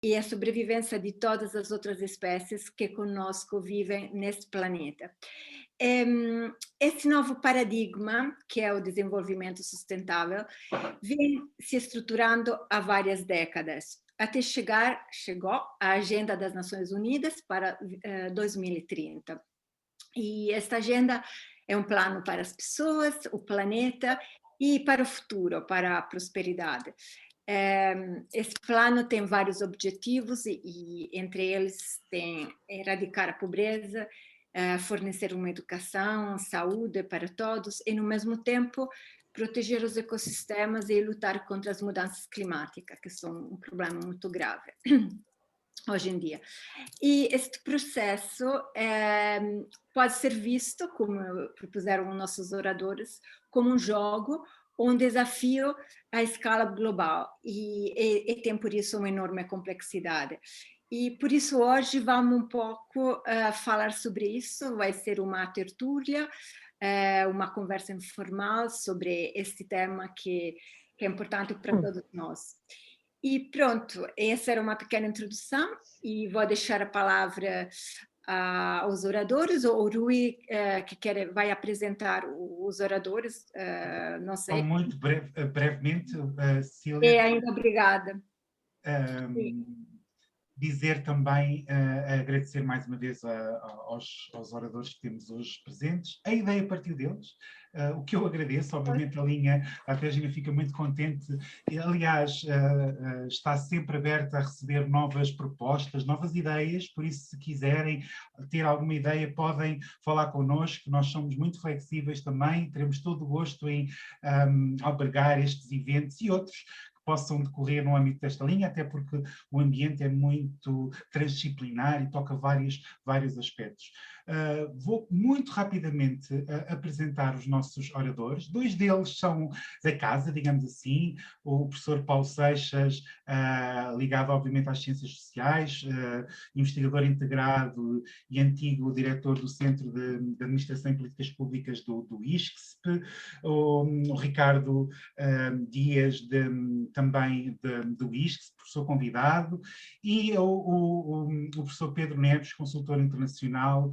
e a sobrevivência de todas as outras espécies que conosco vivem neste planeta. Esse novo paradigma, que é o desenvolvimento sustentável, vem se estruturando há várias décadas, até chegou a Agenda das Nações Unidas para 2030. E esta agenda é um plano para as pessoas, o planeta e para o futuro, para a prosperidade. Esse plano tem vários objetivos e entre eles tem erradicar a pobreza, fornecer uma educação, saúde para todos e, no mesmo tempo, proteger os ecossistemas e lutar contra as mudanças climáticas, que são um problema muito grave hoje em dia. E este processo pode ser visto, como propuseram nossos oradores, como um jogo, um desafio à escala global e tem por isso uma enorme complexidade. E por isso hoje vamos um pouco falar sobre isso, vai ser uma tertúlia, uma conversa informal sobre este tema que é importante para todos nós. E pronto, essa era uma pequena introdução e vou deixar a palavra aos oradores, ou o Rui, que vai apresentar os oradores, não Então, sei. muito brevemente, E Cília, ainda obrigada. dizer também, agradecer mais uma vez aos oradores que temos hoje presentes, a ideia partiu deles, o que eu agradeço, obviamente a Tégina fica muito contente, e, aliás, está sempre aberta a receber novas propostas, novas ideias, por isso se quiserem ter alguma ideia podem falar connosco, nós somos muito flexíveis também, teremos todo o gosto em albergar estes eventos e outros possam decorrer no âmbito desta linha, até porque o ambiente é muito transdisciplinar e toca vários aspectos. Vou muito rapidamente apresentar os nossos oradores. Dois deles são da casa, digamos assim, o professor Paulo Seixas, ligado obviamente às ciências sociais, investigador integrado e antigo diretor do Centro de Administração e Políticas Públicas do ISCSP, o Ricardo Dias, também do ISCSP, professor convidado, e o professor Pedro Neves, consultor internacional,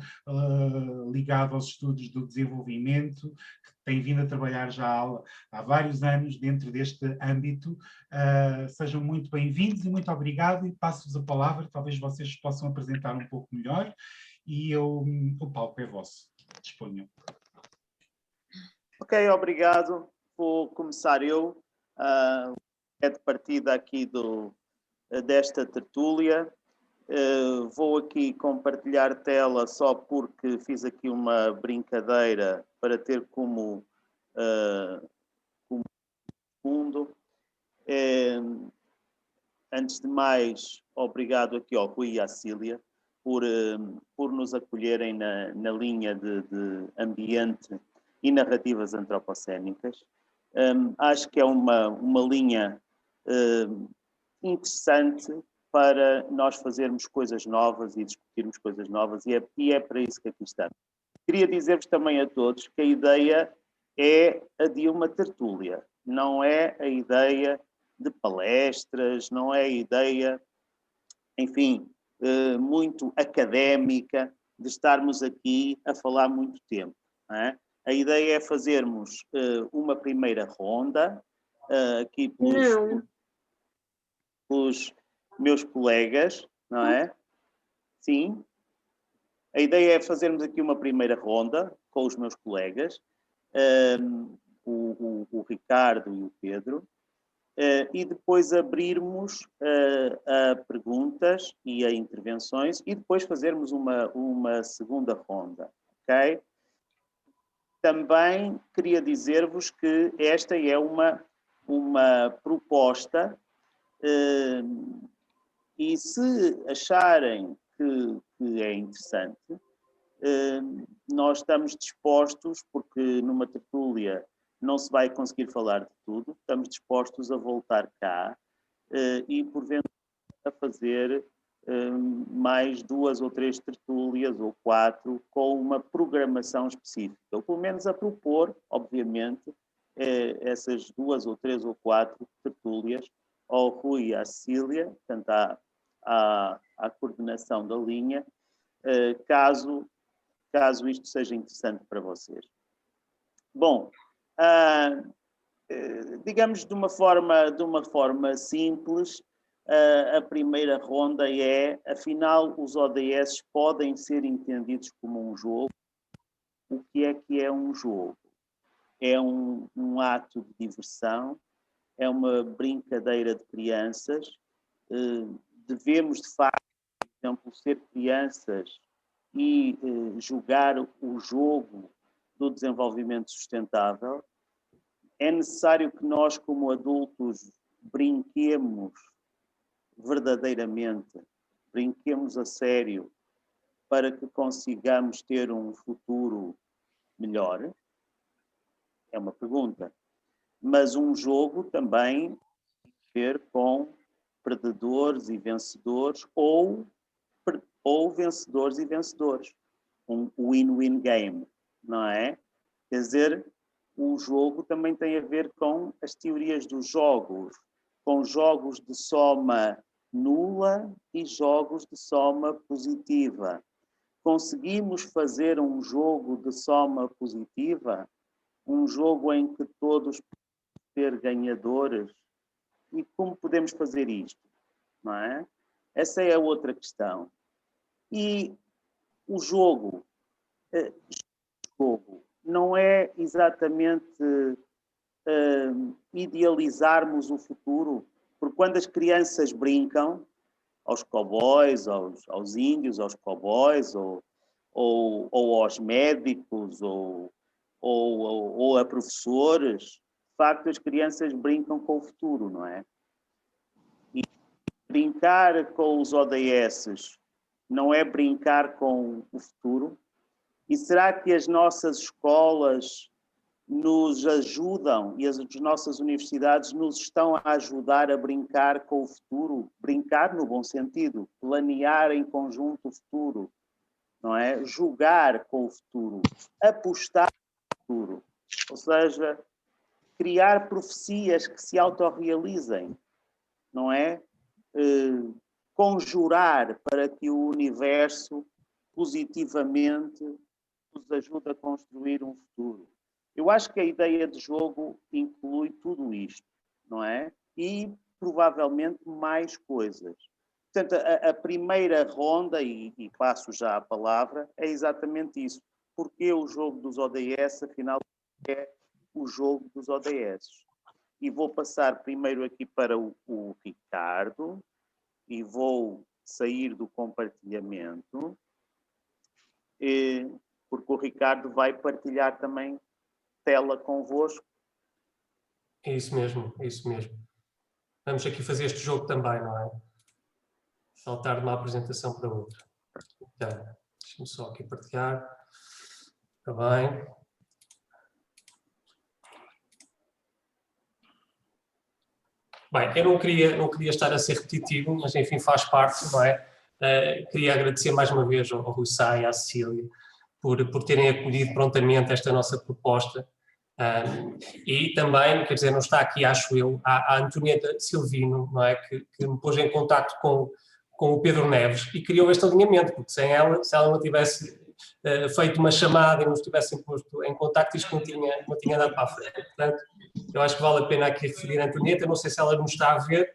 ligado aos estudos do desenvolvimento, que tem vindo a trabalhar já há vários anos dentro deste âmbito. Sejam muito bem-vindos e muito obrigado, e passo-vos a palavra, talvez vocês possam apresentar um pouco melhor, e o palco é vosso. Disponham. Ok, obrigado. Vou começar eu. É de partida aqui desta tertúlia. Vou aqui compartilhar tela só porque fiz aqui uma brincadeira para ter como fundo. Antes de mais, obrigado aqui ao Rui e à Cília por nos acolherem na linha de ambiente e narrativas antropocénicas. Acho que é uma linha interessante para nós fazermos coisas novas e discutirmos coisas novas, e é para isso que aqui estamos. Queria dizer-vos também a todos que a ideia é a de uma tertúlia, não é a ideia de palestras, não é a ideia, enfim, muito académica de estarmos aqui a falar muito tempo, não é? A ideia é fazermos uma primeira ronda, aqui pelos meus colegas, não é? Sim. A ideia é fazermos aqui uma primeira ronda com os meus colegas, o Ricardo e o Pedro, e depois abrirmos a perguntas e a intervenções e depois fazermos uma segunda ronda, ok? Também queria dizer-vos que esta é uma proposta e se acharem que é interessante, nós estamos dispostos, porque numa tertúlia não se vai conseguir falar de tudo, estamos dispostos a voltar cá e porventura a fazer mais 2 ou 3 tertúlias ou 4 com uma programação específica, ou pelo menos a propor, obviamente, essas 2 ou 3 ou 4 tertúlias ao Rui e à Cília, portanto à coordenação da linha, caso isto seja interessante para vocês. Bom, digamos de uma forma simples, a primeira ronda é, afinal, os ODS podem ser entendidos como um jogo. O que é um jogo? É um ato de diversão, é uma brincadeira de crianças. Devemos, de facto, por exemplo, ser crianças e jogar o jogo do desenvolvimento sustentável. É necessário que nós, como adultos, brinquemos verdadeiramente, brinquemos a sério, para que consigamos ter um futuro melhor? É uma pergunta. Mas um jogo também tem a ver com perdedores e vencedores, ou vencedores e vencedores. Um win-win game, não é? Quer dizer, o jogo também tem a ver com as teorias dos jogos, com jogos de soma nula e jogos de soma positiva. Conseguimos fazer um jogo de soma positiva, um jogo em que todos podem ser ganhadores? E como podemos fazer isto? Não é? Essa é a outra questão. E o jogo não é exatamente idealizarmos o futuro, porque quando as crianças brincam, aos cowboys, aos índios, aos cowboys, ou aos médicos, ou a professores, de facto as crianças brincam com o futuro, não é? E brincar com os ODS não é brincar com o futuro? E será que as nossas escolas nos ajudam e as nossas universidades nos estão a ajudar a brincar com o futuro? Brincar no bom sentido, planear em conjunto o futuro, não é? Jogar com o futuro, apostar no futuro, ou seja, criar profecias que se autorrealizem, não é? Conjurar para que o universo positivamente nos ajude a construir um futuro. Eu acho que a ideia de jogo inclui tudo isto, não é? E provavelmente mais coisas. Portanto, a primeira ronda, e passo já a palavra, é exatamente isso. Porque o jogo dos ODS, afinal, é o jogo dos ODS. E vou passar primeiro aqui para o Ricardo, e vou sair do compartilhamento, porque o Ricardo vai partilhar também tela convosco. É isso mesmo, é isso mesmo. Vamos aqui fazer este jogo também, não é? Saltar de uma apresentação para outra. Então, deixa-me só aqui partilhar. Está bem. Bem, eu não queria estar a ser repetitivo, mas enfim faz parte, não é? Queria agradecer mais uma vez ao Rui Sá e à Cecília por terem acolhido prontamente esta nossa proposta. E também, quer dizer, não está aqui, acho eu, a Antonieta Silvino, não é? Que me pôs em contacto com o Pedro Neves e criou este alinhamento, porque sem ela, se ela não tivesse feito uma chamada e nos tivessem posto em contacto, isto não tinha dado para a frente. Portanto, eu acho que vale a pena aqui referir a Antonieta, não sei se ela nos está a ver.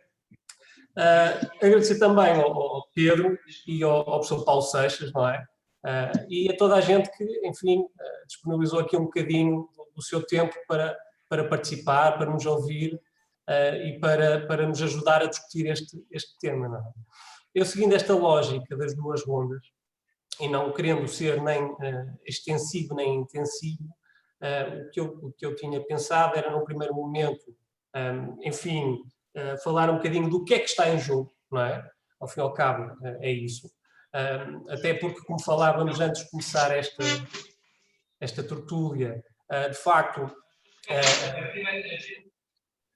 Agradecer também ao Pedro e ao professor Paulo Seixas, não é? E a toda a gente que, enfim, disponibilizou aqui um bocadinho do seu tempo para participar, para nos ouvir e para nos ajudar a discutir este tema, não é? Eu, seguindo esta lógica das duas rondas, e não querendo ser nem extensivo nem intensivo, o que eu tinha pensado era, no primeiro momento, enfim, falar um bocadinho do que é que está em jogo, não é? Ao fim e ao cabo, é isso. Até porque, como falávamos antes de começar esta tertúlia, de facto,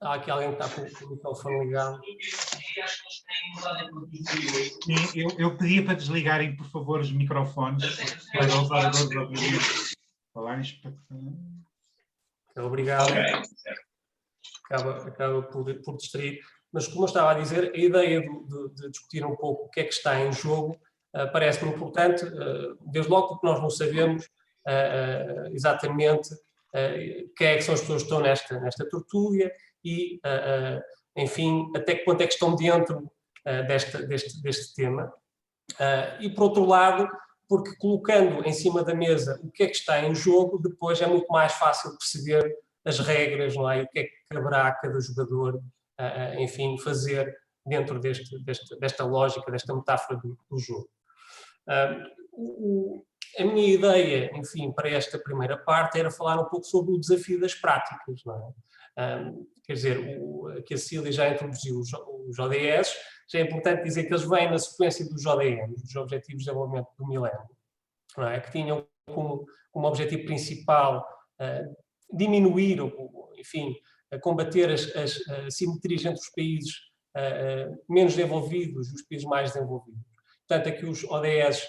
há aqui alguém que está com o microfone ligado. Eu pedia para desligarem, por favor, os microfones para os oradores ouvirem falarem. Obrigado. Acaba por distrair. Mas, como eu estava a dizer, a ideia de discutir um pouco o que é que está em jogo parece-me importante, desde logo porque nós não sabemos exatamente quem é que são as pessoas que estão nesta tertúlia e, enfim, até que ponto é que estão dentro deste tema. E, por outro lado, porque colocando em cima da mesa o que é que está em jogo, depois é muito mais fácil perceber as regras, não é? O que é que caberá a cada jogador, enfim, fazer dentro desta lógica, desta metáfora do jogo. A minha ideia, enfim, para esta primeira parte era falar um pouco sobre o desafio das práticas, não é? Quer dizer, aqui a Cília já introduziu os ODS, já é importante dizer que eles vêm na sequência dos ODMs, dos Objetivos de Desenvolvimento do Milénio, não é? Que tinham como objetivo principal diminuir, enfim, combater as assimetrias entre os países menos desenvolvidos e os países mais desenvolvidos. Portanto, aqui os ODS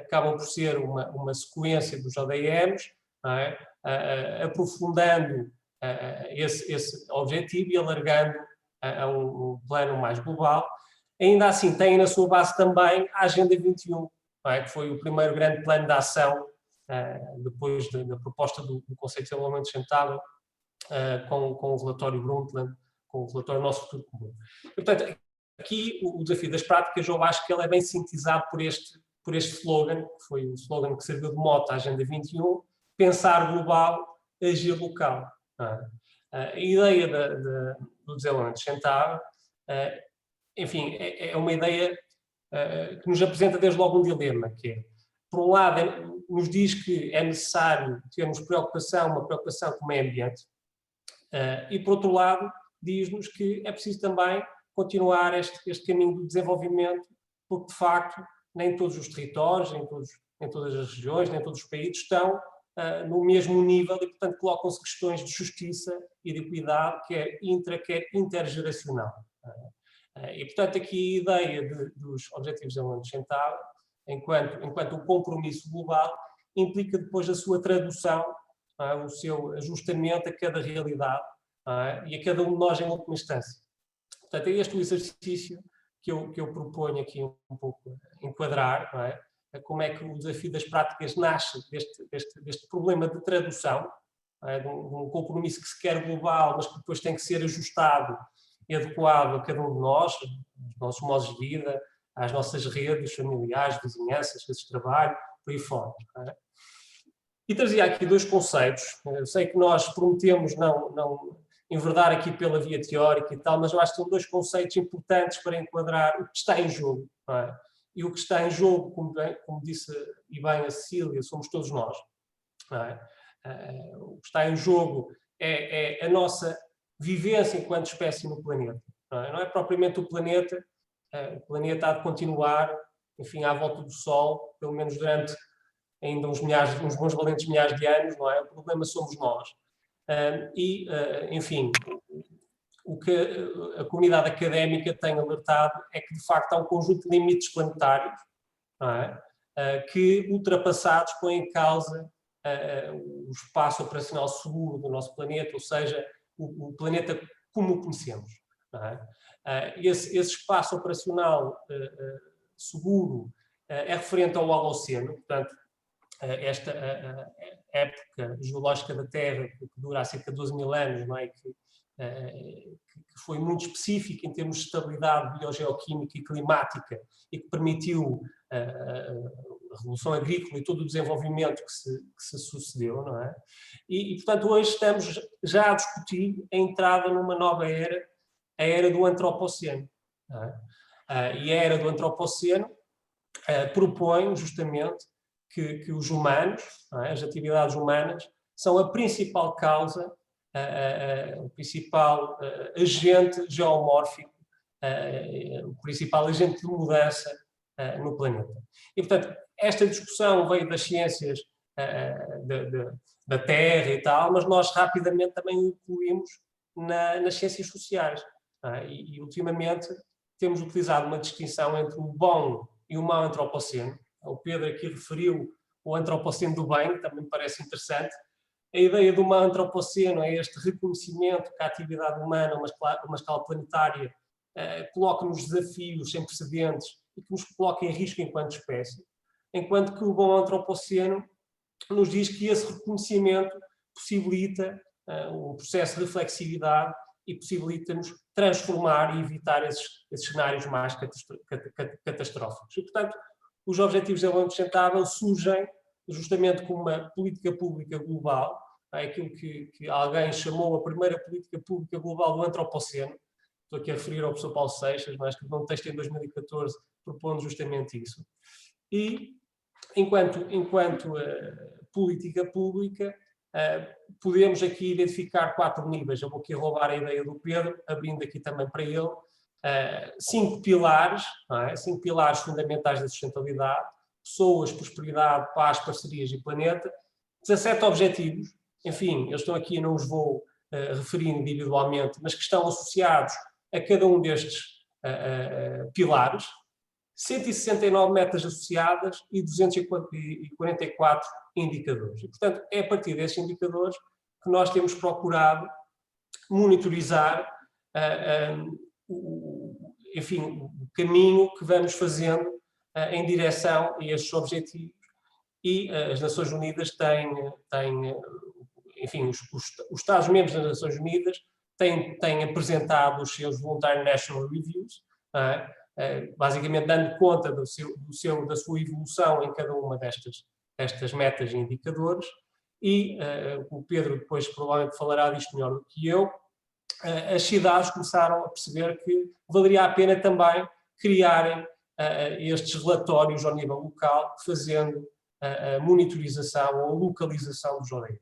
acabam por ser uma sequência dos ODMs, não é? Aprofundando esse objetivo e alargando a um plano mais global. Ainda assim, tem na sua base também a Agenda 21, não é? Que foi o primeiro grande plano de ação depois da proposta do Conselho de Desenvolvimento Sustentável, com o relatório Brundtland, com o relatório Nosso Futuro Comum. Portanto, aqui o desafio das práticas, eu acho que ele é bem sintetizado por este slogan, que foi o slogan que serviu de mote à Agenda 21, pensar global, agir local. A ideia do desenvolvimento sustentável, enfim, é uma ideia que nos apresenta desde logo um dilema, que é, por um lado, nos diz que é necessário termos uma preocupação com o meio ambiente, e, por outro lado, diz-nos que é preciso também continuar este caminho do desenvolvimento, porque, de facto, nem todos os territórios, nem todas as regiões, nem todos os países estão no mesmo nível e, portanto, colocam-se questões de justiça e de equidade, quer intergeracional. E, portanto, aqui a ideia dos Objetivos de Desenvolvimento Sustentável, enquanto um compromisso global, implica depois a sua tradução, o seu ajustamento a cada realidade e a cada um de nós em última instância. Portanto, é este o exercício que eu proponho aqui um pouco enquadrar, não é? Como é que o desafio das práticas nasce deste problema de tradução, de um compromisso que se quer global, mas que depois tem que ser ajustado e adequado a cada um de nós, aos nossos modos de vida, às nossas redes familiares, vizinhanças, redes de trabalho, por aí fora. E trazia aqui dois conceitos. Eu sei que nós prometemos não enverdar aqui pela via teórica e tal, mas eu acho que são dois conceitos importantes para enquadrar o que está em jogo. Não é? E o que está em jogo, como disse e bem a Cecília, somos todos nós. Não é? O que está em jogo é a nossa vivência enquanto espécie no planeta. Não é propriamente o planeta há de continuar, enfim, à volta do Sol, pelo menos durante ainda uns bons valentes milhares de anos, não é? O problema somos nós. Enfim, o que a comunidade académica tem alertado é que, de facto, há um conjunto de limites planetários, não é? Que, ultrapassados, põem em causa o espaço operacional seguro do nosso planeta, ou seja, o planeta como o conhecemos. Não é? Esse espaço operacional seguro é referente ao Holoceno, portanto, esta época geológica da Terra, que dura há cerca de 12 mil anos, não é? Que foi muito específica em termos de estabilidade biogeoquímica e climática e que permitiu a revolução agrícola e todo o desenvolvimento que se sucedeu, não é? E, portanto, hoje estamos já a discutir a entrada numa nova era, a era do Antropoceno. Não é? E a era do Antropoceno propõe justamente que os humanos, não é? As atividades humanas, são a principal causa, o principal agente geomórfico, o principal agente de mudança no planeta. E, portanto, esta discussão veio das ciências da Terra e tal, mas nós rapidamente também o incluímos nas ciências sociais. E, ultimamente, temos utilizado uma distinção entre o bom e o mau antropoceno. O Pedro aqui referiu o antropoceno do bem, que também me parece interessante. A ideia do mau antropoceno é este reconhecimento que a atividade humana, uma escala planetária, coloque-nos desafios sem precedentes e que nos coloque em risco enquanto espécie, enquanto que o bom antropoceno nos diz que esse reconhecimento possibilita um processo de reflexividade e possibilita-nos transformar e evitar esses cenários mais catastróficos. E, portanto, os Objetivos de Desenvolvimento Sustentável surgem justamente como uma política pública global, aquilo que alguém chamou a primeira política pública global do antropoceno. Estou aqui a referir ao professor Paulo Seixas, mas que escreveu um texto em 2014 propondo justamente isso. E, enquanto política pública, podemos aqui identificar 4 níveis. Eu vou aqui roubar a ideia do Pedro, abrindo aqui também para ele. 5 pilares, não é? 5 pilares fundamentais da sustentabilidade: pessoas, prosperidade, paz, parcerias e planeta. 17 objetivos, enfim, eu estou aqui, não os vou referir individualmente, mas que estão associados a cada um destes pilares. 169 metas associadas e 244 indicadores. E, portanto, é a partir desses indicadores que nós temos procurado monitorizar enfim, o caminho que vamos fazendo em direção a estes objetivos. E as Nações Unidas têm enfim, os Estados-membros das Nações Unidas têm apresentado os seus Voluntary National Reviews, basicamente dando conta da sua evolução em cada uma destas metas e indicadores, e o Pedro depois provavelmente falará disto melhor do que eu. As cidades começaram a perceber que valeria a pena também criarem estes relatórios ao nível local, fazendo a monitorização ou localização dos ODS.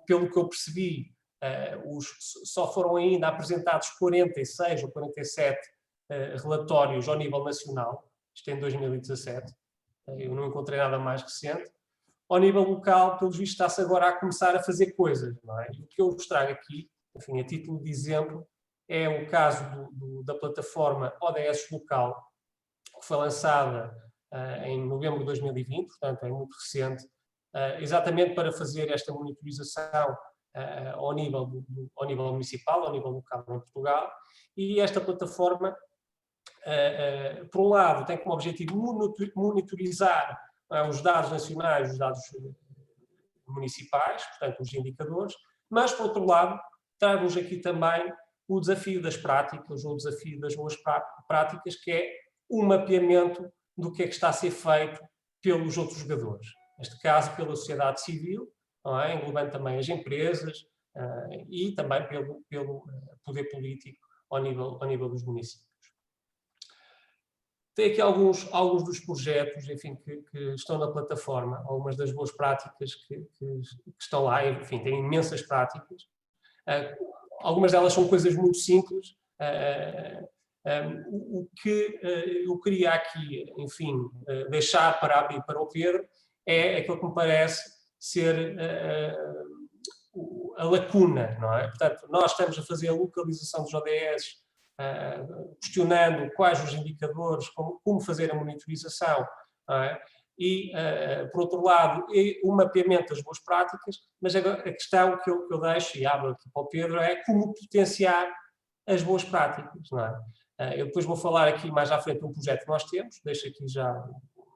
Pelo que eu percebi, só foram ainda apresentados 46 ou 47 relatórios ao nível nacional, isto em 2017, eu não encontrei nada mais recente. Ao nível local, pelos vistos, está-se agora a começar a fazer coisas, não é? E o que eu vos trago aqui, enfim, a título de exemplo, é o caso da plataforma ODS Local, que foi lançada em novembro de 2020, portanto é muito recente, exatamente para fazer esta monitorização ao nível municipal, ao nível local em Portugal. E esta plataforma, por um lado, tem como objetivo monitorizar os dados nacionais, os dados municipais, portanto os indicadores, mas, por outro lado, traz-nos aqui também o desafio das práticas, ou o desafio das boas práticas, que é o mapeamento do que é que está a ser feito pelos outros jogadores. Neste caso, pela sociedade civil, não é? Englobando também as empresas e também pelo poder político ao nível dos municípios. Tem aqui alguns dos projetos, enfim, que estão na plataforma, algumas das boas práticas que estão lá, enfim, tem imensas práticas. Algumas delas são coisas muito simples. O que eu queria aqui, enfim, deixar para abrir para o Pedro é aquilo que me parece ser a lacuna, não é? Portanto, nós estamos a fazer a localização dos ODS, questionando quais os indicadores, como fazer a monitorização, e, por outro lado, o mapeamento das boas práticas, mas a questão que eu deixo, e abro aqui para o Pedro, é como potenciar as boas práticas, não é? Eu depois vou falar aqui mais à frente de um projeto que nós temos, deixo aqui já,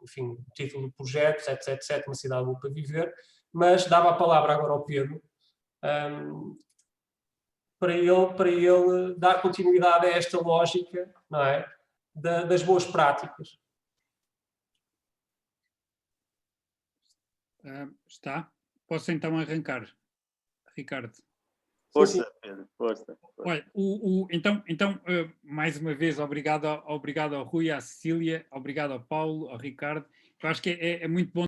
enfim, o título do projeto, 777, uma cidade boa para viver, mas dava a palavra agora ao Pedro, para ele dar continuidade a esta lógica, não é? Das boas práticas. Está? Posso então arrancar, Ricardo? Força, Pedro, força. Olha, então, mais uma vez, obrigado ao Rui, à Cecília, obrigado ao Paulo, ao Ricardo. Eu acho que é muito bom.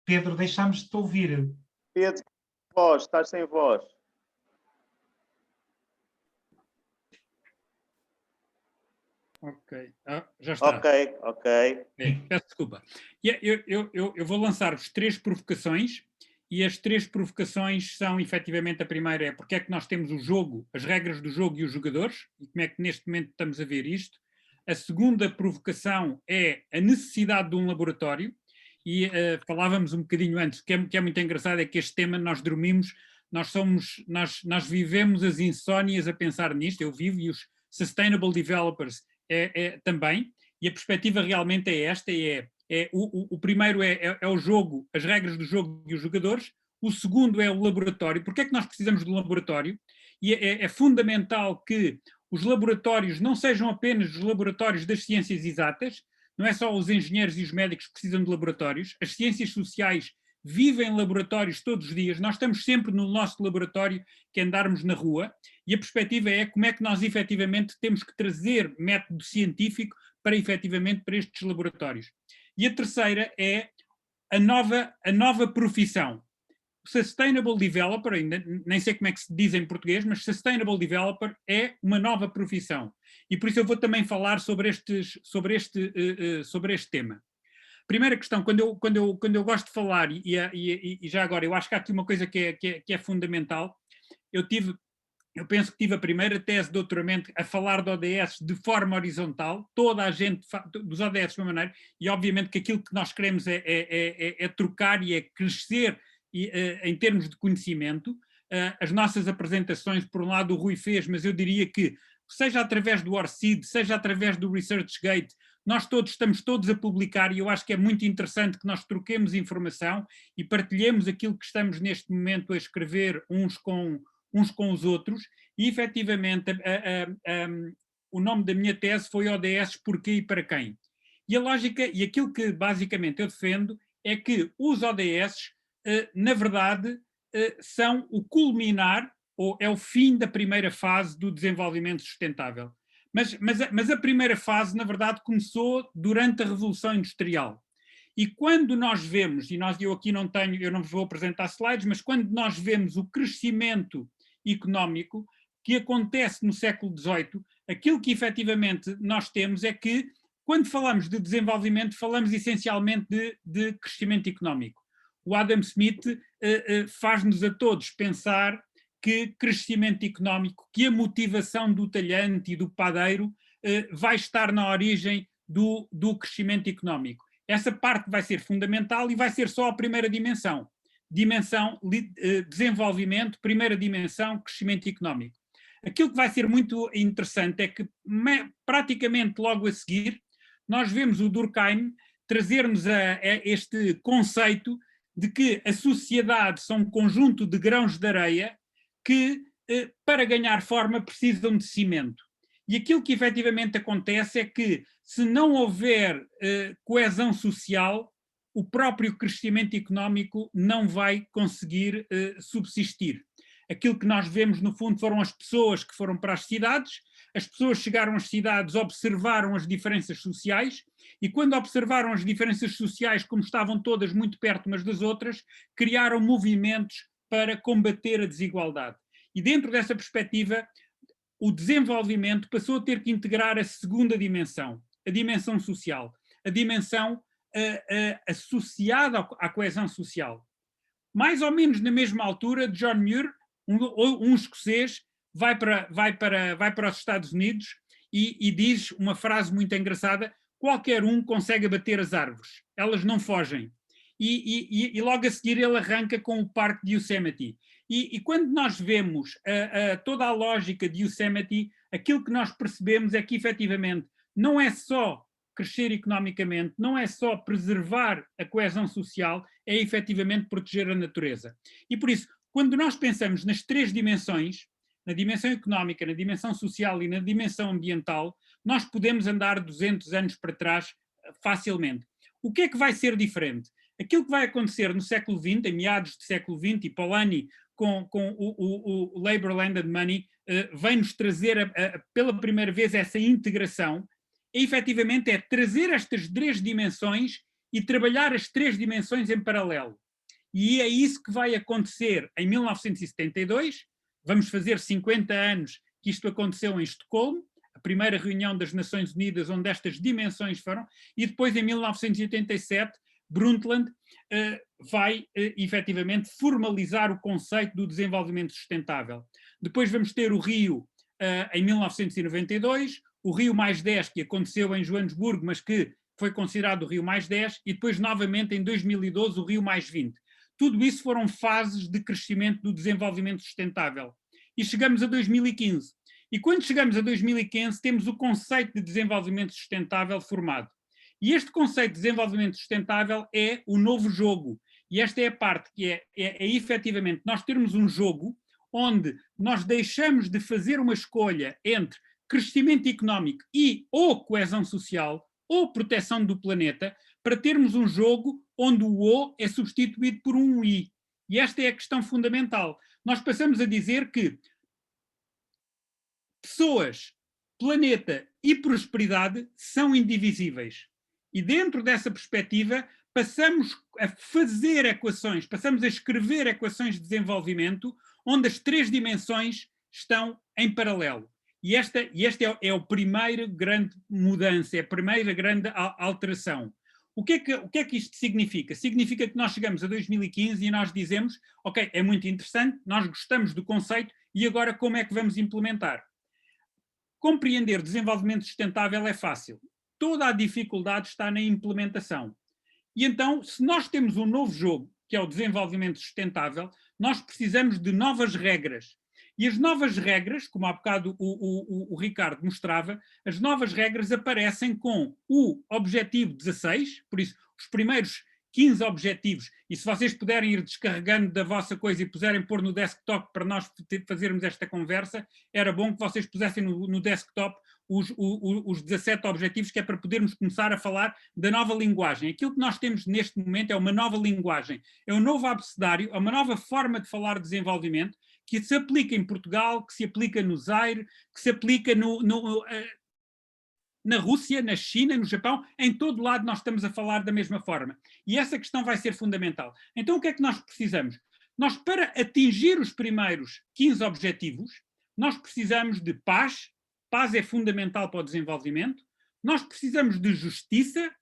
Pedro, deixámos de te ouvir. Pedro, voz, estás sem voz. Ok, já está. Ok. Peço desculpa. Eu vou lançar-vos 3 provocações, e as 3 provocações são, efetivamente, a primeira é porque é que nós temos o jogo, as regras do jogo e os jogadores, e como é que neste momento estamos a ver isto. A segunda provocação é a necessidade de um laboratório, e falávamos um bocadinho antes, que é muito engraçado, é que este tema nós dormimos, nós vivemos as insónias a pensar nisto, eu vivo e os Sustainable Developers também, e a perspectiva realmente é esta, o primeiro é o jogo, as regras do jogo e os jogadores, o segundo é o laboratório. Porque é que nós precisamos do laboratório? E é fundamental que os laboratórios não sejam apenas os laboratórios das ciências exatas, não é só os engenheiros e os médicos que precisam de laboratórios, as ciências sociais vivem em laboratórios todos os dias, nós estamos sempre no nosso laboratório, que é andarmos na rua, e a perspectiva é como é que nós efetivamente temos que trazer método científico para efetivamente para estes laboratórios. E a terceira é a nova profissão. Sustainable Developer, ainda nem sei como é que se diz em português, mas Sustainable Developer é uma nova profissão. E por isso eu vou também falar sobre este tema. Primeira questão, quando eu gosto de falar, e já agora, eu acho que há aqui uma coisa que é fundamental, eu penso que tive a primeira tese de doutoramento a falar de ODS de forma horizontal, toda a gente dos ODS de uma maneira, e obviamente que aquilo que nós queremos é trocar e é crescer em termos de conhecimento. As nossas apresentações, por um lado o Rui fez, mas eu diria que, seja através do ORCID, seja através do ResearchGate, nós estamos todos a publicar, e eu acho que é muito interessante que nós troquemos informação e partilhemos aquilo que estamos neste momento a escrever uns com os outros, e efetivamente o nome da minha tese foi ODS Porquê e para quem. E a lógica, e aquilo que basicamente eu defendo, é que os ODS, na verdade, são o culminar, ou é o fim da primeira fase do desenvolvimento sustentável. Mas a primeira fase, na verdade, começou durante a Revolução Industrial. E quando nós vemos, eu aqui não vos vou apresentar slides, mas quando nós vemos o crescimento económico que acontece no século XVIII, aquilo que efetivamente nós temos é que, quando falamos de desenvolvimento, falamos essencialmente de crescimento económico. O Adam Smith faz-nos a todos pensar que crescimento económico, que a motivação do talhante e do padeiro vai estar na origem do crescimento económico. Essa parte vai ser fundamental e vai ser só a primeira dimensão. Desenvolvimento, primeira dimensão, crescimento económico. Aquilo que vai ser muito interessante é que, praticamente logo a seguir, nós vemos o Durkheim trazer-nos a este conceito de que a sociedade são um conjunto de grãos de areia que, para ganhar forma, precisam de cimento. E aquilo que efetivamente acontece é que, se não houver coesão social, o próprio crescimento económico não vai conseguir subsistir. Aquilo que nós vemos, no fundo, foram as pessoas que foram para as cidades, as pessoas chegaram às cidades, observaram as diferenças sociais, e quando observaram as diferenças sociais, como estavam todas muito perto umas das outras, criaram movimentos para combater a desigualdade. E dentro dessa perspectiva, o desenvolvimento passou a ter que integrar a segunda dimensão, a dimensão social, a dimensão associada à coesão social. Mais ou menos na mesma altura, John Muir, um escocês, vai para os Estados Unidos e diz uma frase muito engraçada: qualquer um consegue abater as árvores, elas não fogem. E logo a seguir ele arranca com o Parque de Yosemite. E quando nós vemos toda a lógica de Yosemite, aquilo que nós percebemos é que, efetivamente, não é só crescer economicamente, não é só preservar a coesão social, é efetivamente proteger a natureza. E por isso, quando nós pensamos nas três dimensões, na dimensão económica, na dimensão social e na dimensão ambiental, nós podemos andar 200 anos para trás facilmente. O que é que vai ser diferente? Aquilo que vai acontecer no século XX, em meados do século XX, e Polanyi com o Labour, Land and Money, vem-nos trazer pela primeira vez essa integração, e efetivamente é trazer estas três dimensões e trabalhar as três dimensões em paralelo. E é isso que vai acontecer em 1972, vamos fazer 50 anos que isto aconteceu em Estocolmo, a primeira reunião das Nações Unidas onde estas dimensões foram, e depois em 1987, Brundtland vai efetivamente formalizar o conceito do desenvolvimento sustentável. Depois vamos ter o Rio em 1992, o Rio+10, que aconteceu em Joanesburgo, mas que foi considerado o Rio +10 e depois novamente em 2012 o Rio +20. Tudo isso foram fases de crescimento do desenvolvimento sustentável. E chegamos a 2015. E quando chegamos a 2015 temos o conceito de desenvolvimento sustentável formado. E este conceito de desenvolvimento sustentável é o novo jogo. E esta é a parte que é efetivamente nós termos um jogo onde nós deixamos de fazer uma escolha entre crescimento económico e ou coesão social ou proteção do planeta, para termos um jogo onde o O é substituído por um I. E esta é a questão fundamental. Nós passamos a dizer que pessoas, planeta e prosperidade são indivisíveis. E dentro dessa perspectiva, passamos a fazer equações, passamos a escrever equações de desenvolvimento onde as 3 dimensões estão em paralelo. E esta é a primeira grande mudança, é a primeira grande alteração. O que é que isto significa? Significa que nós chegamos a 2015 e nós dizemos, ok, é muito interessante, nós gostamos do conceito e agora como é que vamos implementar? Compreender desenvolvimento sustentável é fácil. Toda a dificuldade está na implementação. E então, se nós temos um novo jogo, que é o desenvolvimento sustentável, nós precisamos de novas regras. E as novas regras, como há bocado o Ricardo mostrava, as novas regras aparecem com o objetivo 16, por isso os primeiros 15 objetivos, e se vocês puderem ir descarregando da vossa coisa e puserem pôr no desktop para nós fazermos esta conversa, era bom que vocês pusessem no desktop os 17 objetivos, que é para podermos começar a falar da nova linguagem. Aquilo que nós temos neste momento é uma nova linguagem, é um novo abecedário, é uma nova forma de falar de desenvolvimento, que se aplica em Portugal, que se aplica no Zaire, que se aplica na Rússia, na China, no Japão, em todo lado nós estamos a falar da mesma forma. E essa questão vai ser fundamental. Então o que é que nós precisamos? Nós, para atingir os primeiros 15 objetivos, nós precisamos de paz. Paz é fundamental para o desenvolvimento. Nós precisamos de justiça.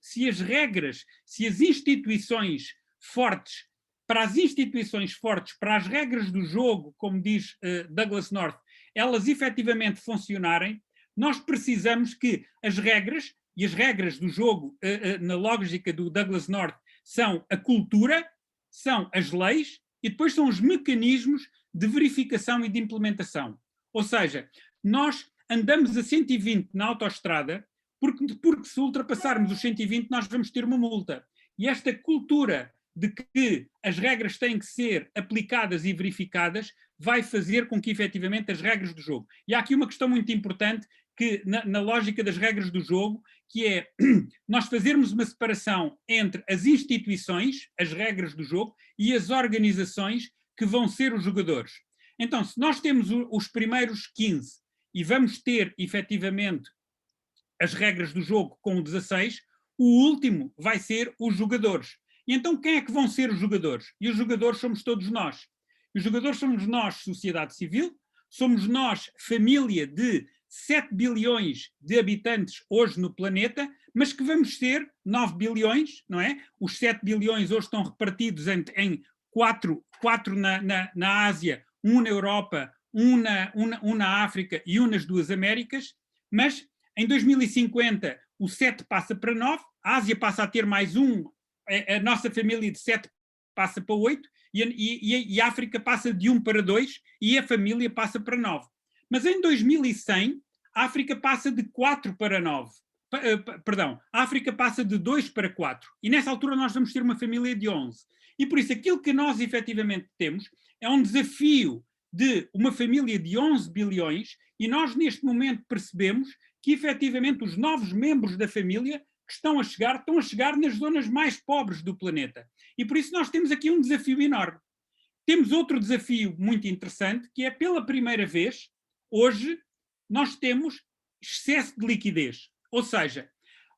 Se as regras, se as instituições fortes, para as instituições fortes, para as regras do jogo, como diz Douglas North, elas efetivamente funcionarem, nós precisamos que as regras, e as regras do jogo, na lógica do Douglas North, são a cultura, são as leis e depois são os mecanismos de verificação e de implementação. Ou seja, nós andamos a 120 na autoestrada porque se ultrapassarmos os 120 nós vamos ter uma multa. E esta cultura de que as regras têm que ser aplicadas e verificadas vai fazer com que efetivamente as regras do jogo. E há aqui uma questão muito importante que na lógica das regras do jogo, que é nós fazermos uma separação entre as instituições, as regras do jogo, e as organizações que vão ser os jogadores. Então, se nós temos os primeiros 15 e vamos ter efetivamente as regras do jogo com o 16, o último vai ser os jogadores. E então quem é que vão ser os jogadores? E os jogadores somos todos nós. E os jogadores somos nós, sociedade civil, somos nós, família de 7 bilhões de habitantes hoje no planeta, mas que vamos ser 9 bilhões, não é? Os 7 bilhões hoje estão repartidos em 4 na Ásia, 1 na Europa, 1 na África e 1 nas 2 Américas, mas em 2050 o 7 passa para 9, a Ásia passa a ter mais 1, a nossa família de 7 passa para 8 e a África passa de 1 para 2 e a família passa para 9. Mas em 2100 a África passa de 4 para 9. Perdão, a África passa de 2 para 4. E nessa altura nós vamos ter uma família de 11. E por isso aquilo que nós efetivamente temos é um desafio de uma família de 11 bilhões e nós neste momento percebemos que efetivamente os novos membros da família que estão a chegar nas zonas mais pobres do planeta. E por isso nós temos aqui um desafio enorme. Temos outro desafio muito interessante, que é pela primeira vez, hoje, nós temos excesso de liquidez. Ou seja,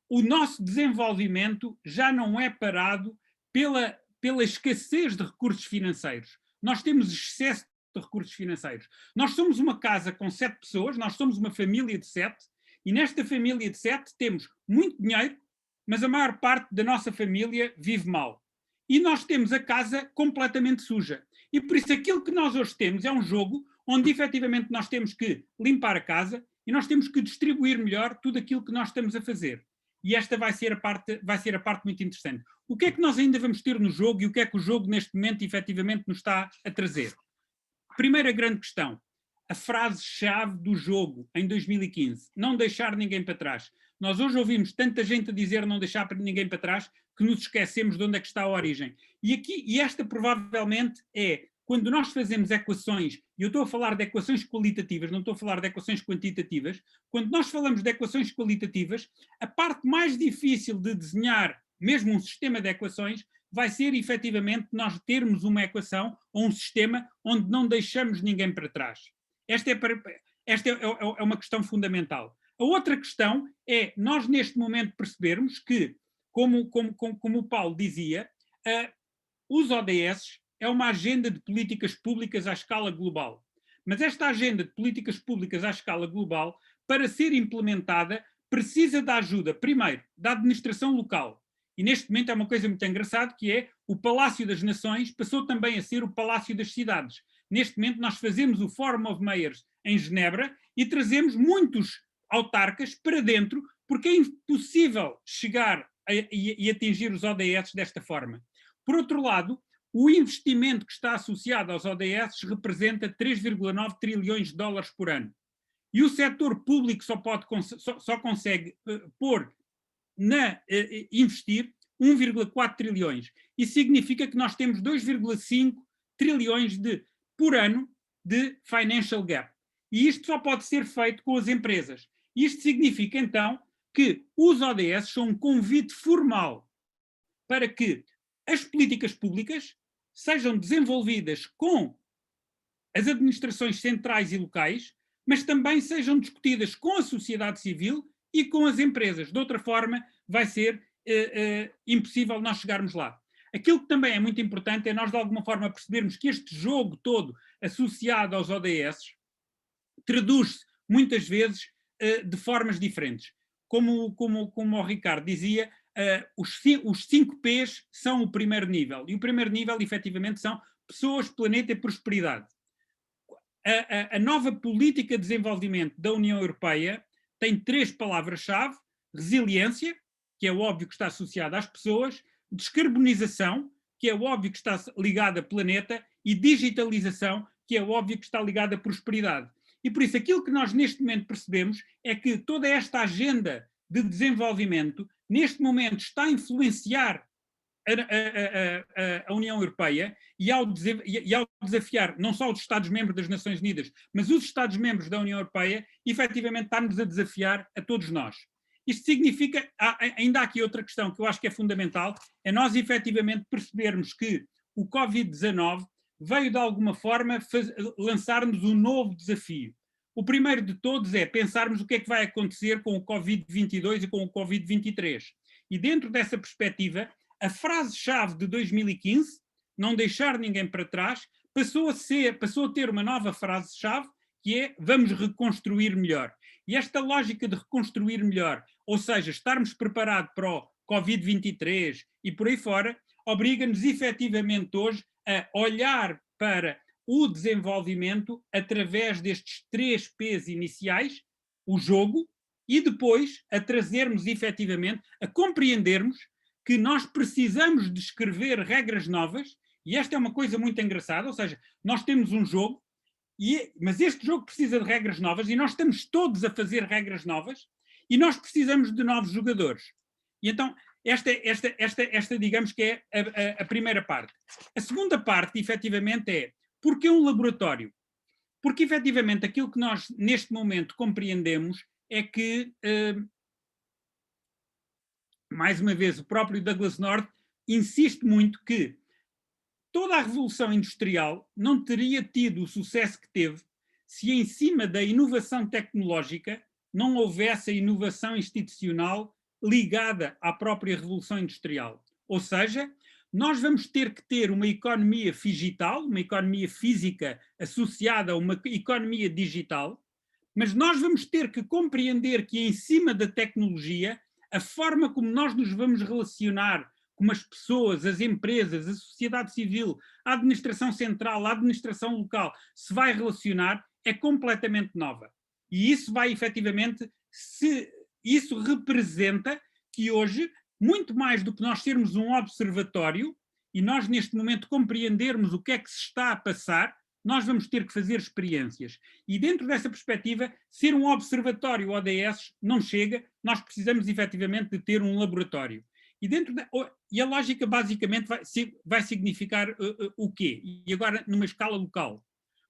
o nosso desenvolvimento já não é parado pela escassez de recursos financeiros. Nós temos excesso de recursos financeiros. Nós somos uma casa com 7 pessoas, nós somos uma família de 7, e nesta família de 7 temos muito dinheiro, mas a maior parte da nossa família vive mal. E nós temos a casa completamente suja. E por isso aquilo que nós hoje temos é um jogo onde efetivamente nós temos que limpar a casa e nós temos que distribuir melhor tudo aquilo que nós estamos a fazer. e esta vai ser a parte muito interessante. O que é que nós ainda vamos ter no jogo e o que é que o jogo neste momento efetivamente nos está a trazer? Primeira grande questão, a frase-chave do jogo em 2015, não deixar ninguém para trás. Nós hoje ouvimos tanta gente a dizer não deixar ninguém para trás que nos esquecemos de onde é que está a origem. E esta provavelmente é, quando nós fazemos equações, e eu estou a falar de equações qualitativas, não estou a falar de equações quantitativas, quando nós falamos de equações qualitativas, a parte mais difícil de desenhar mesmo um sistema de equações vai ser efetivamente nós termos uma equação ou um sistema onde não deixamos ninguém para trás. Esta é uma questão fundamental. A outra questão é nós neste momento percebermos que, como o Paulo dizia, os ODS é uma agenda de políticas públicas à escala global. Mas esta agenda de políticas públicas à escala global, para ser implementada, precisa da ajuda, primeiro, da administração local. E neste momento é uma coisa muito engraçada, que é o Palácio das Nações passou também a ser o Palácio das Cidades. Neste momento nós fazemos o Forum of Mayors em Genebra e trazemos muitos autarcas para dentro, porque é impossível chegar e atingir os ODS desta forma. Por outro lado, o investimento que está associado aos ODS representa 3,9 trilhões de dólares por ano. E o setor público só consegue investir 1,4 trilhões. Isso significa que nós temos 2,5 trilhões por ano de financial gap. E isto só pode ser feito com as empresas. Isto significa, então, que os ODS são um convite formal para que as políticas públicas sejam desenvolvidas com as administrações centrais e locais, mas também sejam discutidas com a sociedade civil e com as empresas. De outra forma, vai ser impossível nós chegarmos lá. Aquilo que também é muito importante é nós, de alguma forma, percebermos que este jogo todo associado aos ODS traduz-se, muitas vezes, de formas diferentes. Como o Ricardo dizia, os 5 P's são o primeiro nível. E o primeiro nível, efetivamente, são pessoas, planeta e prosperidade. A nova política de desenvolvimento da União Europeia tem 3 palavras-chave: resiliência, que é óbvio que está associada às pessoas, descarbonização, que é óbvio que está ligada a planeta, e digitalização, que é óbvio que está ligada à prosperidade. E por isso aquilo que nós neste momento percebemos é que toda esta agenda de desenvolvimento neste momento está a influenciar a União Europeia e ao desafiar não só os Estados-membros das Nações Unidas, mas os Estados-membros da União Europeia, efetivamente está-nos a desafiar a todos nós. Isto significa, ainda há aqui outra questão que eu acho que é fundamental, é nós efetivamente percebermos que o Covid-19 veio de alguma forma lançar-nos um novo desafio. O primeiro de todos é pensarmos o que é que vai acontecer com o Covid-22 e com o Covid-23. E dentro dessa perspectiva, a frase-chave de 2015, não deixar ninguém para trás, passou a ter uma nova frase-chave, que é vamos reconstruir melhor. E esta lógica de reconstruir melhor, ou seja, estarmos preparados para o Covid-23 e por aí fora, obriga-nos efetivamente hoje a olhar para o desenvolvimento através destes 3 P's iniciais, o jogo, e depois a trazermos efetivamente, a compreendermos que nós precisamos de escrever regras novas, e esta é uma coisa muito engraçada, ou seja, nós temos um jogo, mas este jogo precisa de regras novas e nós estamos todos a fazer regras novas e nós precisamos de novos jogadores. E então, esta digamos que é a primeira parte. A segunda parte, efetivamente, é porque um laboratório? Porque, efetivamente, aquilo que nós, neste momento, compreendemos é que, mais uma vez, o próprio Douglas North insiste muito que toda a Revolução Industrial não teria tido o sucesso que teve se em cima da inovação tecnológica não houvesse a inovação institucional ligada à própria Revolução Industrial. Ou seja, nós vamos ter que ter uma economia digital, uma economia física associada a uma economia digital, mas nós vamos ter que compreender que em cima da tecnologia, a forma como nós nos vamos relacionar como as pessoas, as empresas, a sociedade civil, a administração central, a administração local se vai relacionar é completamente nova. E isso vai efetivamente, isso representa que hoje, muito mais do que nós sermos um observatório, e nós neste momento compreendermos o que é que se está a passar, nós vamos ter que fazer experiências. E dentro dessa perspectiva, ser um observatório ODS não chega, nós precisamos efetivamente de ter um laboratório. E a lógica basicamente vai significar o quê? E agora numa escala local.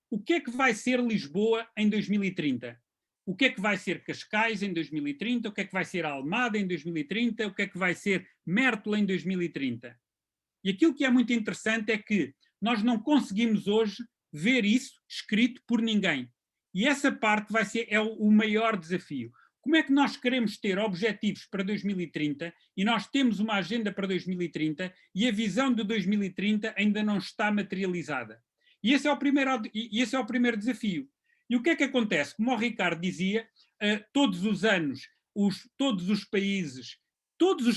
O que é que vai ser Lisboa em 2030? O que é que vai ser Cascais em 2030? O que é que vai ser Almada em 2030? O que é que vai ser Mértola em 2030? E aquilo que é muito interessante é que nós não conseguimos hoje ver isso escrito por ninguém. E essa parte é o maior desafio. Como é que nós queremos ter objetivos para 2030 e nós temos uma agenda para 2030 e a visão de 2030 ainda não está materializada? E esse é o primeiro desafio. E o que é que acontece? Como o Ricardo dizia, todos os anos, todos os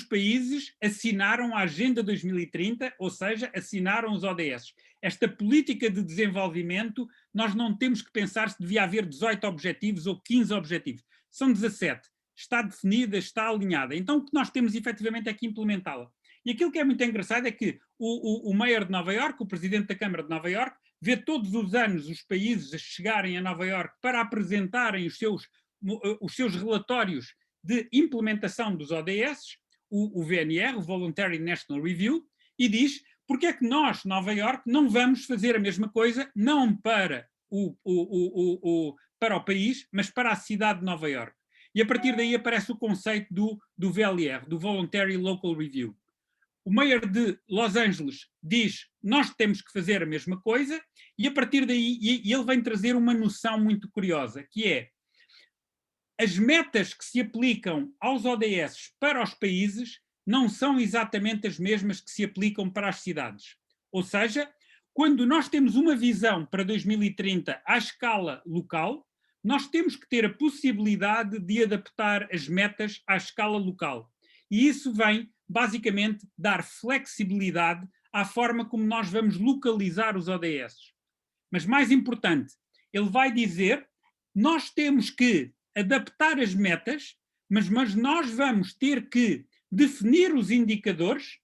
países assinaram a Agenda 2030, ou seja, assinaram os ODS. Esta política de desenvolvimento, nós não temos que pensar se devia haver 18 objetivos ou 15 objetivos. São 17. Está definida, está alinhada. Então o que nós temos efetivamente é que implementá-la. E aquilo que é muito engraçado é que o Mayor de Nova Iorque, o Presidente da Câmara de Nova Iorque, vê todos os anos os países a chegarem a Nova Iorque para apresentarem os seus relatórios de implementação dos ODS, o VNR, o Voluntary National Review, e diz porque é que nós, Nova Iorque, não vamos fazer a mesma coisa, não para para o país, mas para a cidade de Nova Iorque. E a partir daí aparece o conceito do VLR, do Voluntary Local Review. O Mayor de Los Angeles diz nós temos que fazer a mesma coisa, e a partir daí ele vem trazer uma noção muito curiosa, que é as metas que se aplicam aos ODS para os países não são exatamente as mesmas que se aplicam para as cidades. Ou seja, quando nós temos uma visão para 2030 à escala local, nós temos que ter a possibilidade de adaptar as metas à escala local. E isso vem, basicamente, dar flexibilidade à forma como nós vamos localizar os ODS. Mas mais importante, ele vai dizer, nós temos que adaptar as metas, mas nós vamos ter que definir os indicadores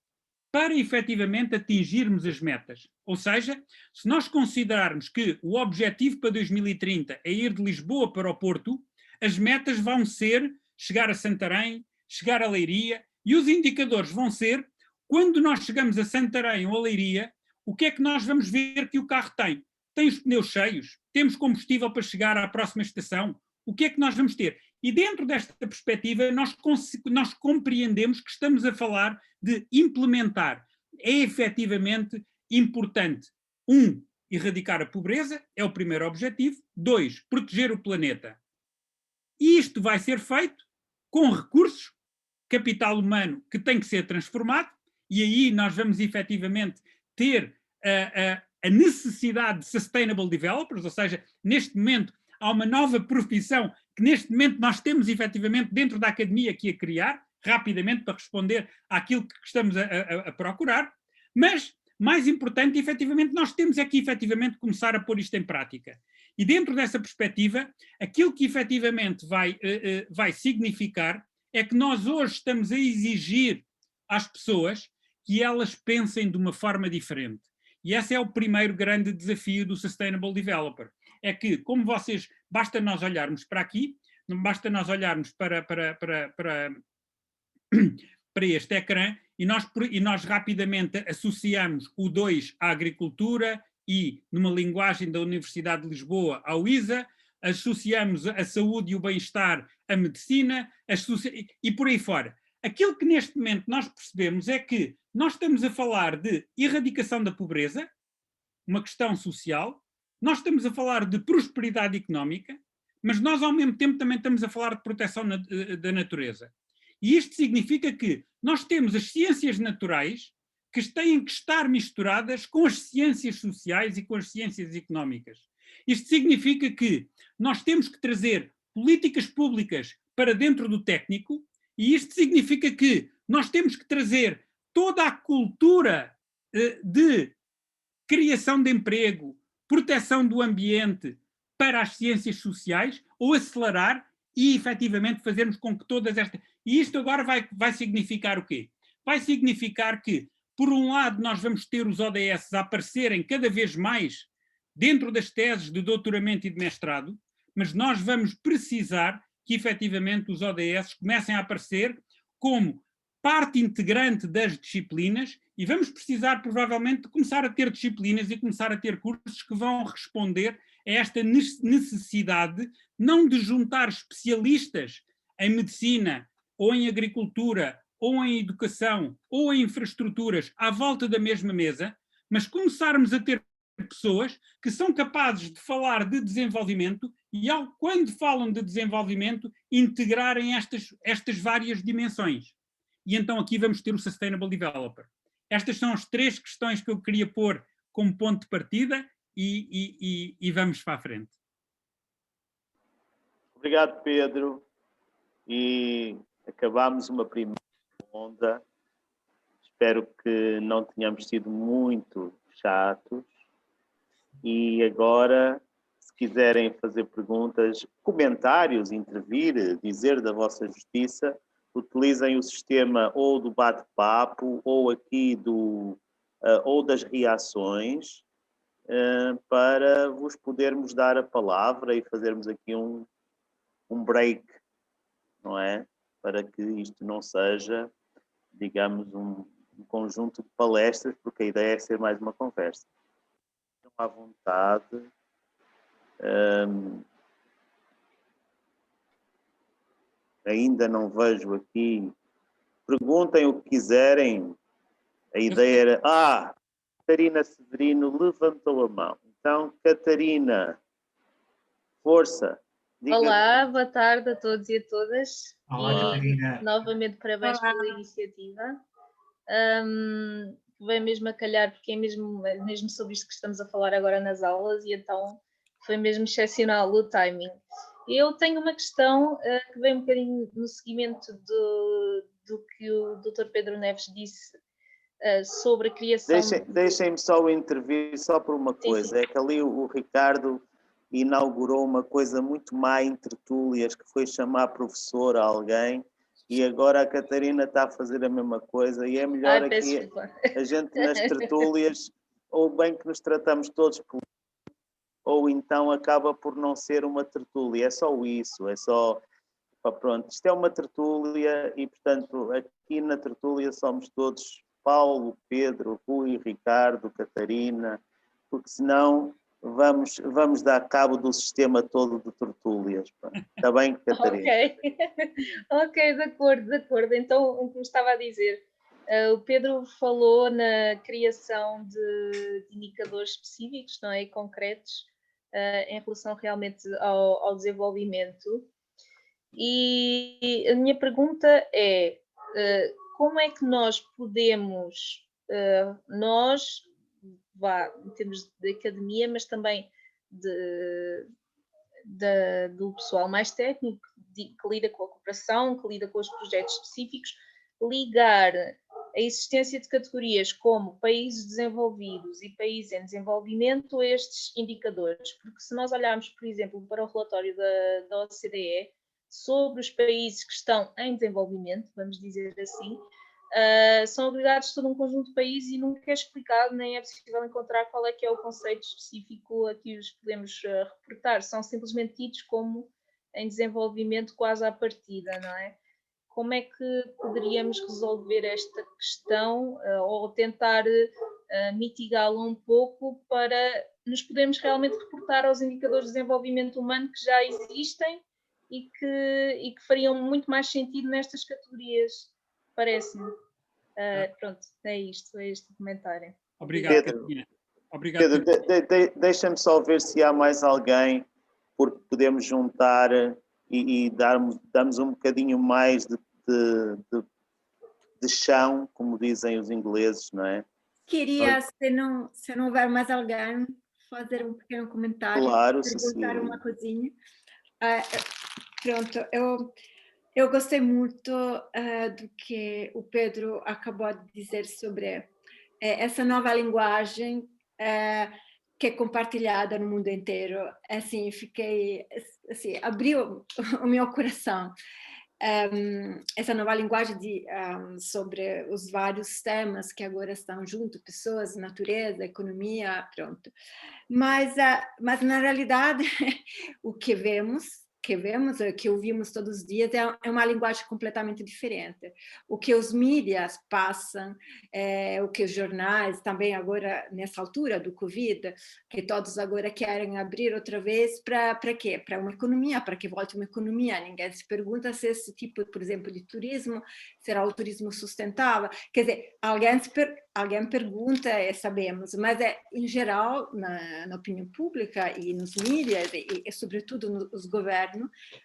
para efetivamente atingirmos as metas. Ou seja, se nós considerarmos que o objetivo para 2030 é ir de Lisboa para o Porto, as metas vão ser chegar a Santarém, chegar a Leiria, e os indicadores vão ser, quando nós chegamos a Santarém ou a Leiria, o que é que nós vamos ver que o carro tem? Tem os pneus cheios? Temos combustível para chegar à próxima estação? O que é que nós vamos ter? E dentro desta perspectiva, nós compreendemos que estamos a falar de implementar. É efetivamente importante, 1, erradicar a pobreza, é o primeiro objetivo. 2, proteger o planeta. E isto vai ser feito com recursos, capital humano que tem que ser transformado, e aí nós vamos efetivamente ter a necessidade de sustainable developers, ou seja, neste momento há uma nova profissão que neste momento nós temos efetivamente dentro da academia aqui a criar, rapidamente para responder àquilo que estamos a procurar, mas mais importante, efetivamente, nós temos é que efetivamente começar a pôr isto em prática. E dentro dessa perspectiva, aquilo que efetivamente vai significar é que nós hoje estamos a exigir às pessoas que elas pensem de uma forma diferente. E esse é o primeiro grande desafio do Sustainable Developer. É que, como vocês, basta nós olharmos para aqui, não basta nós olharmos para este ecrã e nós rapidamente associamos o 2 à agricultura e, numa linguagem da Universidade de Lisboa, ao ISA, associamos a saúde e o bem-estar à medicina e por aí fora. Aquilo que neste momento nós percebemos é que nós estamos a falar de erradicação da pobreza, uma questão social, nós estamos a falar de prosperidade económica, mas nós ao mesmo tempo também estamos a falar de proteção da natureza. E isto significa que nós temos as ciências naturais que têm que estar misturadas com as ciências sociais e com as ciências económicas. Isto significa que nós temos que trazer políticas públicas para dentro do técnico, e isto significa que nós temos que trazer toda a cultura de criação de emprego, proteção do ambiente para as ciências sociais, ou acelerar e efetivamente fazermos com que todas estas... E isto agora vai significar o quê? Vai significar que, por um lado, nós vamos ter os ODS a aparecerem cada vez mais dentro das teses de doutoramento e de mestrado, mas nós vamos precisar que efetivamente os ODS comecem a aparecer como parte integrante das disciplinas e vamos precisar provavelmente de começar a ter disciplinas e começar a ter cursos que vão responder a esta necessidade não de juntar especialistas em medicina ou em agricultura ou em educação ou em infraestruturas à volta da mesma mesa, mas começarmos a ter pessoas que são capazes de falar de desenvolvimento e, quando falam de desenvolvimento, integrarem estas várias dimensões. E então aqui vamos ter o Sustainable Developer. Estas são as 3 questões que eu queria pôr como ponto de partida e vamos para a frente. Obrigado, Pedro. E acabámos uma primeira onda. Espero que não tenhamos sido muito chatos. E agora, se quiserem fazer perguntas, comentários, intervir, dizer da vossa justiça, utilizem o sistema ou do bate-papo ou aqui ou das reações para vos podermos dar a palavra e fazermos aqui um break, não é? Para que isto não seja, digamos, um conjunto de palestras, porque a ideia é ser mais uma conversa. Estão à vontade. Ainda não vejo aqui. Perguntem o que quiserem. A ideia era... Catarina Severino levantou a mão. Então, Catarina, força. Diga. Olá, boa tarde a todos e a todas. Olá, Catarina. Novamente, parabéns pela iniciativa. Vem mesmo a calhar, porque é mesmo sobre isto que estamos a falar agora nas aulas, e então foi mesmo excepcional o timing. Eu tenho uma questão que vem um bocadinho no seguimento do que o Dr. Pedro Neves disse sobre a criação... Deixem-me só intervir só por uma coisa. Sim. É que ali o Ricardo inaugurou uma coisa muito má em tertúlias, que foi chamar professor a alguém, e agora a Catarina está a fazer a mesma coisa, e é melhor aqui a gente nas tertúlias, ou bem que nos tratamos todos por... ou então acaba por não ser uma tertúlia. É só isso, é só... Pronto, isto é uma tertúlia e, portanto, aqui na tertúlia somos todos Paulo, Pedro, Rui, Ricardo, Catarina, porque senão vamos dar cabo do sistema todo de tertúlias. Está bem, Catarina? Ok, de acordo. Então, como estava a dizer, o Pedro falou na criação de indicadores específicos, não é? E concretos, em relação realmente ao desenvolvimento. E a minha pergunta é... como é que nós podemos, em termos de academia, mas também do pessoal mais técnico, que lida com a cooperação, que lida com os projetos específicos, ligar a existência de categorias como países desenvolvidos e países em desenvolvimento a estes indicadores? Porque se nós olharmos, por exemplo, para o relatório da OCDE, sobre os países que estão em desenvolvimento, vamos dizer assim, são agregados todo um conjunto de países e nunca é explicado, nem é possível encontrar qual é que é o conceito específico a que os podemos reportar. São simplesmente tidos como em desenvolvimento quase à partida, não é? Como é que poderíamos resolver esta questão ou tentar mitigá-la um pouco para nos podermos realmente reportar aos indicadores de desenvolvimento humano que já existem e que fariam muito mais sentido nestas categorias, parece-me. Pronto, é este o comentário. Obrigado, Pedro. Catarina. Obrigado, Pedro, deixa-me só ver se há mais alguém, porque podemos juntar e darmos um bocadinho mais de chão, como dizem os ingleses, não é? Queria, se não houver mais alguém, fazer um pequeno comentário, claro, perguntar uma coisinha. Pronto, eu gostei muito do que o Pedro acabou de dizer sobre essa nova linguagem que é compartilhada no mundo inteiro. Assim, abriu o meu coração. Essa nova linguagem sobre os vários temas que agora estão juntos, pessoas, natureza, economia, pronto. Mas na realidade, o que ouvimos todos os dias é uma linguagem completamente diferente. O que os mídias passam, o que os jornais, também agora nessa altura do Covid, que todos agora querem abrir outra vez, para quê? Para uma economia, para que volte uma economia. Ninguém se pergunta se esse tipo, por exemplo, de turismo será o turismo sustentável. Quer dizer, alguém pergunta, sabemos, mas em geral, na opinião pública e nos mídias, e sobretudo nos governos,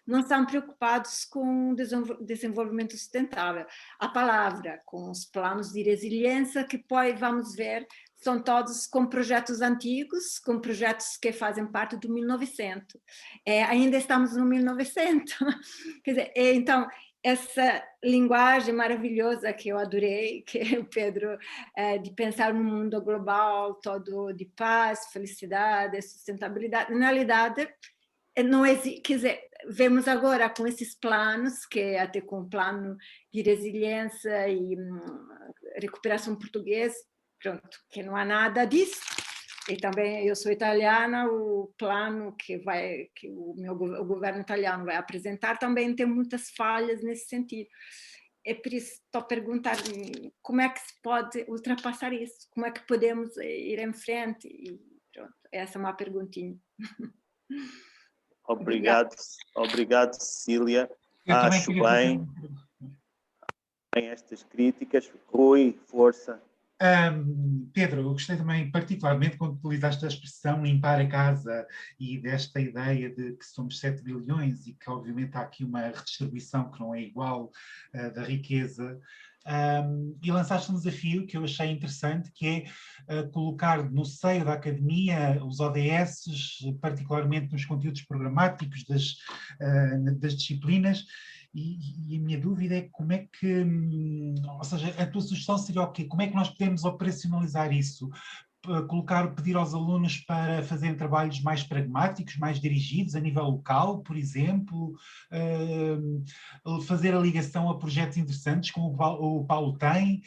não estão preocupados com o desenvolvimento sustentável. A palavra, com os planos de resiliência, que depois vamos ver, são todos com projetos antigos, com projetos que fazem parte do 1900. Ainda estamos no 1900. Quer dizer, então, essa linguagem maravilhosa que eu adorei, que o Pedro, de pensar num mundo global, todo de paz, felicidade, sustentabilidade, na realidade, não existe, quer dizer, vemos agora com esses planos, que até com o plano de resiliência e recuperação portuguesa, pronto, que não há nada disso. E também eu sou italiana, o plano que o governo italiano vai apresentar também tem muitas falhas nesse sentido. É por isso que estou a perguntar como é que se pode ultrapassar isso, como é que podemos ir em frente, e pronto, essa é uma perguntinha. Obrigado, Cecília. Eu Acho bem estas críticas. Rui, força. Pedro, eu gostei também particularmente quando utilizaste a expressão limpar a casa e desta ideia de que somos 7 bilhões e que obviamente há aqui uma redistribuição que não é igual da riqueza. E lançaste um desafio que eu achei interessante, que é colocar no seio da academia os ODS, particularmente nos conteúdos programáticos das disciplinas, e a minha dúvida é como é que, ou seja, a tua sugestão seria o quê? Como é que nós podemos operacionalizar isso? Pedir aos alunos para fazerem trabalhos mais pragmáticos, mais dirigidos a nível local, por exemplo, fazer a ligação a projetos interessantes, como o Paulo tem,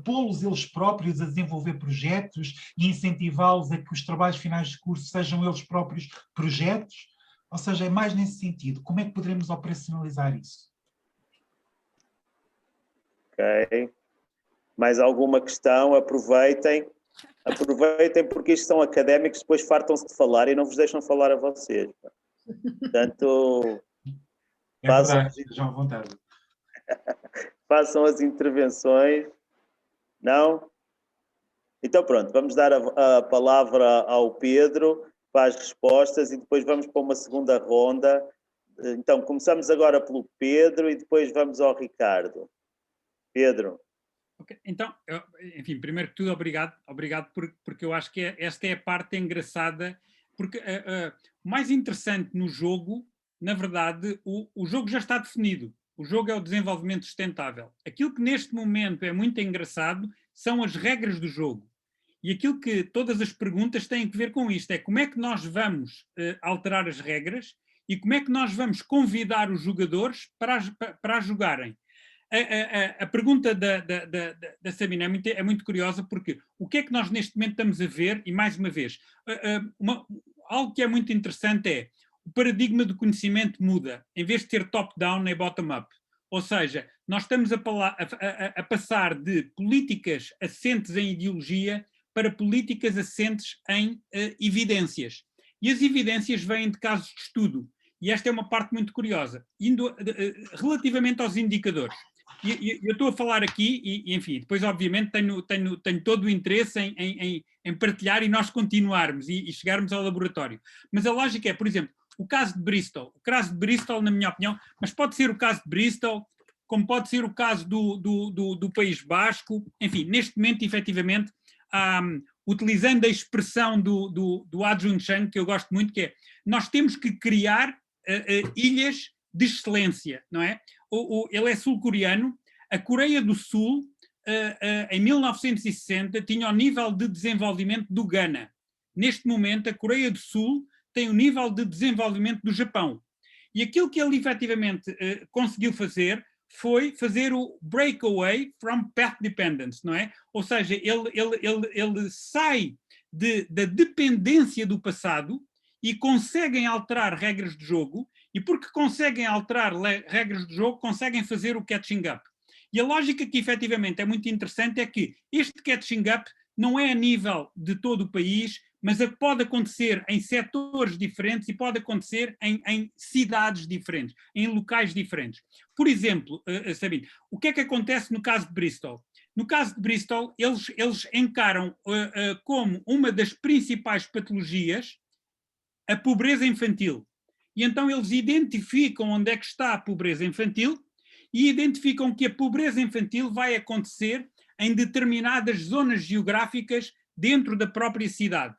pô-los eles próprios a desenvolver projetos e incentivá-los a que os trabalhos finais de curso sejam eles próprios projetos? Ou seja, é mais nesse sentido. Como é que poderemos operacionalizar isso? Ok. Mais alguma questão? Aproveitem porque isto são académicos, depois fartam-se de falar e não vos deixam falar a vocês. Portanto, Estejam à vontade. Façam as intervenções. Não? Então pronto, vamos dar a palavra ao Pedro para as respostas e depois vamos para uma segunda ronda. Então começamos agora pelo Pedro e depois vamos ao Ricardo. Pedro. Okay. Então, enfim, primeiro que tudo, obrigado porque eu acho que esta é a parte engraçada, porque o mais interessante no jogo, na verdade, o jogo já está definido. O jogo é o desenvolvimento sustentável. Aquilo que neste momento é muito engraçado são as regras do jogo. E aquilo que todas as perguntas têm que ver com isto é como é que nós vamos alterar as regras e como é que nós vamos convidar os jogadores para jogarem. A pergunta da Sabina é muito curiosa, porque o que é que nós neste momento estamos a ver, e mais uma vez, algo que é muito interessante é o paradigma do conhecimento muda, em vez de ter top-down é bottom-up. Ou seja, nós estamos a passar de políticas assentes em ideologia para políticas assentes em evidências. E as evidências vêm de casos de estudo. E esta é uma parte muito curiosa. Relativamente aos indicadores. Eu estou a falar aqui, e enfim, depois obviamente tenho todo o interesse em partilhar e nós continuarmos e chegarmos ao laboratório. Mas a lógica é, por exemplo, o caso de Bristol, na minha opinião, mas pode ser o caso de Bristol, como pode ser o caso do País Basco, enfim, neste momento, efetivamente, utilizando a expressão do Adjun Chang, que eu gosto muito, que é, nós temos que criar ilhas de excelência, não é? Ele é sul-coreano. A Coreia do Sul, em 1960, tinha o nível de desenvolvimento do Ghana. neste momento, a Coreia do Sul tem o nível de desenvolvimento do Japão. E aquilo que ele efetivamente conseguiu fazer foi fazer o breakaway from path dependence, não é? Ou seja, ele sai da dependência do passado e conseguem alterar regras de jogo, e porque conseguem alterar regras de jogo, conseguem fazer o catching up. E a lógica que efetivamente é muito interessante é que este catching up não é a nível de todo o país, mas pode acontecer em setores diferentes e pode acontecer em cidades diferentes, em locais diferentes. Por exemplo, Sabine, o que é que acontece no caso de Bristol? No caso de Bristol, eles encaram como uma das principais patologias a pobreza infantil. E então eles identificam onde é que está a pobreza infantil e identificam que a pobreza infantil vai acontecer em determinadas zonas geográficas dentro da própria cidade.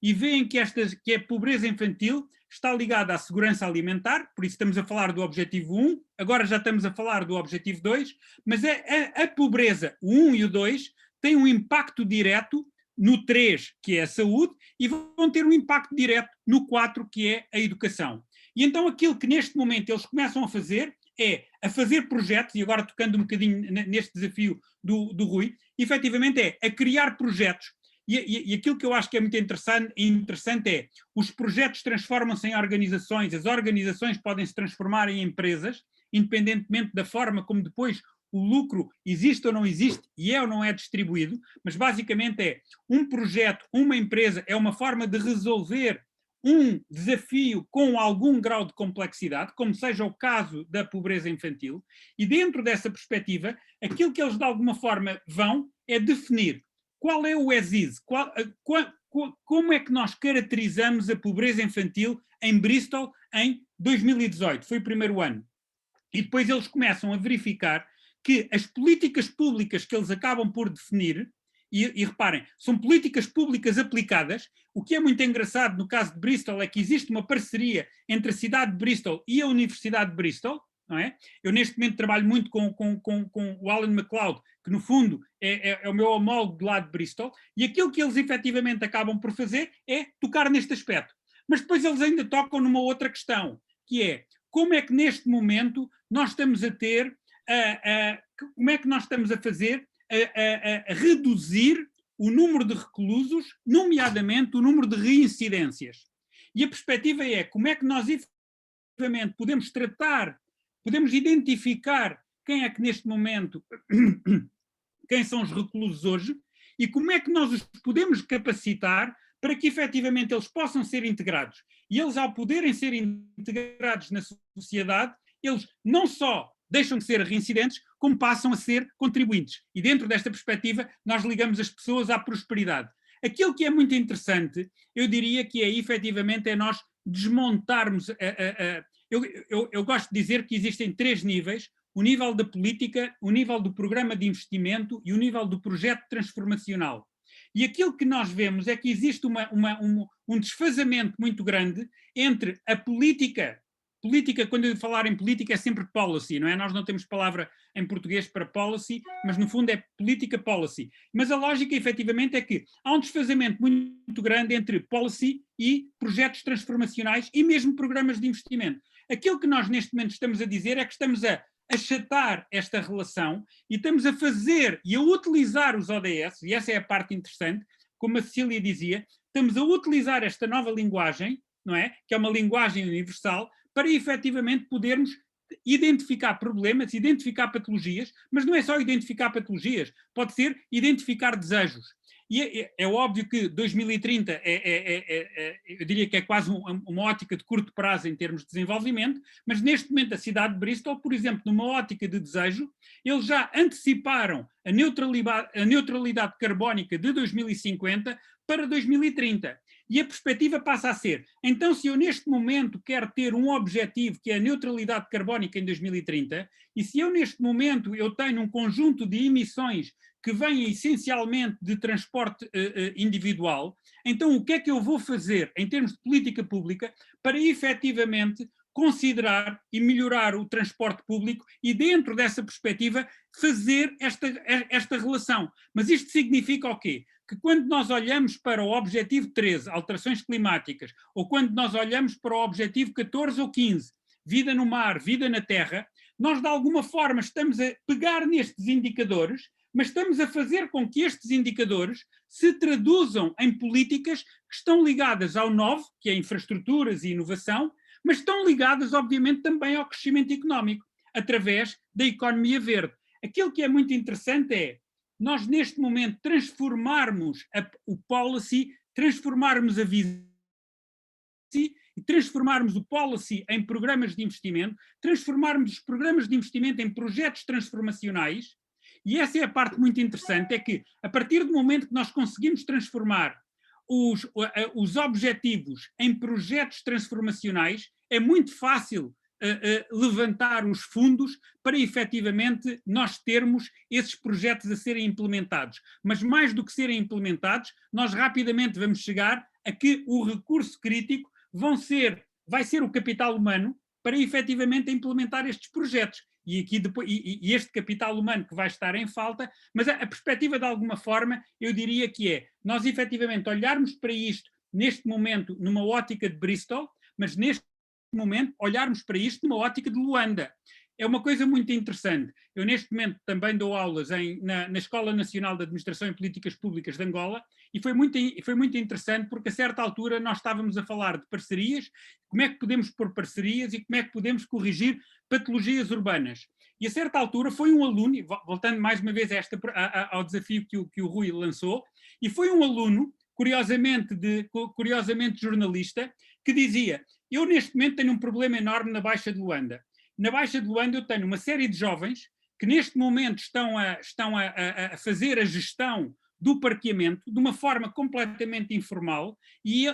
E veem que a pobreza infantil está ligada à segurança alimentar, por isso estamos a falar do objetivo 1, agora já estamos a falar do objetivo 2, mas a pobreza, o 1 e o 2, têm um impacto direto no 3, que é a saúde, e vão ter um impacto direto no 4, que é a educação. E então aquilo que neste momento eles começam a fazer é a fazer projetos, e agora tocando um bocadinho neste desafio do Rui, efetivamente é a criar projetos. E aquilo que eu acho que é muito interessante é os projetos transformam-se em organizações, as organizações podem se transformar em empresas, independentemente da forma como depois o lucro existe ou não existe e é ou não é distribuído, mas basicamente é um projeto, uma empresa, é uma forma de resolver um desafio com algum grau de complexidade, como seja o caso da pobreza infantil, e dentro dessa perspectiva, aquilo que eles de alguma forma vão é definir qual é o ESIS, como é que nós caracterizamos a pobreza infantil em Bristol em 2018, foi o primeiro ano. E depois eles começam a verificar que as políticas públicas que eles acabam por definir, e reparem, são políticas públicas aplicadas. O que é muito engraçado no caso de Bristol é que existe uma parceria entre a cidade de Bristol e a Universidade de Bristol, não é? Eu neste momento trabalho muito com o Alan MacLeod, que no fundo é o meu homólogo do lado de Bristol, e aquilo que eles efetivamente acabam por fazer é tocar neste aspecto. Mas depois eles ainda tocam numa outra questão, que é como é que neste momento nós estamos a ter, como é que nós estamos a fazer a reduzir o número de reclusos, nomeadamente o número de reincidências. E a perspectiva é como é que nós efetivamente podemos tratar, podemos identificar quem é que neste momento, quem são os reclusos hoje, e como é que nós os podemos capacitar para que efetivamente eles possam ser integrados. E eles, ao poderem ser integrados na sociedade, eles não só deixam de ser reincidentes, como passam a ser contribuintes. E dentro desta perspectiva, nós ligamos as pessoas à prosperidade. Aquilo que é muito interessante, eu diria que é efetivamente nós desmontarmos... Eu gosto de dizer que existem 3 níveis: o nível da política, o nível do programa de investimento e o nível do projeto transformacional. E aquilo que nós vemos é que existe um desfazamento muito grande entre a política, quando eu falar em política é sempre policy, não é? Nós não temos palavra em português para policy, mas no fundo é política policy. Mas a lógica efetivamente é que há um desfazamento muito grande entre policy e projetos transformacionais e mesmo programas de investimento. Aquilo que nós neste momento estamos a dizer é que estamos a achatar esta relação e estamos a fazer e a utilizar os ODS, e essa é a parte interessante, como a Cecília dizia, estamos a utilizar esta nova linguagem, não é? Que é uma linguagem universal, para efetivamente podermos identificar problemas, identificar patologias, mas não é só identificar patologias, pode ser identificar desejos. E é óbvio que 2030 eu diria que é quase uma ótica de curto prazo em termos de desenvolvimento, mas neste momento a cidade de Bristol, por exemplo, numa ótica de desejo, eles já anteciparam a neutralidade carbónica de 2050 para 2030. E a perspectiva passa a ser, então se eu neste momento quero ter um objetivo que é a neutralidade carbónica em 2030, e se eu neste momento eu tenho um conjunto de emissões que vêm essencialmente de transporte individual, então o que é que eu vou fazer em termos de política pública para efetivamente considerar e melhorar o transporte público e, dentro dessa perspectiva, fazer esta relação. Mas isto significa o quê? Que quando nós olhamos para o objetivo 13, alterações climáticas, ou quando nós olhamos para o objetivo 14 ou 15, vida no mar, vida na terra, nós de alguma forma estamos a pegar nestes indicadores, mas estamos a fazer com que estes indicadores se traduzam em políticas que estão ligadas ao 9, que é infraestruturas e inovação, mas estão ligadas, obviamente, também ao crescimento económico, através da economia verde. Aquilo que é muito interessante é nós, neste momento, transformarmos o policy, transformarmos a visão e transformarmos o policy em programas de investimento, transformarmos os programas de investimento em projetos transformacionais, e essa é a parte muito interessante, é que, a partir do momento que nós conseguimos transformar os objetivos em projetos transformacionais, é muito fácil levantar os fundos para efetivamente nós termos esses projetos a serem implementados. Mas mais do que serem implementados, nós rapidamente vamos chegar a que o recurso crítico vai ser o capital humano para efetivamente implementar estes projetos. E, aqui depois, e este capital humano que vai estar em falta, mas a perspectiva de alguma forma, eu diria que é nós efetivamente olharmos para isto neste momento numa ótica de Bristol, mas neste momento olharmos para isto numa ótica de Luanda. É uma coisa muito interessante. Eu neste momento também dou aulas na Escola Nacional de Administração e Políticas Públicas de Angola e foi muito interessante porque a certa altura nós estávamos a falar de parcerias, como é que podemos pôr parcerias e como é que podemos corrigir patologias urbanas. E a certa altura foi um aluno, voltando mais uma vez ao desafio que o Rui lançou, e foi um aluno, curiosamente jornalista, que dizia: eu neste momento tenho um problema enorme na Baixa de Luanda. Na Baixa de Luanda eu tenho uma série de jovens que neste momento estão a fazer a gestão do parqueamento de uma forma completamente informal,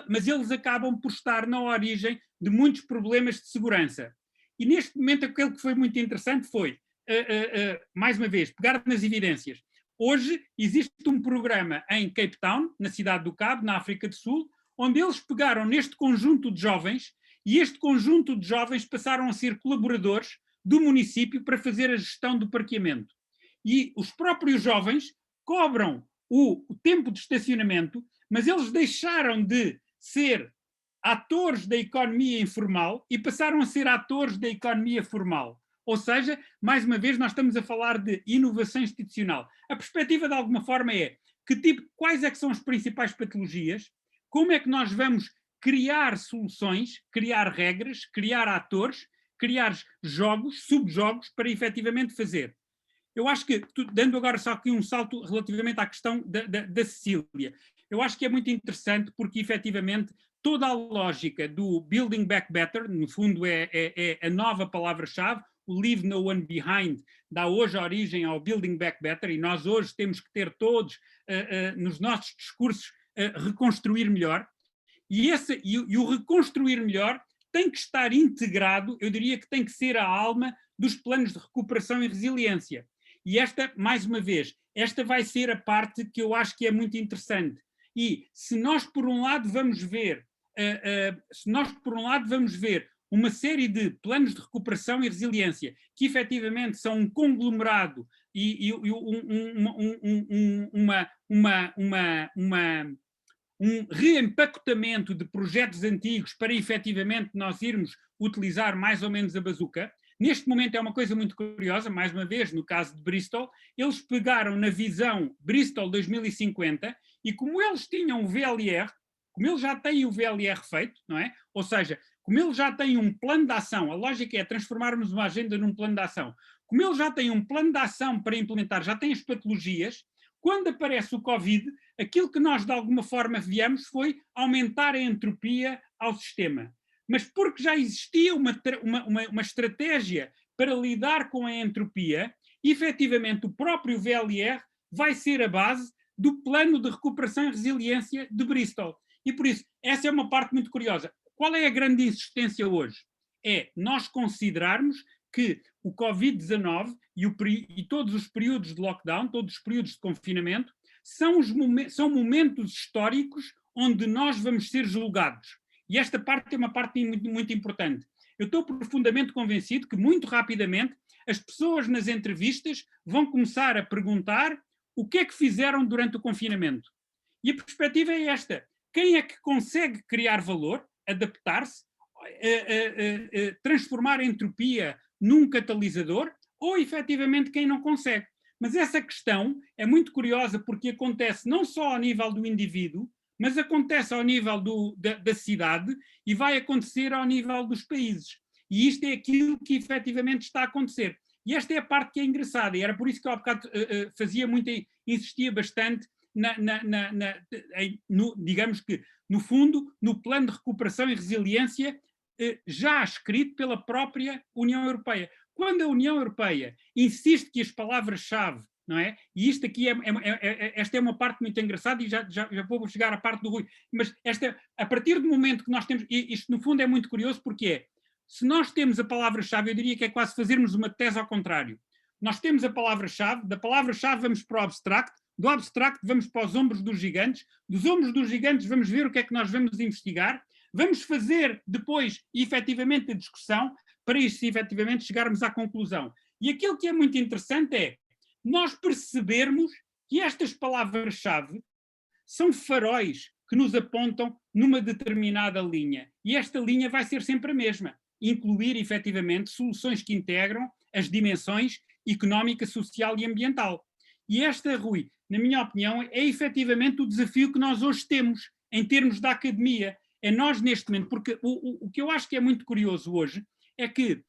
mas eles acabam por estar na origem de muitos problemas de segurança. E neste momento aquilo que foi muito interessante foi, mais uma vez, pegar nas evidências. Hoje existe um programa em Cape Town, na cidade do Cabo, na África do Sul, onde eles pegaram neste conjunto de jovens e este conjunto de jovens passaram a ser colaboradores do município para fazer a gestão do parqueamento. E os próprios jovens cobram o tempo de estacionamento, mas eles deixaram de ser atores da economia informal e passaram a ser atores da economia formal. Ou seja, mais uma vez, nós estamos a falar de inovação institucional. A perspectiva, de alguma forma, é quais é que são as principais patologias, como é que nós vamos criar soluções, criar regras, criar atores, criar jogos, subjogos, para efetivamente fazer. Eu acho que, dando agora só aqui um salto relativamente à questão da Cecília, eu acho que é muito interessante porque, efetivamente, toda a lógica do Building Back Better, no fundo é a nova palavra-chave, o Leave No One Behind, dá hoje origem ao Building Back Better, e nós hoje temos que ter todos, nos nossos discursos, reconstruir melhor, e o reconstruir melhor tem que estar integrado, eu diria que tem que ser a alma dos planos de recuperação e resiliência. E esta, mais uma vez, esta vai ser a parte que eu acho que é muito interessante. E se nós, por um lado, vamos ver uma série de planos de recuperação e resiliência que efetivamente são um conglomerado e um reempacotamento de projetos antigos para efetivamente nós irmos utilizar mais ou menos a bazuca. Neste momento é uma coisa muito curiosa, mais uma vez, no caso de Bristol, eles pegaram na visão Bristol 2050 e como eles tinham o VLR, como eles já têm o VLR feito, não é? Ou seja, como eles já têm um plano de ação, a lógica é transformarmos uma agenda num plano de ação, como eles já têm um plano de ação para implementar, já têm as patologias, quando aparece o Covid, aquilo que nós de alguma forma viemos foi aumentar a entropia ao sistema. Mas porque já existia uma estratégia para lidar com a entropia, efetivamente o próprio VLR vai ser a base do plano de recuperação e resiliência de Bristol. E por isso, essa é uma parte muito curiosa. Qual é a grande insistência hoje? É nós considerarmos que o Covid-19 e todos os períodos de lockdown, todos os períodos de confinamento, são momentos históricos onde nós vamos ser julgados. E esta parte é uma parte muito, muito importante. Eu estou profundamente convencido que, muito rapidamente, as pessoas nas entrevistas vão começar a perguntar o que é que fizeram durante o confinamento. E a perspectiva é esta. Quem é que consegue criar valor, adaptar-se, transformar a entropia num catalisador, ou efetivamente quem não consegue. Mas essa questão é muito curiosa porque acontece não só ao nível do indivíduo, mas acontece ao nível da cidade e vai acontecer ao nível dos países. E isto é aquilo que efetivamente está a acontecer. E esta é a parte que é engraçada, e era por isso que eu há bocado insistia bastante digamos que, no fundo, no plano de recuperação e resiliência já escrito pela própria União Europeia. Quando a União Europeia insiste que as palavras-chave, não é? E isto aqui esta é uma parte muito engraçada e já vou chegar à parte do Rui, mas a partir do momento que nós temos, isto no fundo é muito curioso porque se nós temos a palavra-chave, eu diria que é quase fazermos uma tese ao contrário. Nós temos a palavra-chave, da palavra-chave vamos para o abstract, do abstract vamos para os ombros dos gigantes, dos ombros dos gigantes vamos ver o que é que nós vamos investigar, vamos fazer depois, efetivamente, a discussão, para isso, efetivamente, chegarmos à conclusão. E aquilo que é muito interessante é nós percebermos que estas palavras-chave são faróis que nos apontam numa determinada linha. E esta linha vai ser sempre a mesma. Incluir, efetivamente, soluções que integram as dimensões económica, social e ambiental. E esta, Rui, na minha opinião, é efetivamente o desafio que nós hoje temos, em termos da academia. É nós, neste momento, porque o que eu acho que é muito curioso hoje é que,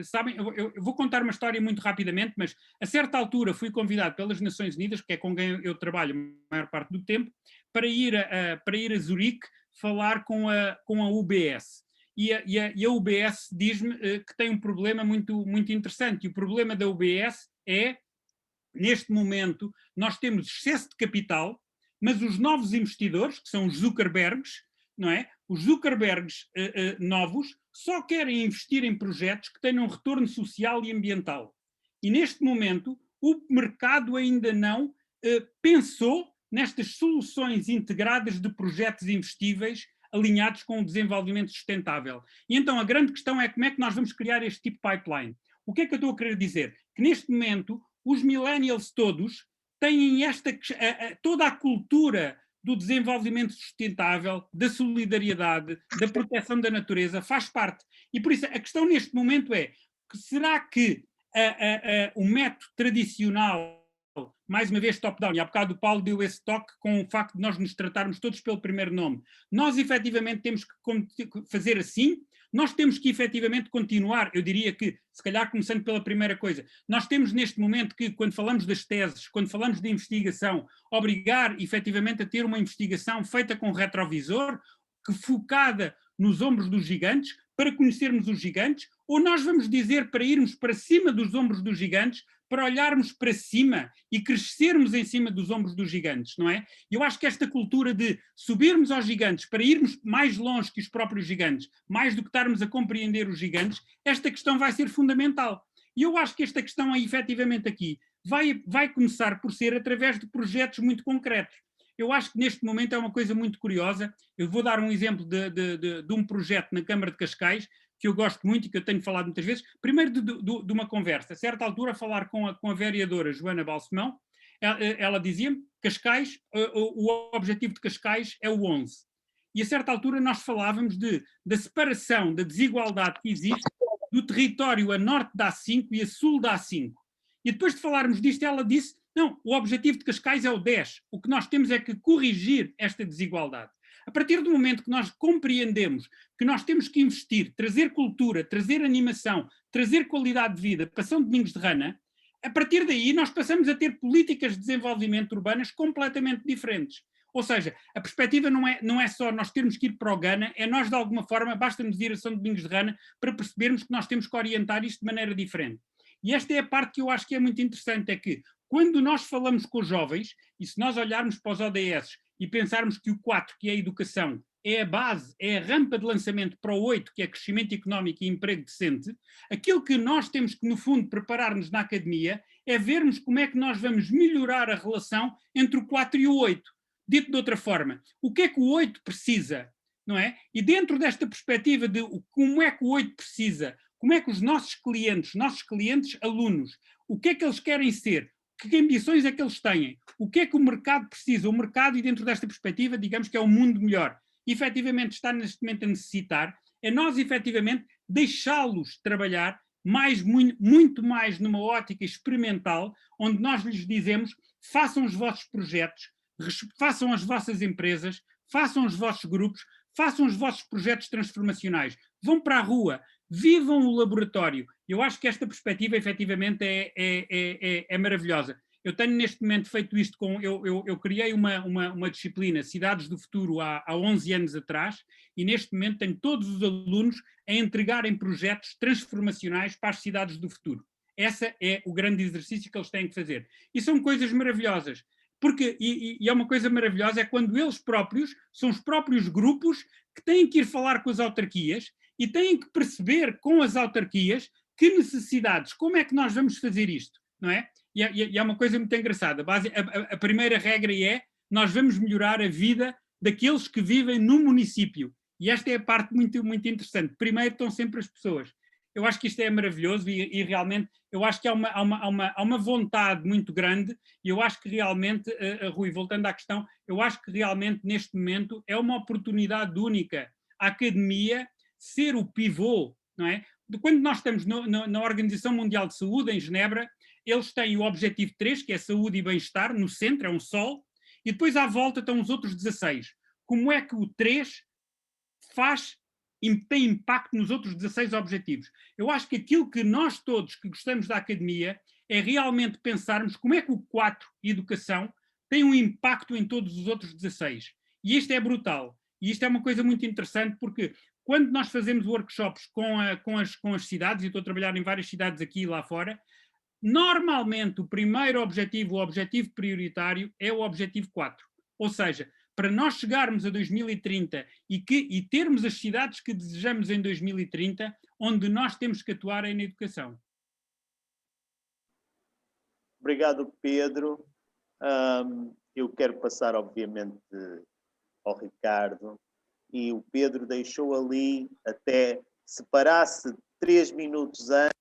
sabem, eu vou contar uma história muito rapidamente, mas a certa altura fui convidado pelas Nações Unidas, que é com quem eu trabalho a maior parte do tempo, para ir a Zurique falar com a UBS. E a UBS diz-me que tem um problema muito, muito interessante, e o problema da UBS é, neste momento, nós temos excesso de capital, mas os novos investidores, que são os Zuckerbergs, não é? Os Zuckerbergs novos só querem investir em projetos que tenham retorno social e ambiental. E neste momento o mercado ainda não pensou nestas soluções integradas de projetos investíveis alinhados com o desenvolvimento sustentável. E então a grande questão é como é que nós vamos criar este tipo de pipeline. O que é que eu estou a querer dizer? Que neste momento os millennials todos têm toda a cultura do desenvolvimento sustentável, da solidariedade, da proteção da natureza, faz parte. E por isso a questão neste momento é, será que o método tradicional, mais uma vez top-down, e há bocado o Paulo deu esse toque com o facto de nós nos tratarmos todos pelo primeiro nome, nós efetivamente temos que fazer assim, nós temos que efetivamente continuar, eu diria que, se calhar começando pela primeira coisa, nós temos neste momento que, quando falamos das teses, quando falamos de investigação, obrigar efetivamente a ter uma investigação feita com retrovisor, que focada nos ombros dos gigantes, para conhecermos os gigantes, ou nós vamos dizer para irmos para cima dos ombros dos gigantes, para olharmos para cima e crescermos em cima dos ombros dos gigantes, não é? Eu acho que esta cultura de subirmos aos gigantes para irmos mais longe que os próprios gigantes, mais do que estarmos a compreender os gigantes, esta questão vai ser fundamental. E eu acho que esta questão aí, efetivamente aqui, vai começar por ser através de projetos muito concretos. Eu acho que neste momento é uma coisa muito curiosa. Eu vou dar um exemplo de um projeto na Câmara de Cascais, que eu gosto muito e que eu tenho falado muitas vezes. Primeiro de uma conversa, a certa altura, a falar com a vereadora Joana Balsemão, ela dizia-me que Cascais, o objetivo de Cascais é o 11. E a certa altura nós falávamos da separação, da desigualdade que existe do território a norte da A5 e a sul da A5. E depois de falarmos disto, ela disse, não, o objetivo de Cascais é o 10. O que nós temos é que corrigir esta desigualdade. A partir do momento que nós compreendemos que nós temos que investir, trazer cultura, trazer animação, trazer qualidade de vida para São Domingos de Rana, a partir daí nós passamos a ter políticas de desenvolvimento urbanas completamente diferentes. Ou seja, a perspectiva não é só nós termos que ir para o Ghana, é nós de alguma forma, basta-nos ir a São Domingos de Rana para percebermos que nós temos que orientar isto de maneira diferente. E esta é a parte que eu acho que é muito interessante, é que quando nós falamos com os jovens, e se nós olharmos para os ODS e pensarmos que o 4, que é a educação, é a base, é a rampa de lançamento para o 8, que é crescimento económico e emprego decente, aquilo que nós temos que, no fundo, preparar-nos na academia é vermos como é que nós vamos melhorar a relação entre o 4 e o 8. Dito de outra forma, o que é que o 8 precisa? não é? E dentro desta perspectiva de como é que o 8 precisa, como é que os nossos clientes, alunos, o que é que eles querem ser, que ambições é que eles têm, o que é que o mercado precisa, o mercado, e dentro desta perspectiva, digamos que é um mundo melhor, efetivamente está neste momento a necessitar, é nós efetivamente deixá-los trabalhar muito mais numa ótica experimental, onde nós lhes dizemos, façam os vossos projetos, façam as vossas empresas, façam os vossos grupos, façam os vossos projetos transformacionais, vão para a rua, vivam o laboratório. Eu acho que esta perspectiva efetivamente é maravilhosa. Eu tenho neste momento feito isto eu criei uma disciplina, Cidades do Futuro, há 11 anos atrás, e neste momento tenho todos os alunos a entregarem projetos transformacionais para as cidades do futuro. Esse é o grande exercício que eles têm que fazer. E são coisas maravilhosas. Porque, e é uma coisa maravilhosa, é quando eles próprios, são os próprios grupos que têm que ir falar com as autarquias e têm que perceber com as autarquias que necessidades, como é que nós vamos fazer isto, não é? E é uma coisa muito engraçada. A primeira regra é, nós vamos melhorar a vida daqueles que vivem no município. E esta é a parte muito, muito interessante. Primeiro estão sempre as pessoas. Eu acho que isto é maravilhoso e realmente eu acho que há uma vontade muito grande e eu acho que realmente, Rui, voltando à questão, eu acho que realmente neste momento é uma oportunidade única. A academia ser o pivô, não é? Quando nós estamos na Organização Mundial de Saúde, em Genebra, eles têm o objetivo 3, que é saúde e bem-estar, no centro, é um sol, e depois à volta estão os outros 16. Como é que o 3 tem impacto nos outros 16 objetivos? Eu acho que aquilo que nós todos que gostamos da academia é realmente pensarmos como é que o 4, educação, tem um impacto em todos os outros 16. E isto é brutal. E isto é uma coisa muito interessante porque quando nós fazemos workshops com as cidades, e estou a trabalhar em várias cidades aqui e lá fora, normalmente o primeiro objetivo, o objetivo prioritário, é o objetivo 4. Ou seja, para nós chegarmos a 2030 e termos as cidades que desejamos em 2030, onde nós temos que atuar é na educação. Obrigado, Pedro. Eu quero passar, obviamente, ao Ricardo. E o Pedro deixou ali, até se parasse 3 minutos antes,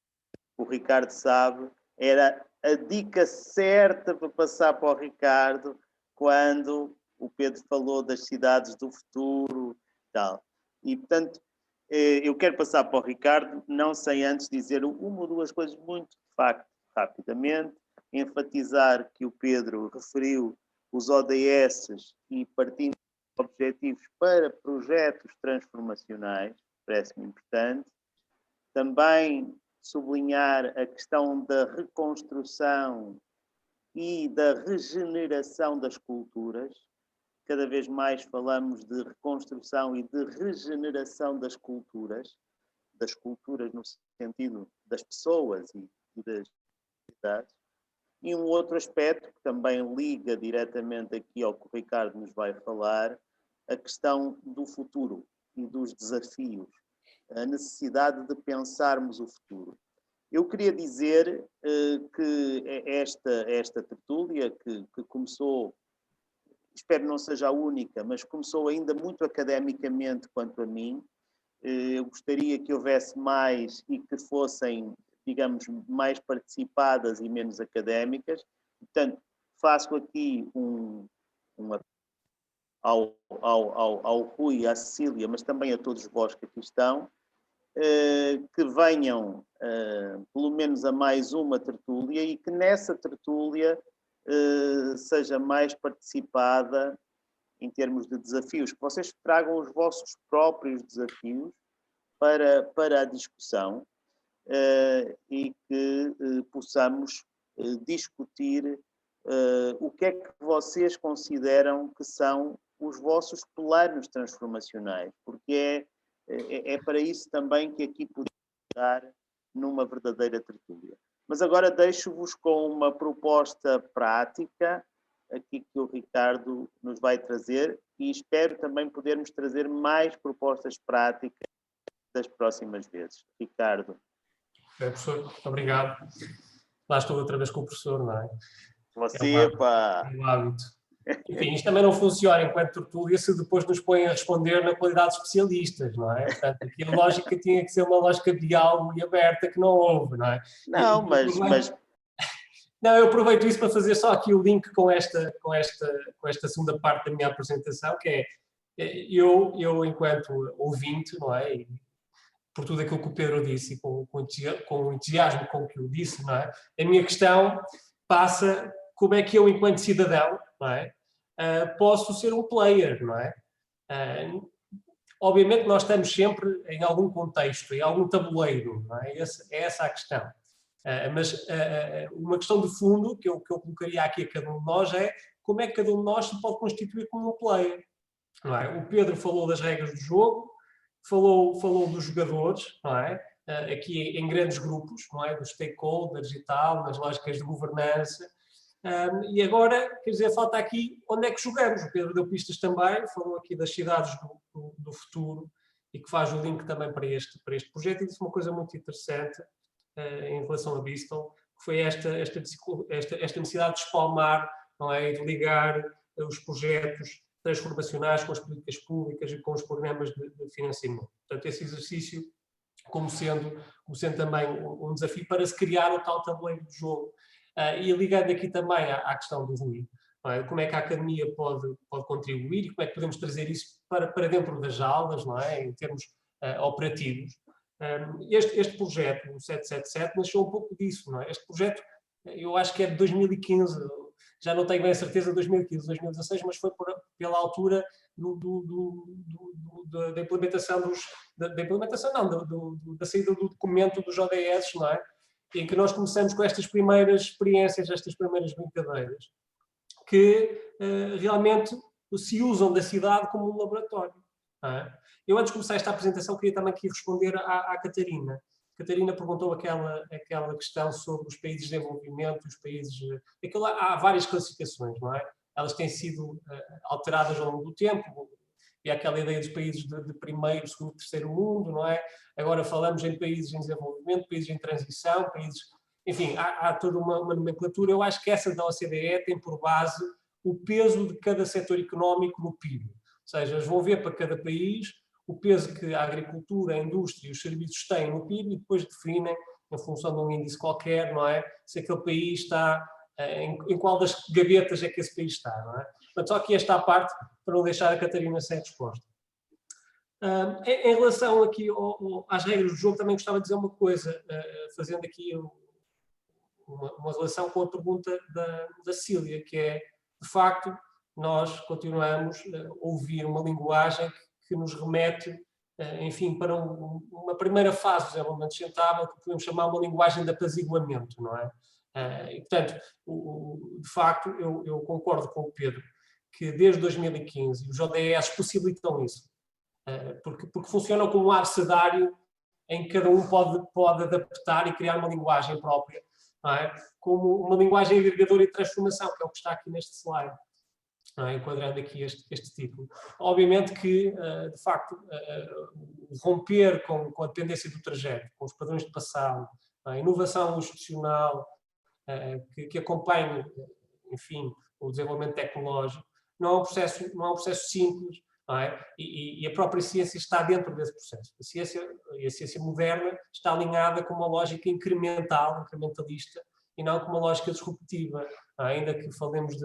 o Ricardo sabe, era a dica certa para passar para o Ricardo quando o Pedro falou das cidades do futuro e tal. E, portanto, eu quero passar para o Ricardo, não sem antes dizer uma ou duas coisas muito, de facto, rapidamente, enfatizar que o Pedro referiu os ODS e partindo objetivos para projetos transformacionais, parece-me importante. Também sublinhar a questão da reconstrução e da regeneração das culturas. Cada vez mais falamos de reconstrução e de regeneração das culturas no sentido das pessoas e das cidades. E um outro aspecto que também liga diretamente aqui ao que o Ricardo nos vai falar, a questão do futuro e dos desafios, a necessidade de pensarmos o futuro. Eu queria dizer que esta tertúlia, que começou, espero não seja a única, mas começou ainda muito academicamente quanto a mim, eu gostaria que houvesse mais e que fossem, digamos, mais participadas e menos académicas. Portanto, faço aqui ao Rui, à Cecília, mas também a todos vós que aqui estão, que venham pelo menos a mais uma tertúlia e que nessa tertúlia seja mais participada em termos de desafios, que vocês tragam os vossos próprios desafios para a discussão e que possamos discutir o que é que vocês consideram que são os vossos planos transformacionais, porque é para isso também que aqui podemos estar numa verdadeira tertúlia. Mas agora deixo-vos com uma proposta prática aqui que o Ricardo nos vai trazer e espero também podermos trazer mais propostas práticas das próximas vezes. Ricardo. Professor, muito obrigado. Lá estou outra vez com o professor, não é? Você, pá. É um hábito. Enfim, isto também não funciona enquanto tertúlia se depois nos põem a responder na qualidade de especialistas, não é? Portanto, aqui a lógica tinha que ser uma lógica de diálogo e aberta que não houve, não é? Não, mas... Não, eu aproveito isso para fazer só aqui o link com esta segunda parte da minha apresentação, que é eu enquanto ouvinte, não é? E por tudo aquilo que o Pedro disse e com o entusiasmo com que o disse, não é? A minha questão passa como é que eu, enquanto cidadão, não é? Posso ser um player, não é? Obviamente nós estamos sempre em algum contexto, em algum tabuleiro, não é? É essa a questão. Mas uma questão de fundo que eu colocaria aqui a cada um de nós é como é que cada um de nós se pode constituir como um player. Não é? O Pedro falou das regras do jogo, falou dos jogadores, não é? Aqui em grandes grupos, não é? Dos stakeholders e tal, nas lógicas de governança. E agora, quer dizer, falta aqui onde é que jogamos. O Pedro deu pistas também, falou aqui das cidades do futuro e que faz o link também para este projeto e disse uma coisa muito interessante em relação a Bristol, que foi esta necessidade de espalmar, não é? E de ligar os projetos transformacionais com as políticas públicas e com os programas de financiamento. Portanto, esse exercício como sendo também um desafio para se criar o tal tabuleiro de jogo. E ligando aqui também à questão do Rui, não é? Como é que a academia pode contribuir e como é que podemos trazer isso para dentro das aulas, não é? Em termos operativos. Este projeto, o 777, nasceu um pouco disso, não é? Este projeto, eu acho que é de 2015, já não tenho bem a certeza de 2015, 2016, mas foi pela altura da implementação da saída do documento dos ODS, não é? Em que nós começamos com estas primeiras experiências, estas primeiras brincadeiras, que realmente se usam da cidade como um laboratório. Não é? Eu, antes de começar esta apresentação, queria também aqui responder à Catarina. A Catarina perguntou aquela questão sobre os países de desenvolvimento, os países... há várias classificações, não é? Elas têm sido alteradas ao longo do tempo. E há aquela ideia dos países de primeiro, segundo, terceiro mundo, não é? Agora falamos em países em desenvolvimento, países em transição, países... Enfim, há toda uma nomenclatura. Eu acho que essa da OCDE tem por base o peso de cada setor económico no PIB. Ou seja, eles vão ver para cada país o peso que a agricultura, a indústria e os serviços têm no PIB e depois definem, em função de um índice qualquer, não é? Se aquele país está... em qual das gavetas é que esse país está, não é? Portanto, só aqui esta parte para não deixar a Catarina sem resposta. Em relação aqui às regras do jogo, também gostava de dizer uma coisa, fazendo aqui uma relação com a pergunta da Cília, que é, de facto, nós continuamos a ouvir uma linguagem que nos remete, enfim, para uma primeira fase do desenvolvimento sustentável, que podemos chamar uma linguagem de apaziguamento, não é? E, portanto, de facto, eu concordo com o Pedro que desde 2015 os ODS possibilitam isso, porque funcionam como um abecedário em que cada um pode adaptar e criar uma linguagem própria, não é? Como uma linguagem agregadora e de transformação, que é o que está aqui neste slide, não é? Enquadrando aqui este título. Obviamente que, de facto, romper com a dependência do trajeto, com os padrões de passado, a inovação institucional, que acompanhe, enfim, o desenvolvimento tecnológico, não é um processo simples, não é? E a própria ciência está dentro desse processo. A ciência moderna está alinhada com uma lógica incrementalista, e não com uma lógica disruptiva, ainda que falemos de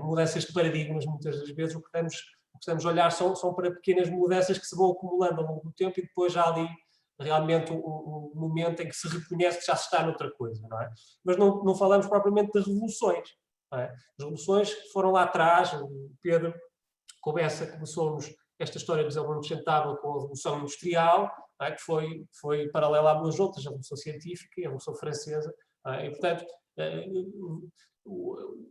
mudanças de paradigmas, muitas das vezes o que estamos a olhar são para pequenas mudanças que se vão acumulando ao longo do tempo e depois já ali realmente um momento em que se reconhece que já se está noutra coisa, não é? Mas não falamos propriamente de revoluções, não é? As revoluções foram lá atrás, o Pedro começou-nos esta história de desenvolvimento sustentável com a Revolução Industrial, não é? Que foi paralela a duas outras, a Revolução Científica e a Revolução Francesa, não é? E, portanto,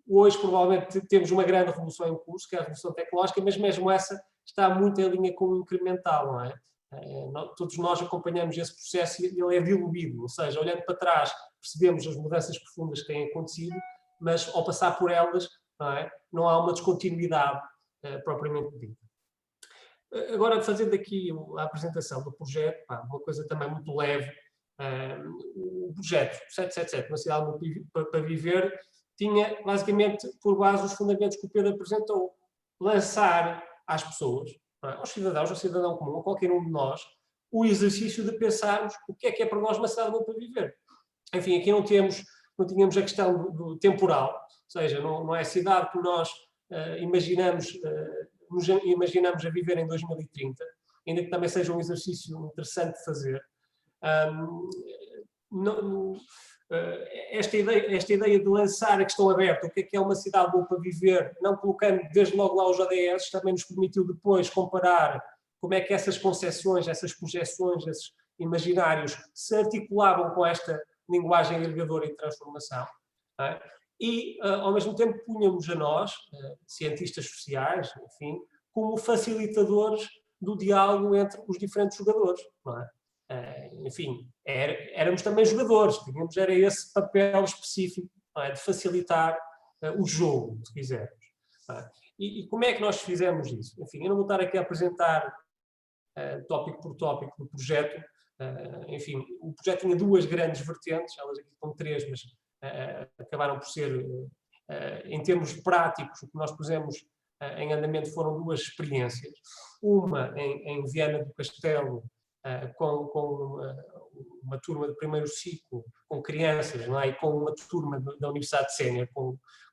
hoje provavelmente temos uma grande revolução em curso, que é a Revolução Tecnológica, mas mesmo essa está muito em linha com o incremental, não é? Todos nós acompanhamos esse processo e ele é diluído, ou seja, olhando para trás percebemos as mudanças profundas que têm acontecido, mas ao passar por elas não há uma descontinuidade propriamente dita. Agora, fazendo aqui a apresentação do projeto, uma coisa também muito leve, o projeto 777, uma cidade para viver, tinha basicamente por base os fundamentos que o Pedro apresentou, lançar às pessoas, aos cidadãos, ao cidadão comum, a qualquer um de nós, o exercício de pensarmos o que é para nós uma cidade boa para viver. Enfim, aqui não tínhamos a questão do temporal, ou seja, não é a cidade que nós nos imaginamos a viver em 2030, ainda que também seja um exercício interessante de fazer. Esta ideia de lançar a questão aberta, o que é uma cidade boa para viver, não colocando desde logo lá os ODS, também nos permitiu depois comparar como é que essas concepções, essas projeções, esses imaginários se articulavam com esta linguagem agregadora e de transformação. E, ao mesmo tempo, punhamos a nós, cientistas sociais, enfim, como facilitadores do diálogo entre os diferentes jogadores, não é? Enfim, éramos também jogadores, era esse papel específico, não é? De facilitar o jogo, se quisermos. E como é que nós fizemos isso? Enfim, eu não vou estar aqui a apresentar tópico por tópico do projeto. Enfim, o projeto tinha duas grandes vertentes, elas aqui estão três, mas acabaram por ser, em termos práticos, o que nós pusemos em andamento foram duas experiências. Uma em Viana do Castelo, com uma turma de primeiro ciclo, com crianças, não é? E com uma turma da Universidade Sénior,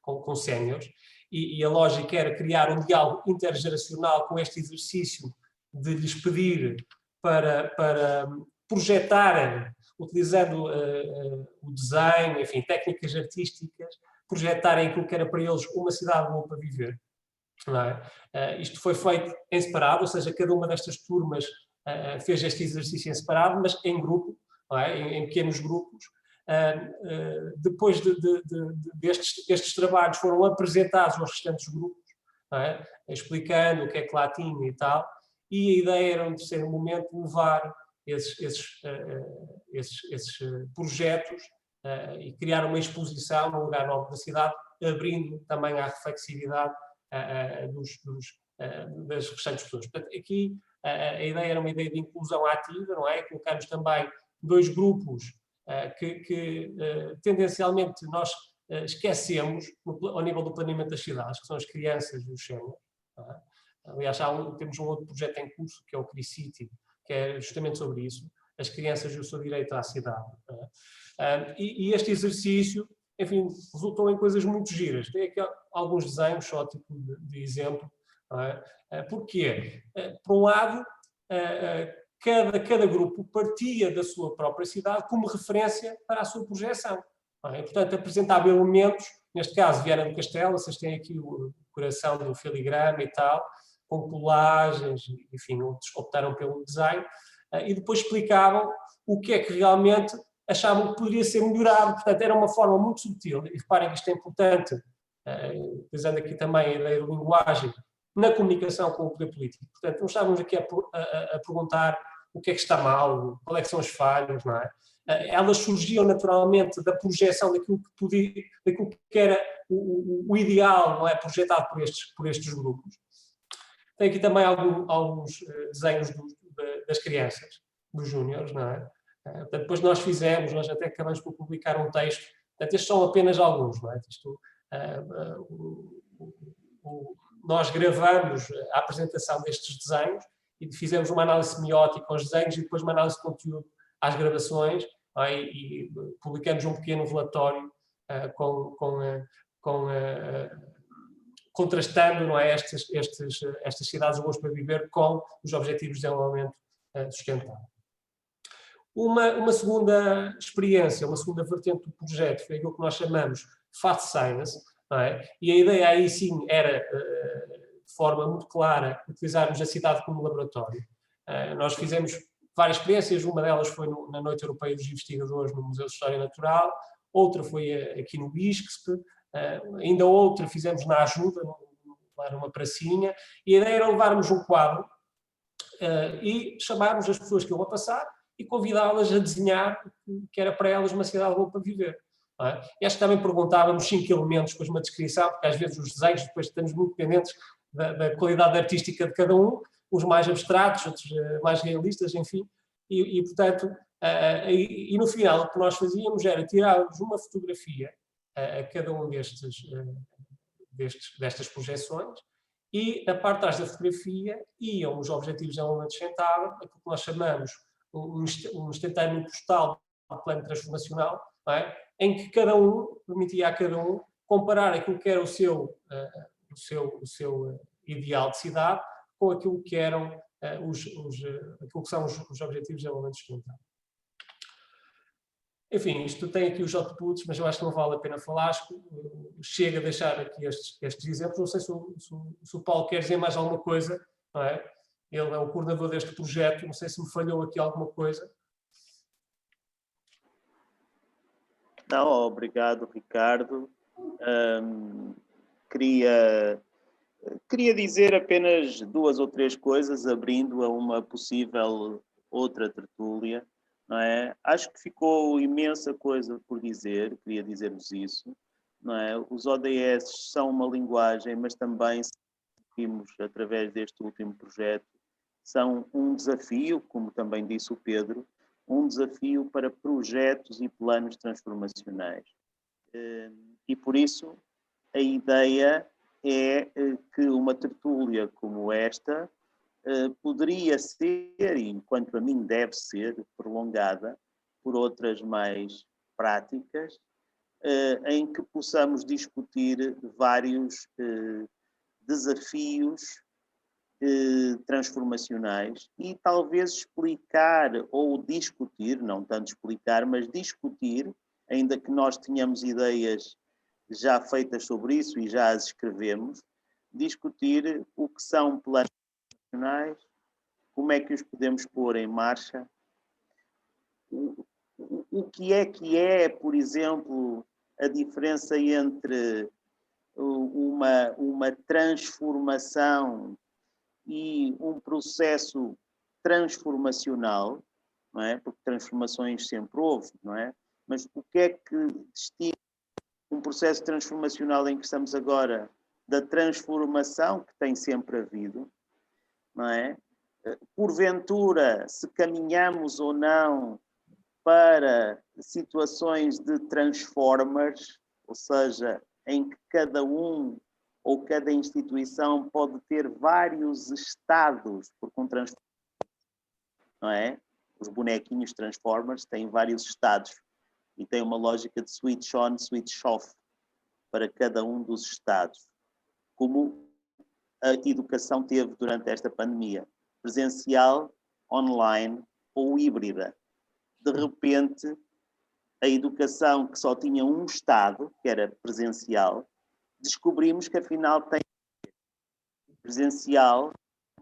com séniores, e a lógica era criar um diálogo intergeracional com este exercício de lhes pedir para projetarem, utilizando o desenho, enfim, técnicas artísticas, projetarem aquilo que era para eles uma cidade boa para viver. Não é? Isto foi feito em separado, ou seja, cada uma destas turmas fez este exercício em separado, mas em grupo, não é? Em pequenos grupos. Depois destes trabalhos foram apresentados aos restantes grupos, não é? Explicando o que é que lá tinha e tal, e a ideia era, no terceiro momento, levar esses projetos e criar uma exposição num lugar novo da cidade, abrindo também à reflexividade das restantes pessoas. Portanto, aqui a ideia era uma ideia de inclusão ativa, não é? Colocarmos também dois grupos que tendencialmente nós esquecemos ao nível do planeamento das cidades, que são as crianças e os séniores. Aliás, temos um outro projeto em curso, que é o CRICity, que é justamente sobre isso, as crianças e o seu direito à cidade. E este exercício, enfim, resultou em coisas muito giras. Tem aqui alguns desenhos, só tipo de exemplo. Porquê? Por um lado, cada grupo partia da sua própria cidade como referência para a sua projeção. Portanto, apresentava elementos, neste caso Viana do Castelo, vocês têm aqui o coração do filigrama e tal, com colagens, enfim, outros optaram pelo design, e depois explicavam o que é que realmente achavam que poderia ser melhorado. Portanto, era uma forma muito sutil, e reparem que isto é importante, utilizando aqui também a ideia da linguagem, na comunicação com o poder político. Portanto, não estávamos aqui a perguntar o que é que está mal, qual é que são as falhas, não é? Elas surgiam naturalmente da projeção daquilo que era o ideal, não é? Projetado por estes grupos. Tem aqui também alguns desenhos das crianças, dos júniores, não é? Portanto, depois nós até acabamos por publicar um texto. Portanto, estes são apenas alguns, não é? Nós gravamos a apresentação destes desenhos e fizemos uma análise semiótica aos desenhos e depois uma análise de conteúdo às gravações, é? E publicamos um pequeno relatório contrastando, não é, estas cidades boas para viver com os Objetivos de Desenvolvimento Sustentável. Uma segunda experiência, uma segunda vertente do projeto foi aquilo que nós chamamos Fast Science, não é? E a ideia aí sim era, de forma muito clara, utilizarmos a cidade como laboratório. Nós fizemos várias experiências, uma delas foi na Noite Europeia dos Investigadores no Museu de História Natural, outra foi aqui no ISCSP, ainda outra fizemos na Ajuda, numa pracinha, e a ideia era levarmos um quadro e chamarmos as pessoas que iam a passar e convidá-las a desenhar que era para elas uma cidade boa para viver. É? E acho que também perguntávamos 5 elementos, depois uma descrição, porque às vezes os desenhos depois estamos muito dependentes da qualidade artística de cada um, uns mais abstratos, outros mais realistas, enfim, portanto, e no final o que nós fazíamos era tirarmos uma fotografia a cada um destas projeções, e na parte de trás da fotografia iam os objetivos de desenvolvimento sustentável, aquilo que nós chamamos um instantâneo postal do plano transformacional, não é? Em que cada um permitia a cada um comparar aquilo que era o seu ideal de cidade com aquilo que eram aquilo que são os objetivos de desenvolvimento sustentável. Enfim, isto tem aqui os outputs, mas eu acho que não vale a pena falar. Chega a deixar aqui estes exemplos. Não sei se o Paulo quer dizer mais alguma coisa, não é? Ele é o coordenador deste projeto, não sei se me falhou aqui alguma coisa. Não, obrigado, Ricardo. Queria dizer apenas 2 ou 3 coisas, abrindo a uma possível outra tertúlia. Não é? Acho que ficou imensa coisa por dizer, queria dizer-vos isso. Não é? Os ODS são uma linguagem, mas também, vimos através deste último projeto, são um desafio, como também disse o Pedro, um desafio para projetos e planos transformacionais. E por isso a ideia é que uma tertúlia como esta poderia ser, e quanto a mim deve ser, prolongada por outras mais práticas, em que possamos discutir vários desafios transformacionais e talvez explicar ou discutir, não tanto explicar, mas discutir, ainda que nós tenhamos ideias já feitas sobre isso e já as escrevemos, discutir o que são planos transformacionais, como é que os podemos pôr em marcha, o que é, por exemplo, a diferença entre uma transformação e um processo transformacional, não é? Porque transformações sempre houve, não é? Mas o que é que distingue um processo transformacional em que estamos agora da transformação que tem sempre havido, não é? Porventura, se caminhamos ou não para situações de transformers, ou seja, em que cada um ou cada instituição pode ter vários estados, porque um transformer, não é? Os bonequinhos Transformers têm vários estados e tem uma lógica de switch on, switch off para cada um dos estados, como a educação teve durante esta pandemia, presencial, online ou híbrida. De repente, a educação que só tinha um estado, que era presencial, descobrimos que afinal tem presencial,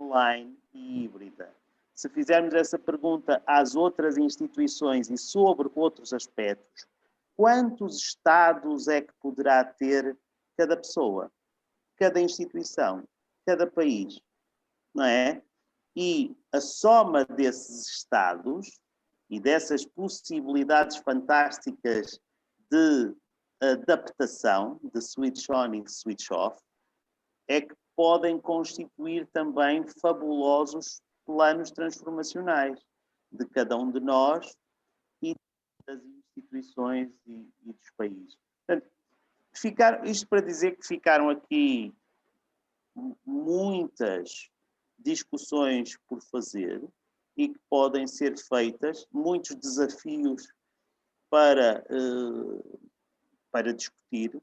online e híbrida. Se fizermos essa pergunta às outras instituições e sobre outros aspectos, quantos estados é que poderá ter cada pessoa, cada instituição, cada país, não é? E a soma desses estados e dessas possibilidades fantásticas de adaptação, de switch on e de switch off, é que podem constituir também fabulosos planos transformacionais de cada um de nós e das instituições e dos países. Portanto, isto para dizer que ficaram aqui muitas discussões por fazer e que podem ser feitas, muitos desafios para discutir,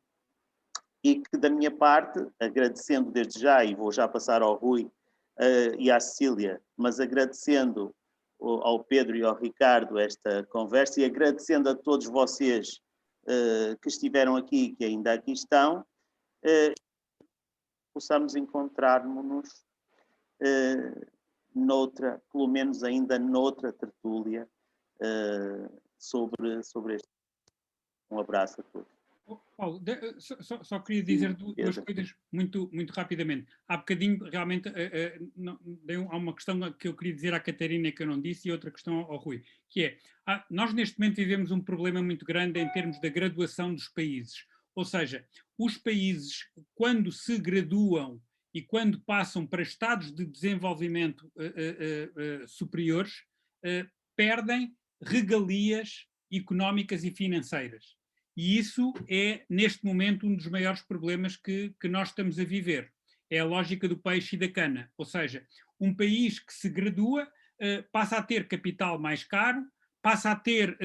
e que da minha parte, agradecendo desde já, e vou já passar ao Rui e à Cecília, mas agradecendo ao Pedro e ao Ricardo esta conversa e agradecendo a todos vocês que estiveram aqui, que ainda aqui estão, possamos encontrar-nos noutra, pelo menos ainda noutra tertúlia sobre este. Um abraço a todos. Paulo, só queria dizer duas coisas muito rapidamente. Há bocadinho, realmente, há uma questão que eu queria dizer à Catarina que eu não disse e outra questão ao Rui, que é, nós neste momento vivemos um problema muito grande em termos da graduação dos países. Ou seja, os países, quando se graduam e quando passam para estados de desenvolvimento superiores, perdem regalias económicas e financeiras. E isso é, neste momento, um dos maiores problemas que nós estamos a viver. É a lógica do peixe e da cana. Ou seja, um país que se gradua passa a ter capital mais caro, passa a ter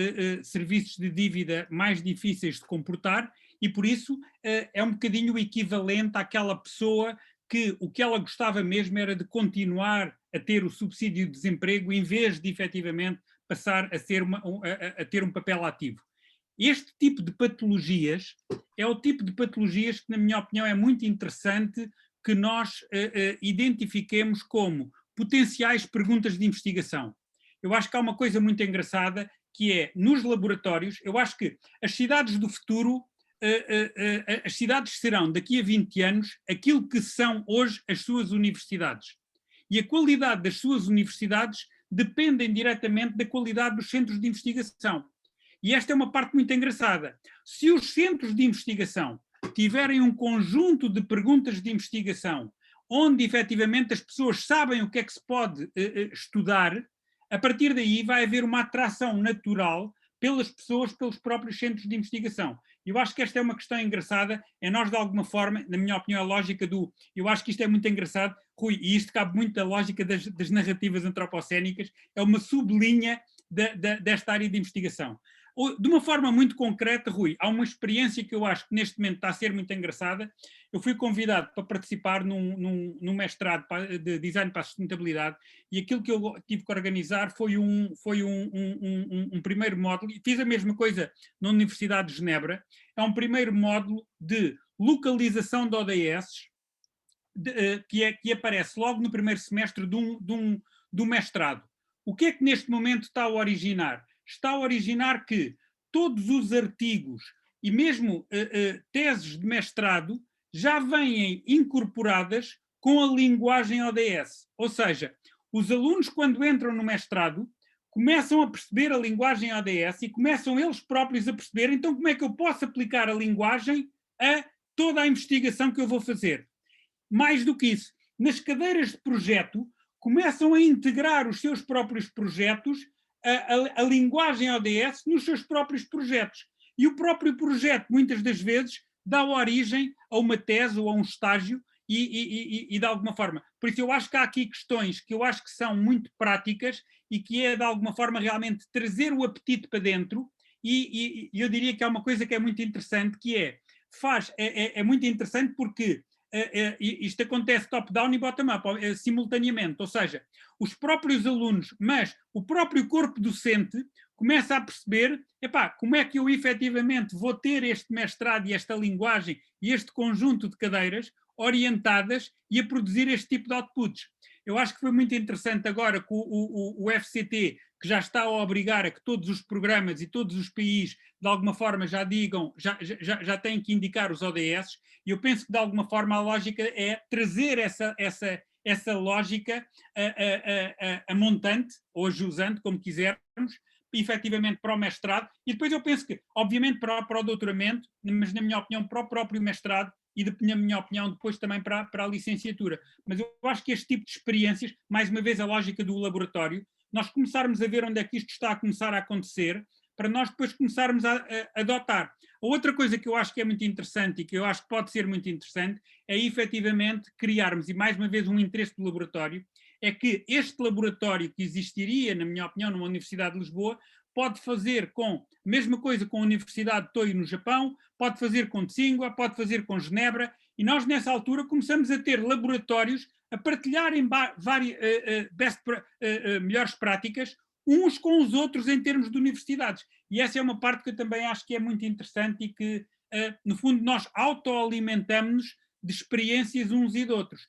serviços de dívida mais difíceis de comportar e, por isso, é um bocadinho equivalente àquela pessoa que o que ela gostava mesmo era de continuar a ter o subsídio de desemprego em vez de, efetivamente, passar a ter um papel ativo. Este tipo de patologias é o tipo de patologias que, na minha opinião, é muito interessante que nós identifiquemos como potenciais perguntas de investigação. Eu acho que há uma coisa muito engraçada que é, nos laboratórios, eu acho que as cidades do futuro, as cidades serão, daqui a 20 anos, aquilo que são hoje as suas universidades. E a qualidade das suas universidades dependem diretamente da qualidade dos centros de investigação. E esta é uma parte muito engraçada. Se os centros de investigação tiverem um conjunto de perguntas de investigação onde efetivamente as pessoas sabem o que é que se pode estudar, a partir daí vai haver uma atração natural pelas pessoas, pelos próprios centros de investigação. Eu acho que esta é uma questão engraçada, é nós de alguma forma, na minha opinião, a lógica do... Eu acho que isto é muito engraçado, Rui, e isto cabe muito da lógica das narrativas antropocénicas, é uma sublinha desta área de investigação. De uma forma muito concreta, Rui, há uma experiência que eu acho que neste momento está a ser muito engraçada. Eu fui convidado para participar num mestrado de Design para a Sustentabilidade e aquilo que eu tive que organizar foi um primeiro módulo, e fiz a mesma coisa na Universidade de Genebra, é um primeiro módulo de localização de ODS, que aparece logo no primeiro semestre do mestrado. O que é que neste momento está a originar? Está a originar que todos os artigos e mesmo teses de mestrado já vêm incorporadas com a linguagem ODS. Ou seja, os alunos, quando entram no mestrado, começam a perceber a linguagem ODS e começam eles próprios a perceber, então, como é que eu posso aplicar a linguagem a toda a investigação que eu vou fazer. Mais do que isso, nas cadeiras de projeto, começam a integrar os seus próprios projetos, a linguagem ODS nos seus próprios projetos. E o próprio projeto, muitas das vezes, dá origem a uma tese ou a um estágio e de alguma forma. Por isso eu acho que há aqui questões que eu acho que são muito práticas e que é, de alguma forma, realmente trazer o apetite para dentro e eu diria que há uma coisa que é muito interessante, que é muito interessante porque isto acontece top-down e bottom-up, simultaneamente, ou seja, os próprios alunos, mas o próprio corpo docente começa a perceber, como é que eu efetivamente vou ter este mestrado e esta linguagem e este conjunto de cadeiras orientadas e a produzir este tipo de outputs. Eu acho que foi muito interessante agora com o FCT, que já está a obrigar a que todos os programas e todos os PIs, de alguma forma, já têm que indicar os ODS, e eu penso que, de alguma forma, a lógica é trazer essa lógica a montante, ou a jusante, como quisermos, efetivamente para o mestrado, e depois eu penso que, obviamente, para o doutoramento, mas, na minha opinião, para o próprio mestrado, e, na minha opinião, depois também para a licenciatura. Mas eu acho que este tipo de experiências, mais uma vez a lógica do laboratório, nós começarmos a ver onde é que isto está a começar a acontecer, para nós depois começarmos a adotar. A outra coisa que eu acho que é muito interessante e que eu acho que pode ser muito interessante é efetivamente criarmos, e mais uma vez um interesse do laboratório, é que este laboratório que existiria, na minha opinião, numa Universidade de Lisboa, pode fazer com a mesma coisa com a Universidade de Toyo no Japão, pode fazer com Tsinghua, pode fazer com Genebra, e nós nessa altura começamos a ter laboratórios a partilharem várias melhores práticas uns com os outros em termos de universidades. E essa é uma parte que eu também acho que é muito interessante e que, no fundo, nós autoalimentamos-nos de experiências uns e de outros.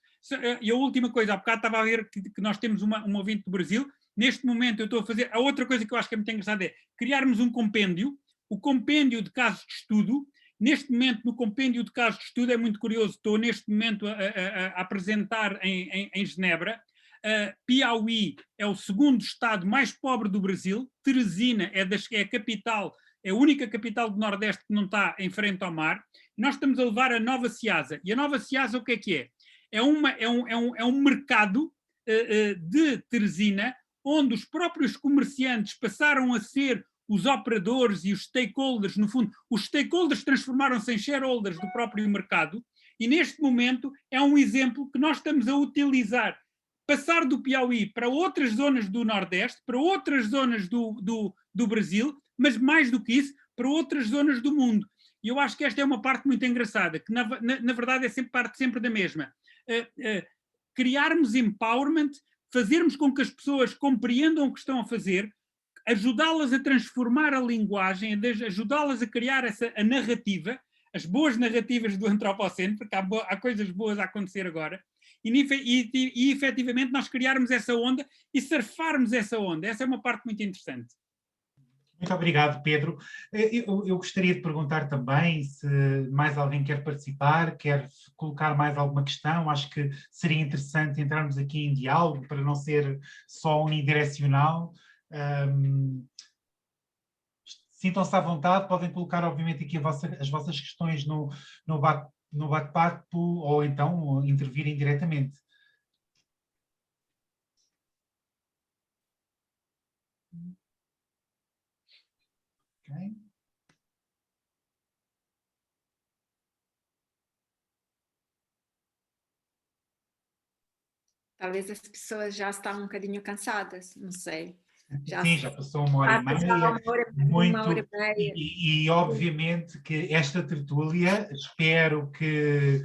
E a última coisa, há bocado estava a ver que nós temos um ouvinte do Brasil. Neste momento eu estou a fazer... A outra coisa que eu acho que é muito engraçada é criarmos um compêndio, o compêndio de casos de estudo. Neste momento, no compêndio de casos de estudo, é muito curioso, estou neste momento a apresentar em Genebra. Piauí é o segundo estado mais pobre do Brasil, Teresina é a capital, é a única capital do Nordeste que não está em frente ao mar. Nós estamos a levar a Nova Ceasa. E a Nova Ceasa o que é? É um mercado de Teresina, onde os próprios comerciantes passaram a ser os operadores e os stakeholders, no fundo, os stakeholders transformaram-se em shareholders do próprio mercado, e neste momento é um exemplo que nós estamos a utilizar, passar do Piauí para outras zonas do Nordeste, para outras zonas do Brasil, mas mais do que isso, para outras zonas do mundo. E eu acho que esta é uma parte muito engraçada, que na verdade é sempre parte sempre da mesma. Criarmos empowerment, fazermos com que as pessoas compreendam o que estão a fazer, ajudá-las a transformar a linguagem, ajudá-las a criar a narrativa, as boas narrativas do antropoceno, porque há coisas boas a acontecer agora, e efetivamente nós criarmos essa onda e surfarmos essa onda. Essa é uma parte muito interessante. Muito obrigado, Pedro. Eu gostaria de perguntar também se mais alguém quer participar, quer colocar mais alguma questão. Acho que seria interessante entrarmos aqui em diálogo para não ser só unidirecional. Sintam-se à vontade, podem colocar obviamente aqui as vossas questões no bate-papo ou então intervirem diretamente. Okay. Talvez as pessoas já estavam um bocadinho cansadas, não sei. Sim, já passou uma hora e meia. Uma hora e meia. E obviamente que esta tertúlia espero que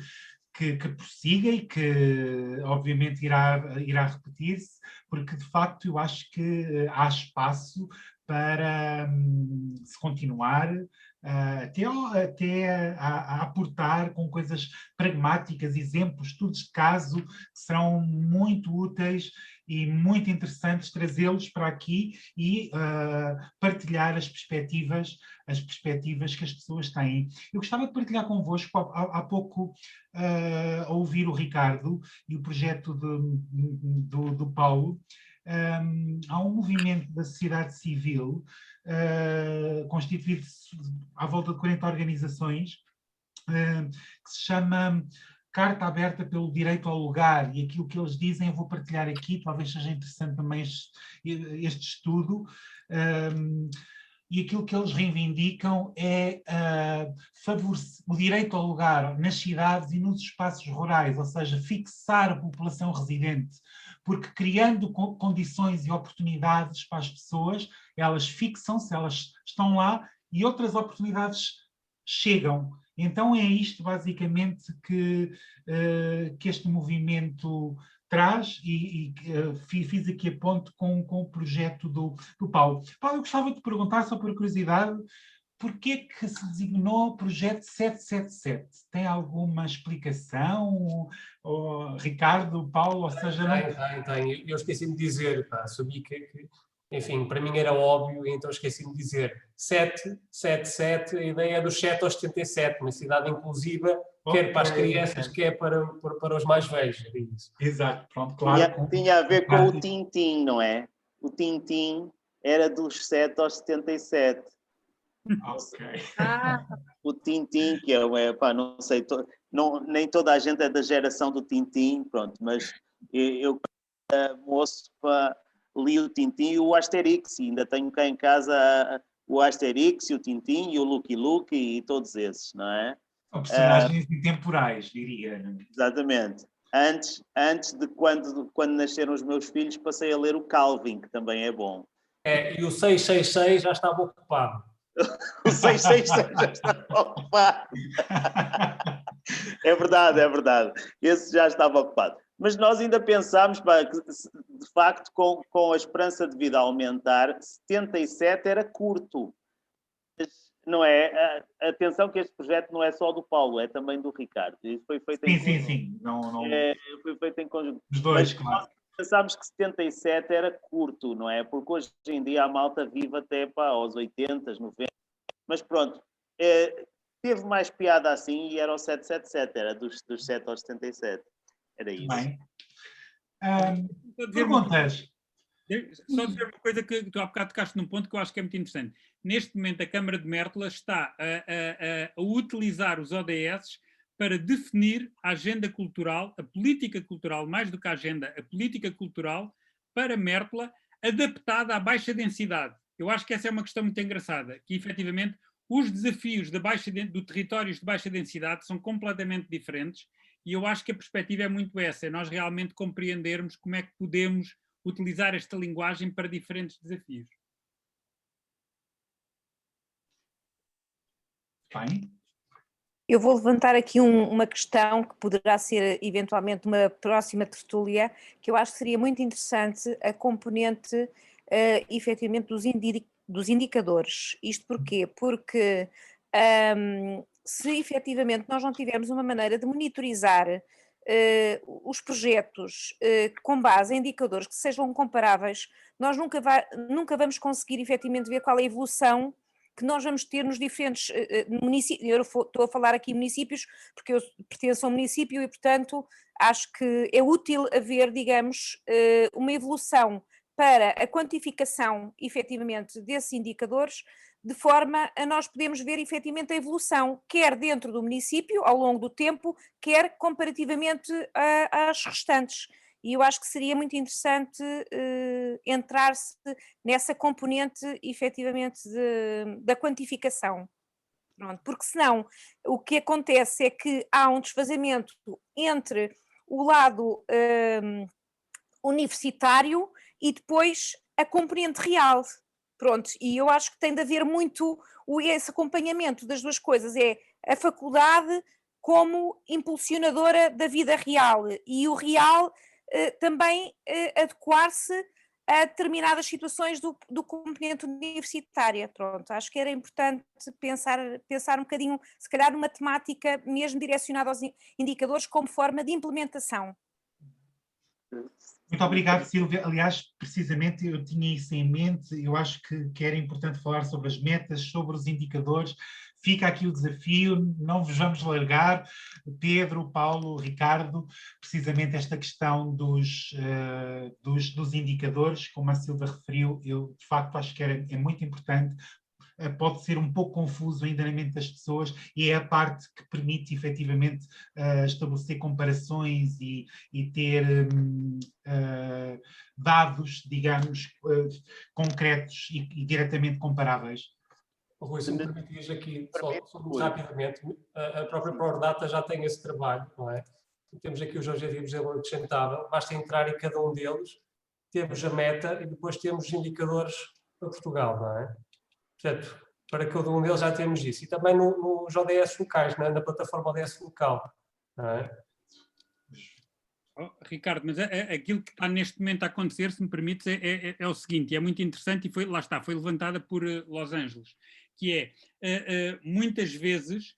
prossiga e que obviamente irá repetir-se, porque de facto eu acho que há espaço para se continuar até a aportar com coisas pragmáticas, exemplos, estudos de caso, que serão muito úteis e muito interessantes trazê-los para aqui e partilhar as perspectivas que as pessoas têm. Eu gostava de partilhar convosco, há pouco, a ouvir o Ricardo e o projeto do Paulo. Há um movimento da sociedade civil constituído à volta de 40 organizações que se chama Carta Aberta pelo Direito ao Lugar, e aquilo que eles dizem eu vou partilhar aqui, talvez seja interessante também este estudo, e aquilo que eles reivindicam é favorecer o direito ao lugar nas cidades e nos espaços rurais, ou seja, fixar a população residente, porque criando condições e oportunidades para as pessoas, elas fixam-se, elas estão lá e outras oportunidades chegam. Então é isto basicamente que este movimento traz e fiz aqui a ponte com o projeto do Paulo. Paulo, eu gostava de te perguntar, só por curiosidade, porquê que se designou Projeto 777? Tem alguma explicação? Ou, Ricardo, Paulo, ou seja... Tem. Eu esqueci-me de dizer, sabia que, enfim, para mim era óbvio, então esqueci-me de dizer 777, a ideia é dos 7 aos 77, uma cidade inclusiva, quer para as crianças, quer para os mais velhos. É isso. Exato, pronto, claro. Tinha a ver com o Tintim, não é? O Tintim era dos 7 aos 77. Ok. O Tintim, que não sei, nem toda a gente é da geração do Tintim, pronto, mas eu moço, li o Tintim e o Asterix, e ainda tenho cá em casa o Asterix e o Tintim e o Lucky Luke e todos esses, não é? São personagens intemporais, diria. Exatamente. Antes de quando nasceram os meus filhos, passei a ler o Calvin, que também é bom. E o 666 já estava ocupado. O 666 já estava ocupado. É verdade. Esse já estava ocupado. Mas nós ainda pensámos, que de facto, com a esperança de vida a aumentar, 77 era curto. Não é? Atenção que este projeto não é só do Paulo, é também do Ricardo. Isso foi feito em conjunto. Sim. Não... foi feito em conjunto. Os dois, mas claro. Pensámos que 77 era curto, não é? Porque hoje em dia a malta vive até aos 80, 90. Mas pronto, teve mais piada assim e era o 777, era dos 7 aos 77. Era isso. Bem. Perguntas? Só dizer uma coisa que tu há bocado tocaste num ponto que eu acho que é muito interessante. Neste momento a Câmara de Mértola está a utilizar os ODS para definir a agenda cultural, a política cultural, mais do que a agenda, a política cultural para Mértola, adaptada à baixa densidade. Eu acho que essa é uma questão muito engraçada, que efetivamente os desafios do territórios de baixa densidade são completamente diferentes e eu acho que a perspectiva é muito essa, é nós realmente compreendermos como é que podemos utilizar esta linguagem para diferentes desafios. Bem. Eu vou levantar aqui uma questão que poderá ser eventualmente uma próxima tertúlia, que eu acho que seria muito interessante, a componente efetivamente dos indicadores. Isto porquê? Porque se efetivamente nós não tivermos uma maneira de monitorizar os projetos com base em indicadores que sejam comparáveis, nós nunca vamos conseguir efetivamente ver qual é a evolução que nós vamos ter nos diferentes municípios. Eu estou a falar aqui municípios porque eu pertenço a um município e, portanto, acho que é útil haver, digamos, uma evolução para a quantificação, efetivamente, desses indicadores, de forma a nós podermos ver, efetivamente, a evolução, quer dentro do município, ao longo do tempo, quer comparativamente às restantes. E eu acho que seria muito interessante entrar-se nessa componente, efetivamente, da quantificação. Pronto, porque senão o que acontece é que há um desfazamento entre o lado universitário e depois a componente real. Pronto, e eu acho que tem de haver muito esse acompanhamento das duas coisas, é a faculdade como impulsionadora da vida real e o real também adequar-se a determinadas situações do componente universitária. Pronto, acho que era importante pensar um bocadinho, se calhar numa temática mesmo direcionada aos indicadores como forma de implementação. Muito obrigado, Sílvia. Aliás, precisamente eu tinha isso em mente, eu acho que era importante falar sobre as metas, sobre os indicadores. Fica aqui o desafio, não vos vamos largar. Pedro, Paulo, Ricardo, precisamente esta questão dos indicadores, como a Sílvia referiu, eu de facto acho que é muito importante. Pode ser um pouco confuso ainda na mente das pessoas e é a parte que permite efetivamente estabelecer comparações e ter dados, digamos, concretos e diretamente comparáveis. Rui, se me permitires aqui, só muito rapidamente, a própria ProData já tem esse trabalho, não é? Temos aqui os objetivos de valor acrescentável, basta entrar em cada um deles, temos a meta e depois temos os indicadores para Portugal, não é? Portanto, para cada um deles já temos isso. E também nos ODS locais, na plataforma ODS local, não é? Ricardo, mas aquilo que está neste momento a acontecer, se me permites, é o seguinte, é muito interessante e foi levantada por Los Angeles, que muitas vezes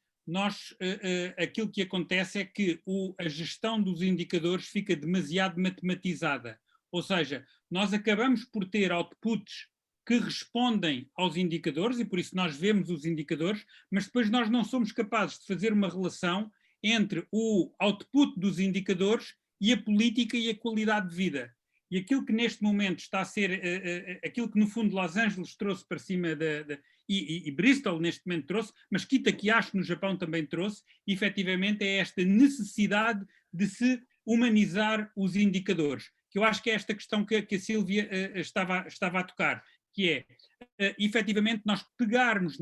aquilo que acontece é que a gestão dos indicadores fica demasiado matematizada, ou seja, nós acabamos por ter outputs que respondem aos indicadores e por isso nós vemos os indicadores, mas depois nós não somos capazes de fazer uma relação entre o output dos indicadores e a política e a qualidade de vida. E aquilo que neste momento está a ser, aquilo que no fundo Los Angeles trouxe para cima e Bristol neste momento trouxe, mas Kita-Kiashi no Japão também trouxe, efetivamente é esta necessidade de se humanizar os indicadores, que eu acho que é esta questão que a Sílvia estava a tocar, que é, efetivamente, nós pegarmos...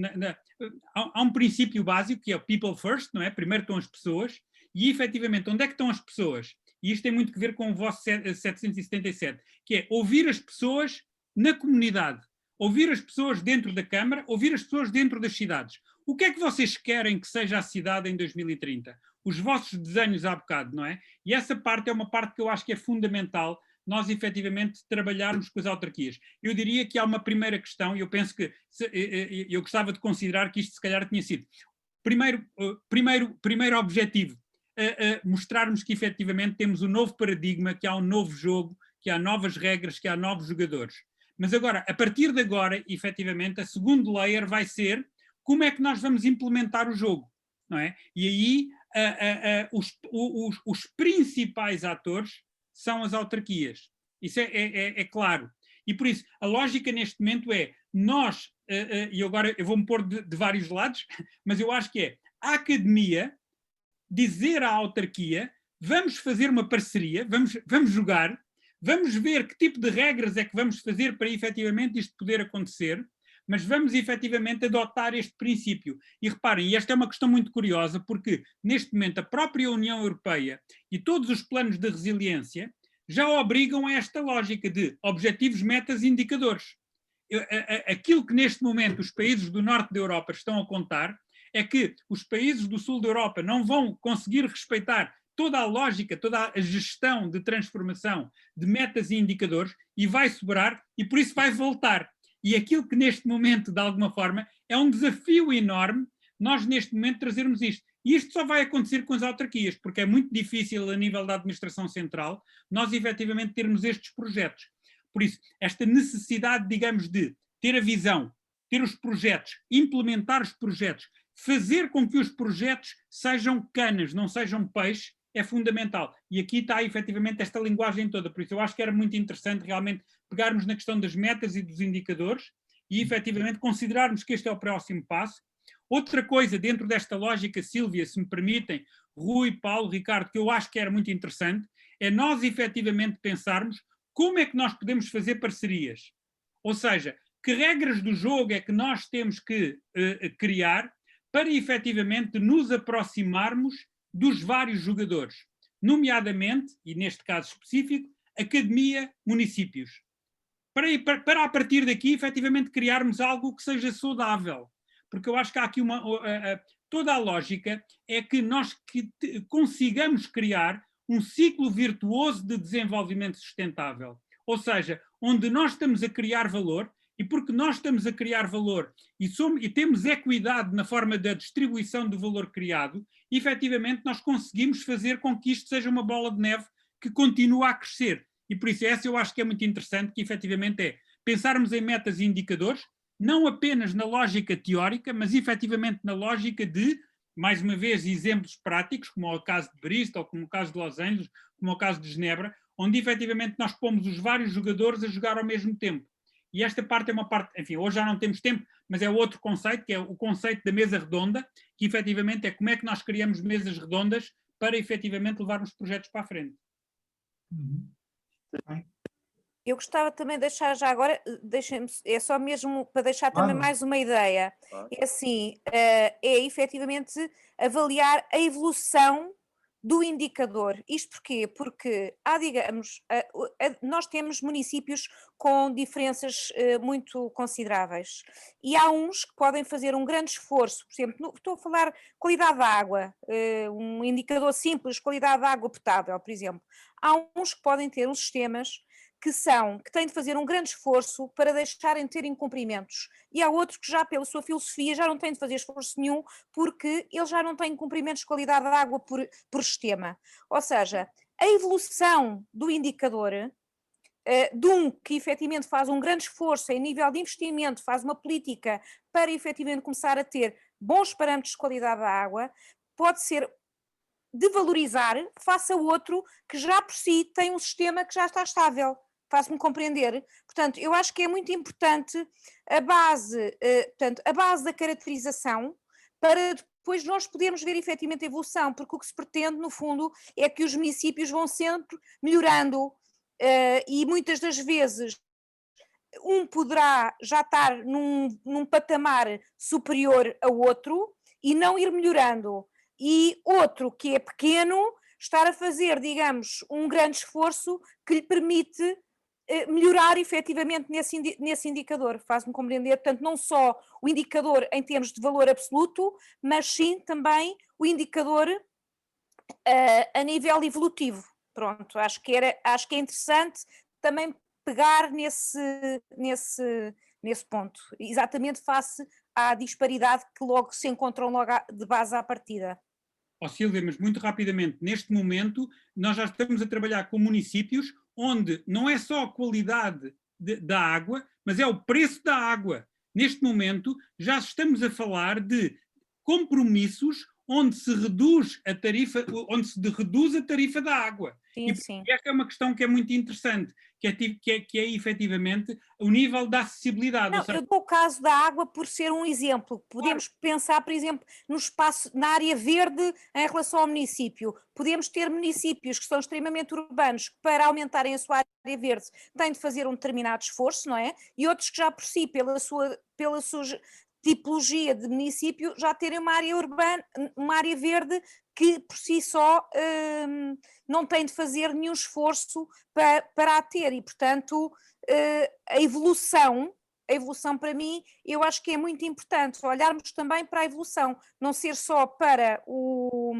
há um princípio básico, que é o people first, não é? Primeiro estão as pessoas, e, efetivamente, onde é que estão as pessoas? E isto tem muito a ver com o vosso 777, que é ouvir as pessoas na comunidade, ouvir as pessoas dentro da Câmara, ouvir as pessoas dentro das cidades. O que é que vocês querem que seja a cidade em 2030? Os vossos desenhos há bocado, não é? E essa parte é uma parte que eu acho que é fundamental nós efetivamente trabalharmos com as autarquias. Eu diria que há uma primeira questão, e eu penso que eu gostava de considerar que isto se calhar tinha sido primeiro objetivo, mostrarmos que efetivamente temos um novo paradigma, que há um novo jogo, que há novas regras, que há novos jogadores. Mas agora, a partir de agora, efetivamente, a segundo layer vai ser como é que nós vamos implementar o jogo, não é? E aí os principais atores são as autarquias. Isso é claro. E por isso, a lógica neste momento é nós, e agora eu vou-me pôr de vários lados, mas eu acho que é a academia dizer à autarquia, vamos fazer uma parceria, vamos jogar, vamos ver que tipo de regras é que vamos fazer para efetivamente isto poder acontecer, mas vamos efetivamente adotar este princípio. E reparem, esta é uma questão muito curiosa, porque neste momento a própria União Europeia e todos os planos de resiliência já obrigam a esta lógica de objetivos, metas e indicadores. Aquilo que neste momento os países do norte da Europa estão a contar é que os países do sul da Europa não vão conseguir respeitar toda a lógica, toda a gestão de transformação de metas e indicadores e vai sobrar e por isso vai voltar. E aquilo que neste momento, de alguma forma, é um desafio enorme nós neste momento trazermos isto. E isto só vai acontecer com as autarquias, porque é muito difícil a nível da administração central nós efetivamente termos estes projetos. Por isso, esta necessidade, digamos, de ter a visão, ter os projetos, implementar os projetos, fazer com que os projetos sejam canas, não sejam peixe, é fundamental. E aqui está efetivamente esta linguagem toda. Por isso eu acho que era muito interessante realmente pegarmos na questão das metas e dos indicadores e efetivamente considerarmos que este é o próximo passo. Outra coisa dentro desta lógica, Sílvia, se me permitem, Rui, Paulo, Ricardo, que eu acho que era muito interessante, é nós efetivamente pensarmos como é que nós podemos fazer parcerias. Ou seja, que regras do jogo é que nós temos que criar para efetivamente nos aproximarmos dos vários jogadores, nomeadamente, e neste caso específico, academia, municípios. Para a partir daqui, efetivamente, criarmos algo que seja saudável. Porque eu acho que há aqui toda a lógica é que nós consigamos criar um ciclo virtuoso de desenvolvimento sustentável. Ou seja, onde nós estamos a criar valor, e porque nós estamos a criar valor e temos equidade na forma da distribuição do valor criado, efetivamente nós conseguimos fazer com que isto seja uma bola de neve que continua a crescer. E por isso essa eu acho que é muito interessante, que efetivamente é pensarmos em metas e indicadores, não apenas na lógica teórica, mas efetivamente na lógica de, mais uma vez, exemplos práticos, como é o caso de Bristol, como é o caso de Los Angeles, como é o caso de Genebra, onde efetivamente nós pomos os vários jogadores a jogar ao mesmo tempo. E esta parte é uma parte, enfim, hoje já não temos tempo, mas é outro conceito, que é o conceito da mesa redonda, que efetivamente é como é que nós criamos mesas redondas para efetivamente levarmos projetos para a frente. Eu gostava também de deixar já agora, é só mesmo para deixar também mais uma ideia. É assim, é efetivamente avaliar a evolução do indicador. Isto porquê? Porque há, digamos, nós temos municípios com diferenças muito consideráveis e há uns que podem fazer um grande esforço, por exemplo, estou a falar qualidade da água, um indicador simples, qualidade da água potável, por exemplo. Há uns que podem ter uns sistemas que têm de fazer um grande esforço para deixarem de ter incumprimentos. E há outros que já pela sua filosofia já não têm de fazer esforço nenhum porque eles já não têm incumprimentos de qualidade da água por sistema. Ou seja, a evolução do indicador, de um que efetivamente faz um grande esforço em nível de investimento, faz uma política para efetivamente começar a ter bons parâmetros de qualidade da água, pode ser de valorizar face a outro que já por si tem um sistema que já está estável. Faço-me compreender. Portanto, eu acho que é muito importante a base da caracterização para depois nós podermos ver efetivamente a evolução, porque o que se pretende, no fundo, é que os municípios vão sempre melhorando e muitas das vezes um poderá já estar num patamar superior ao outro e não ir melhorando. E outro que é pequeno, estar a fazer, digamos, um grande esforço que lhe permite melhorar efetivamente nesse indicador, faz-me compreender, portanto não só o indicador em termos de valor absoluto, mas sim também o indicador a nível evolutivo. Pronto, acho que é interessante também pegar nesse ponto, exatamente face à disparidade que logo se encontram logo de base à partida. Sílvia, mas muito rapidamente, neste momento nós já estamos a trabalhar com municípios onde não é só a qualidade da água, mas é o preço da água. Neste momento já estamos a falar de compromissos onde se reduz a tarifa da água. Sim, sim. E esta é uma questão que é muito interessante, que é efetivamente o nível da acessibilidade. Não, eu dou o caso da água por ser um exemplo. Podemos pensar, por exemplo, no espaço, na área verde em relação ao município. Podemos ter municípios que são extremamente urbanos que, para aumentarem a sua área verde, têm de fazer um determinado esforço, não é? E outros que já por si, pela sua tipologia de município, já terem uma área urbana, uma área verde que por si só não tem de fazer nenhum esforço para a ter, e portanto a evolução para mim, eu acho que é muito importante olharmos também para a evolução, não ser só para o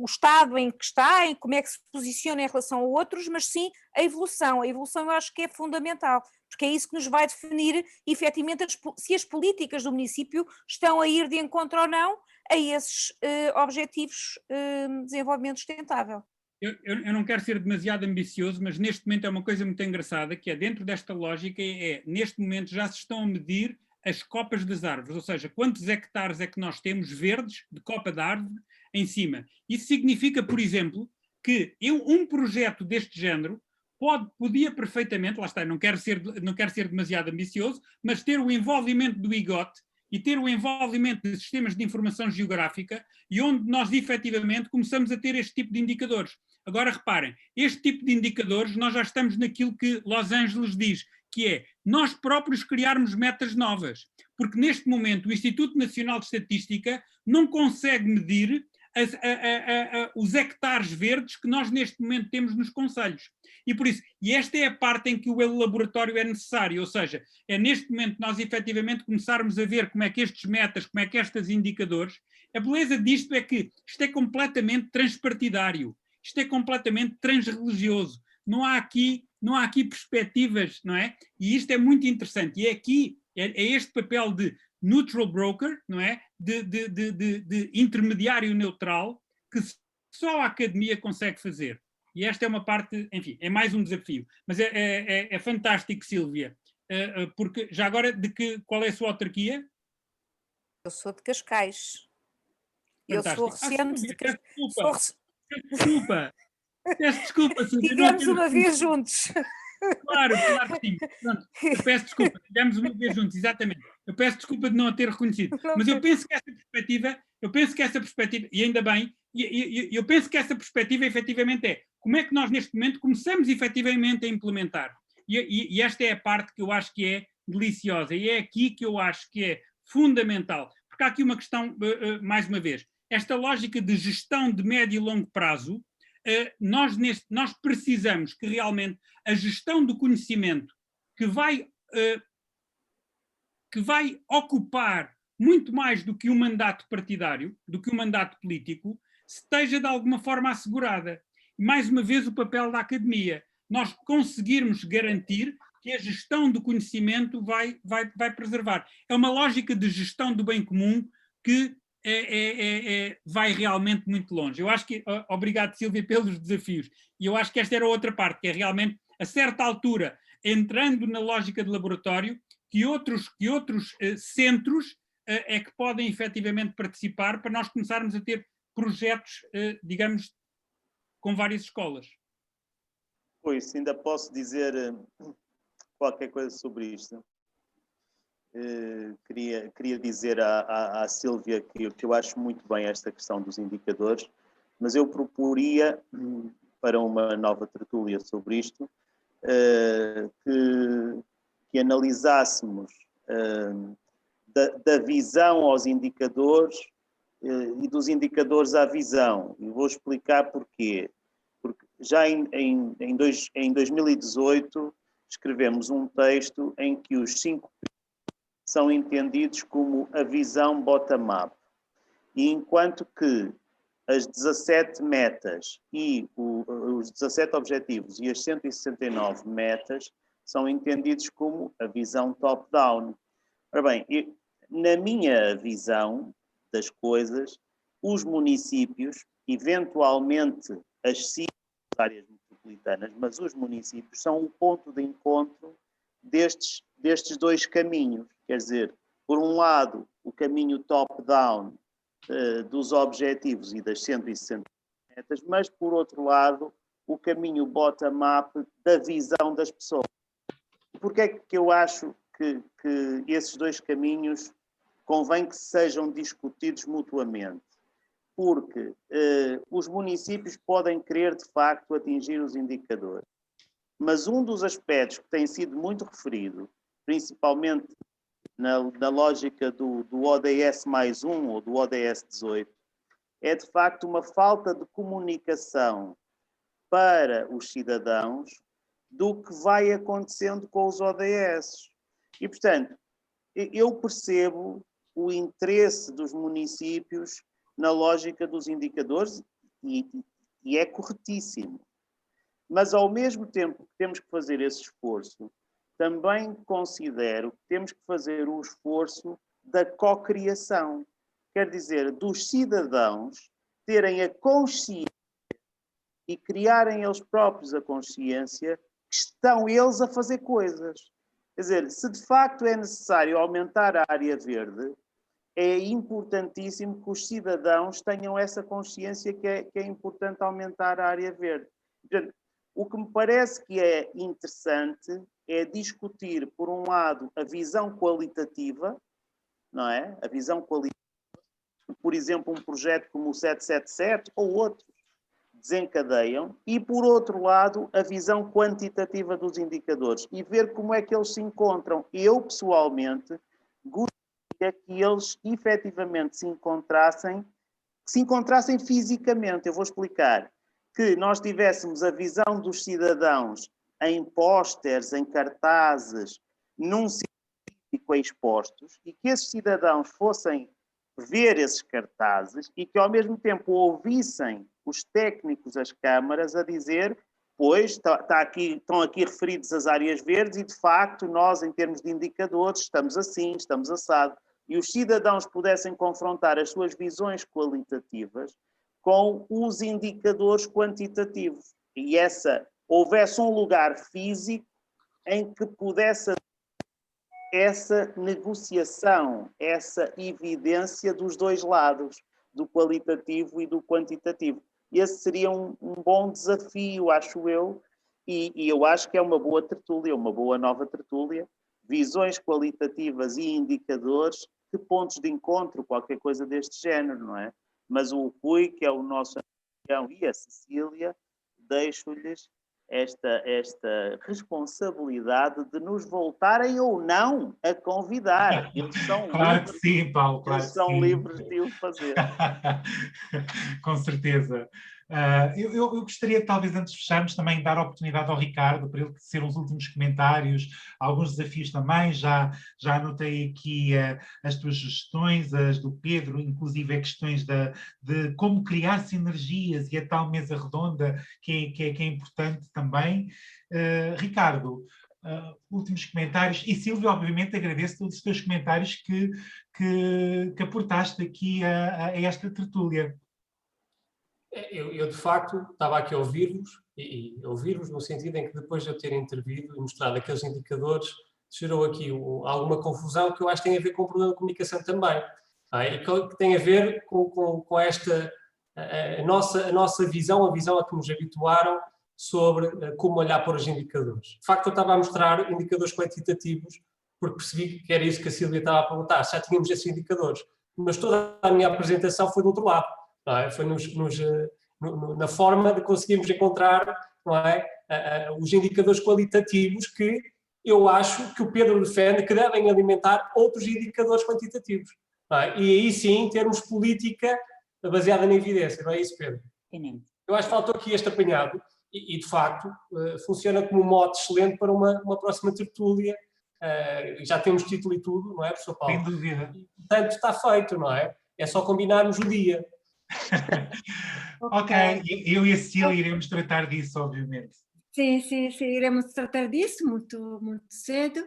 estado em que está, em como é que se posiciona em relação a outros, mas sim a evolução. A evolução eu acho que é fundamental, porque é isso que nos vai definir efetivamente se as políticas do município estão a ir de encontro ou não a esses objetivos de desenvolvimento sustentável. Eu não quero ser demasiado ambicioso, mas neste momento é uma coisa muito engraçada, que é dentro desta lógica, neste momento já se estão a medir as copas das árvores, ou seja, quantos hectares é que nós temos verdes de copa de árvore em cima. Isso significa, por exemplo, que um projeto deste género podia perfeitamente, lá está, não quero ser demasiado ambicioso, mas ter o envolvimento do IGOT e ter o envolvimento de sistemas de informação geográfica e onde nós efetivamente começamos a ter este tipo de indicadores. Agora reparem, este tipo de indicadores nós já estamos naquilo que Los Angeles diz, que é nós próprios criarmos metas novas, porque neste momento o Instituto Nacional de Estatística não consegue medir os hectares verdes que nós neste momento temos nos concelhos. E por isso, e esta é a parte em que o laboratório é necessário, ou seja, é neste momento nós efetivamente começarmos a ver como é que estes metas, como é que estes indicadores, a beleza disto é que isto é completamente transpartidário, isto é completamente transreligioso, não há aqui perspectivas, não é? E isto é muito interessante, e é este papel de neutral broker, não é? De intermediário neutral, que só a academia consegue fazer. E esta é uma parte, enfim, é mais um desafio. Mas é fantástico, Sílvia, porque já agora, qual é a sua autarquia? Eu sou de Cascais. Fantástico. Eu sou recente de Cascais. Peço desculpa. Tivemos uma vez juntos. Claro que sim. Pronto, eu peço desculpa, tivemos uma vez juntos, exatamente. Eu peço desculpa de não a ter reconhecido. Mas eu penso que essa perspectiva, e ainda bem, eu penso que essa perspectiva efetivamente é como é que nós neste momento começamos efetivamente a implementar. E esta é a parte que eu acho que é deliciosa, e é aqui que eu acho que é fundamental. Porque há aqui uma questão, mais uma vez, esta lógica de gestão de médio e longo prazo, nós precisamos que realmente a gestão do conhecimento que vai ocupar muito mais do que um mandato partidário, do que um mandato político, esteja de alguma forma assegurada. E, mais uma vez, o papel da academia. Nós conseguirmos garantir que a gestão do conhecimento vai preservar. É uma lógica de gestão do bem comum que vai realmente muito longe. Eu acho que, obrigado Sílvia pelos desafios, e eu acho que esta era outra parte, que é realmente, a certa altura, entrando na lógica de laboratório, que outros centros é que podem efetivamente participar para nós começarmos a ter projetos, digamos, com várias escolas. Pois, ainda posso dizer qualquer coisa sobre isto. Queria dizer à Sílvia que eu acho muito bem esta questão dos indicadores, mas eu proporia para uma nova tertúlia sobre isto que analisássemos da visão aos indicadores e dos indicadores à visão. E vou explicar porquê. Porque já em 2018 escrevemos um texto em que os 5 são entendidos como a visão bottom-up. E enquanto que as 17 metas e os 17 objetivos e as 169 metas são entendidos como a visão top-down. Ora bem, na minha visão das coisas, os municípios, eventualmente as 5 áreas metropolitanas, mas os municípios são o ponto de encontro destes 2 caminhos. Quer dizer, por um lado, o caminho top-down dos objetivos e das 160 metas, mas, por outro lado, o caminho bottom-up da visão das pessoas. Porque é que eu acho que esses dois caminhos convém que sejam discutidos mutuamente? Porque os municípios podem querer, de facto, atingir os indicadores. Mas um dos aspectos que tem sido muito referido, principalmente na lógica do ODS mais 1 ou do ODS 18, é de facto uma falta de comunicação para os cidadãos do que vai acontecendo com os ODS. E, portanto, eu percebo o interesse dos municípios na lógica dos indicadores e é corretíssimo. Mas, ao mesmo tempo que temos que fazer esse esforço, também considero que temos que fazer o esforço da cocriação. Quer dizer, dos cidadãos terem a consciência e criarem eles próprios a consciência que estão eles a fazer coisas. Quer dizer, se de facto é necessário aumentar a área verde, é importantíssimo que os cidadãos tenham essa consciência que é importante aumentar a área verde. Portanto, o que me parece que é interessante é discutir, por um lado, a visão qualitativa, não é? A visão qualitativa, por exemplo, um projeto como o 777 ou outros desencadeiam, e, por outro lado, a visão quantitativa dos indicadores e ver como é que eles se encontram. Eu, pessoalmente, gostaria que eles efetivamente se encontrassem fisicamente. Eu vou explicar. Que nós tivéssemos a visão dos cidadãos em pósteres, em cartazes, num sítio expostos, e que esses cidadãos fossem ver esses cartazes e que, ao mesmo tempo, ouvissem os técnicos, as câmaras, a dizer, pois, estão aqui referidos as áreas verdes e, de facto, nós, em termos de indicadores, estamos assim, estamos assado. E os cidadãos pudessem confrontar as suas visões qualitativas com os indicadores quantitativos. E houvesse um lugar físico em que pudesse essa negociação, essa evidência dos dois lados, do qualitativo e do quantitativo. Esse seria um bom desafio, acho eu, e eu acho que é uma boa tertúlia, uma boa nova tertúlia, visões qualitativas e indicadores, que pontos de encontro, qualquer coisa deste género, não é? Mas o Rui, que é o nosso anfitrião, e a Cecília, deixo-lhes esta responsabilidade de nos voltarem ou não a convidar. Eles são claro livres, que sim, Paulo, claro eles são livres de o fazer. Com certeza. Eu gostaria, talvez, antes de fecharmos, também dar a oportunidade ao Ricardo para ele tecer uns últimos comentários, alguns desafios também. Já anotei aqui as tuas sugestões, as do Pedro, inclusive questões de como criar sinergias e a tal mesa redonda que é importante também. Ricardo, últimos comentários, e Silvio, obviamente, agradeço todos os teus comentários que aportaste aqui a esta tertúlia. Eu, de facto, estava aqui a ouvir-vos, e ouvir-vos no sentido em que depois de eu ter intervido e mostrado aqueles indicadores, gerou aqui alguma confusão que eu acho que tem a ver com o problema de comunicação também. E que tem a ver com esta, a nossa visão, a visão a que nos habituaram sobre como olhar para os indicadores. De facto, eu estava a mostrar indicadores quantitativos, porque percebi que era isso que a Sílvia estava a perguntar, já tínhamos esses indicadores, mas toda a minha apresentação foi do outro lado. Não é? Foi na forma de conseguirmos encontrar, não é, os indicadores qualitativos que eu acho que o Pedro defende que devem alimentar outros indicadores quantitativos. Não é? E aí sim termos política baseada na evidência, não é isso, Pedro? Eu acho que faltou aqui este apanhado e de facto funciona como um mote excelente para uma próxima tertúlia. Já temos título e tudo, não é, professor Paulo? Sem dúvida. Portanto, está feito, não é? É só combinarmos o dia. Ok, eu e a Cecília iremos tratar disso, obviamente. Sim, iremos tratar disso muito cedo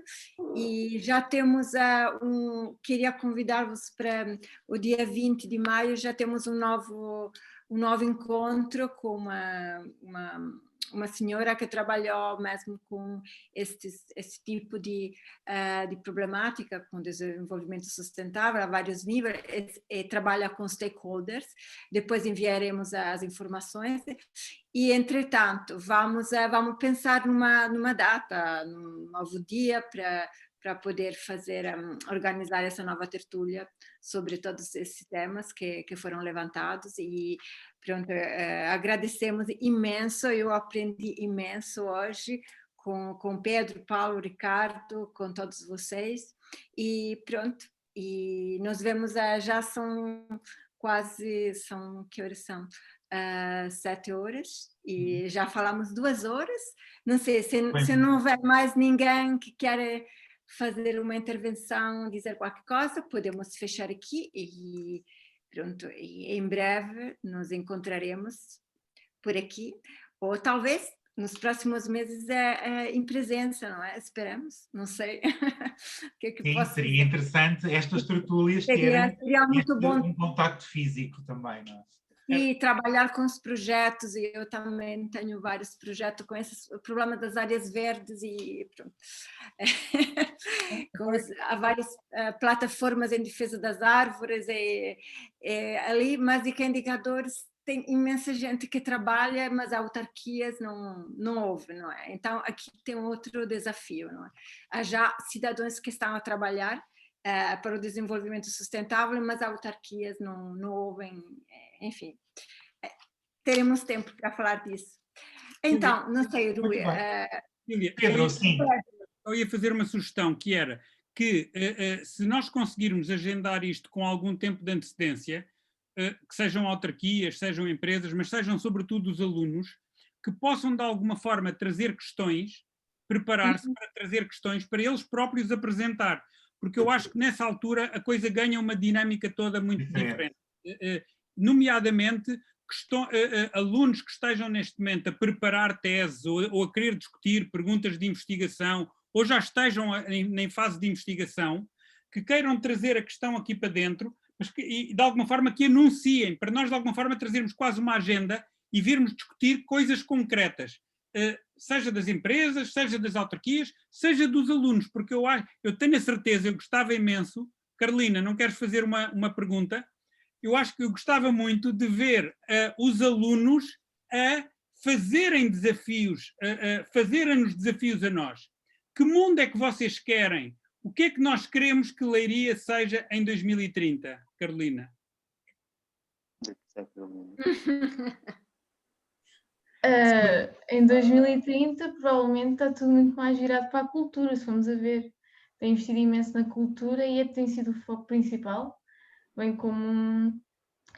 e já temos queria convidar-vos para o dia 20 de maio, já temos um novo encontro com uma senhora que trabalhou mesmo com esse tipo de problemática, com desenvolvimento sustentável a vários níveis, e trabalha com stakeholders. Depois enviaremos as informações e, entretanto, vamos pensar numa data, num novo dia para poder organizar essa nova tertúlia sobre todos esses temas que foram levantados. E pronto, agradecemos imenso, eu aprendi imenso hoje com Pedro, Paulo, Ricardo, com todos vocês, e pronto, e nos vemos, já são que horas são? 7 horas, e já falamos 2 horas, não sei, se não houver mais ninguém que queira fazer uma intervenção, dizer qualquer coisa, podemos fechar aqui e pronto, e em breve nos encontraremos por aqui, ou talvez nos próximos meses em presença, não é? Esperamos, não sei. O que é que Sim, posso seria dizer? interessante estas tertúlias Seria muito bom. um contacto físico também, não é? E trabalhar com os projetos, e eu também tenho vários projetos com esse problema das áreas verdes e pronto. Há várias plataformas em defesa das árvores ali, mas e que indicadores tem imensa gente que trabalha, mas autarquias não houve, não é? Então aqui tem outro desafio, não é? Há já cidadãos que estão a trabalhar para o desenvolvimento sustentável, mas autarquias não ouvem, enfim. Teremos tempo para falar disso. Então, não sei, Rui. Pedro, sim. Eu ia fazer uma sugestão, que era que se nós conseguirmos agendar isto com algum tempo de antecedência, que sejam autarquias, sejam empresas, mas sejam sobretudo os alunos, que possam de alguma forma trazer questões, preparar-se para trazer questões para eles próprios apresentar. Porque eu acho que nessa altura a coisa ganha uma dinâmica toda muito diferente. Nomeadamente, alunos que estejam neste momento a preparar teses ou a querer discutir perguntas de investigação, ou já estejam em fase de investigação, que queiram trazer a questão aqui para dentro, mas e de alguma forma que anunciem, para nós de alguma forma trazermos quase uma agenda e virmos discutir coisas concretas. Seja das empresas, seja das autarquias, seja dos alunos, porque eu tenho a certeza, eu gostava imenso, Carolina, não queres fazer uma pergunta? Eu acho que eu gostava muito de ver os alunos a fazerem desafios, fazerem-nos desafios a nós. Que mundo é que vocês querem? O que é que nós queremos que Leiria seja em 2030, Carolina? Em 2030 provavelmente está tudo muito mais virado para a cultura, se formos a ver. Tem investido imenso na cultura e tem sido o foco principal, bem como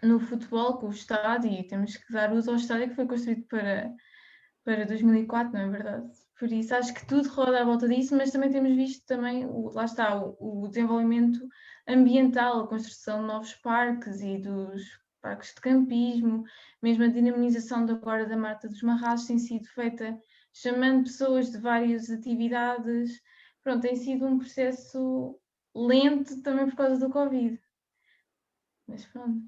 no futebol, com o estádio, e temos que dar uso ao estádio que foi construído para 2004, não é verdade? Por isso acho que tudo roda à volta disso, mas também temos visto também, lá está, o desenvolvimento ambiental, a construção de novos parques e dos parques de campismo, mesmo a dinamização agora da Mata dos Marrazes tem sido feita chamando pessoas de várias atividades. Pronto, tem sido um processo lento também por causa do Covid. Mas pronto.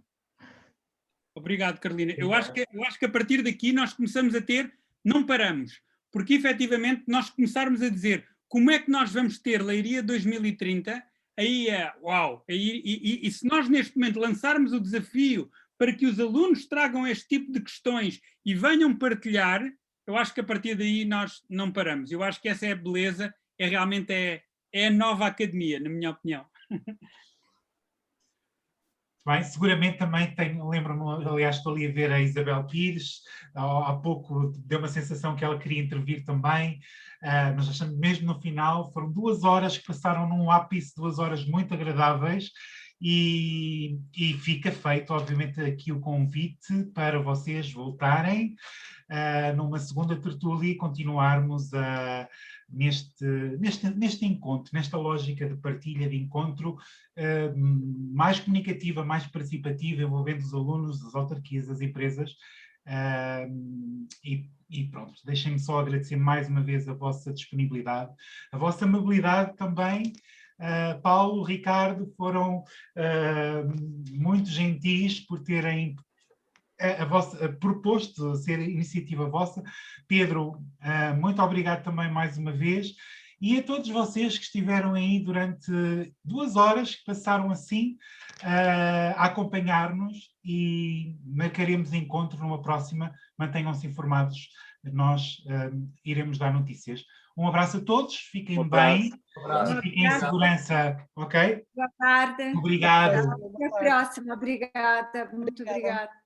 Obrigado, Carolina. Eu acho que a partir daqui nós começamos a ter, não paramos, porque efetivamente nós começarmos a dizer como é que nós vamos ter Leiria 2030, aí é uau! E se nós neste momento lançarmos o desafio para que os alunos tragam este tipo de questões e venham partilhar, eu acho que a partir daí nós não paramos. Eu acho que essa é a beleza, realmente é a nova academia, na minha opinião. Bem, seguramente também lembro-me, aliás, estou ali a ver a Isabel Pires, há pouco deu uma sensação que ela queria intervir também, mas achando mesmo no final, foram 2 horas que passaram num ápice, 2 horas muito agradáveis, e fica feito, obviamente, aqui o convite para vocês voltarem numa segunda tertúlia e continuarmos neste encontro, nesta lógica de partilha, de encontro mais comunicativa, mais participativa, envolvendo os alunos, as autarquias, as empresas. E pronto, deixem-me só agradecer mais uma vez a vossa disponibilidade, a vossa amabilidade também. Paulo, Ricardo, foram muito gentis por terem proposto ser iniciativa vossa. Pedro, muito obrigado também mais uma vez. E a todos vocês que estiveram aí durante 2 horas, que passaram assim a acompanhar-nos, e marcaremos encontro numa próxima. Mantenham-se informados, nós iremos dar notícias. Um abraço a todos, fiquem bem e fiquem em segurança, ok? Boa tarde. Obrigado. Até a próxima. Obrigada, muito obrigada.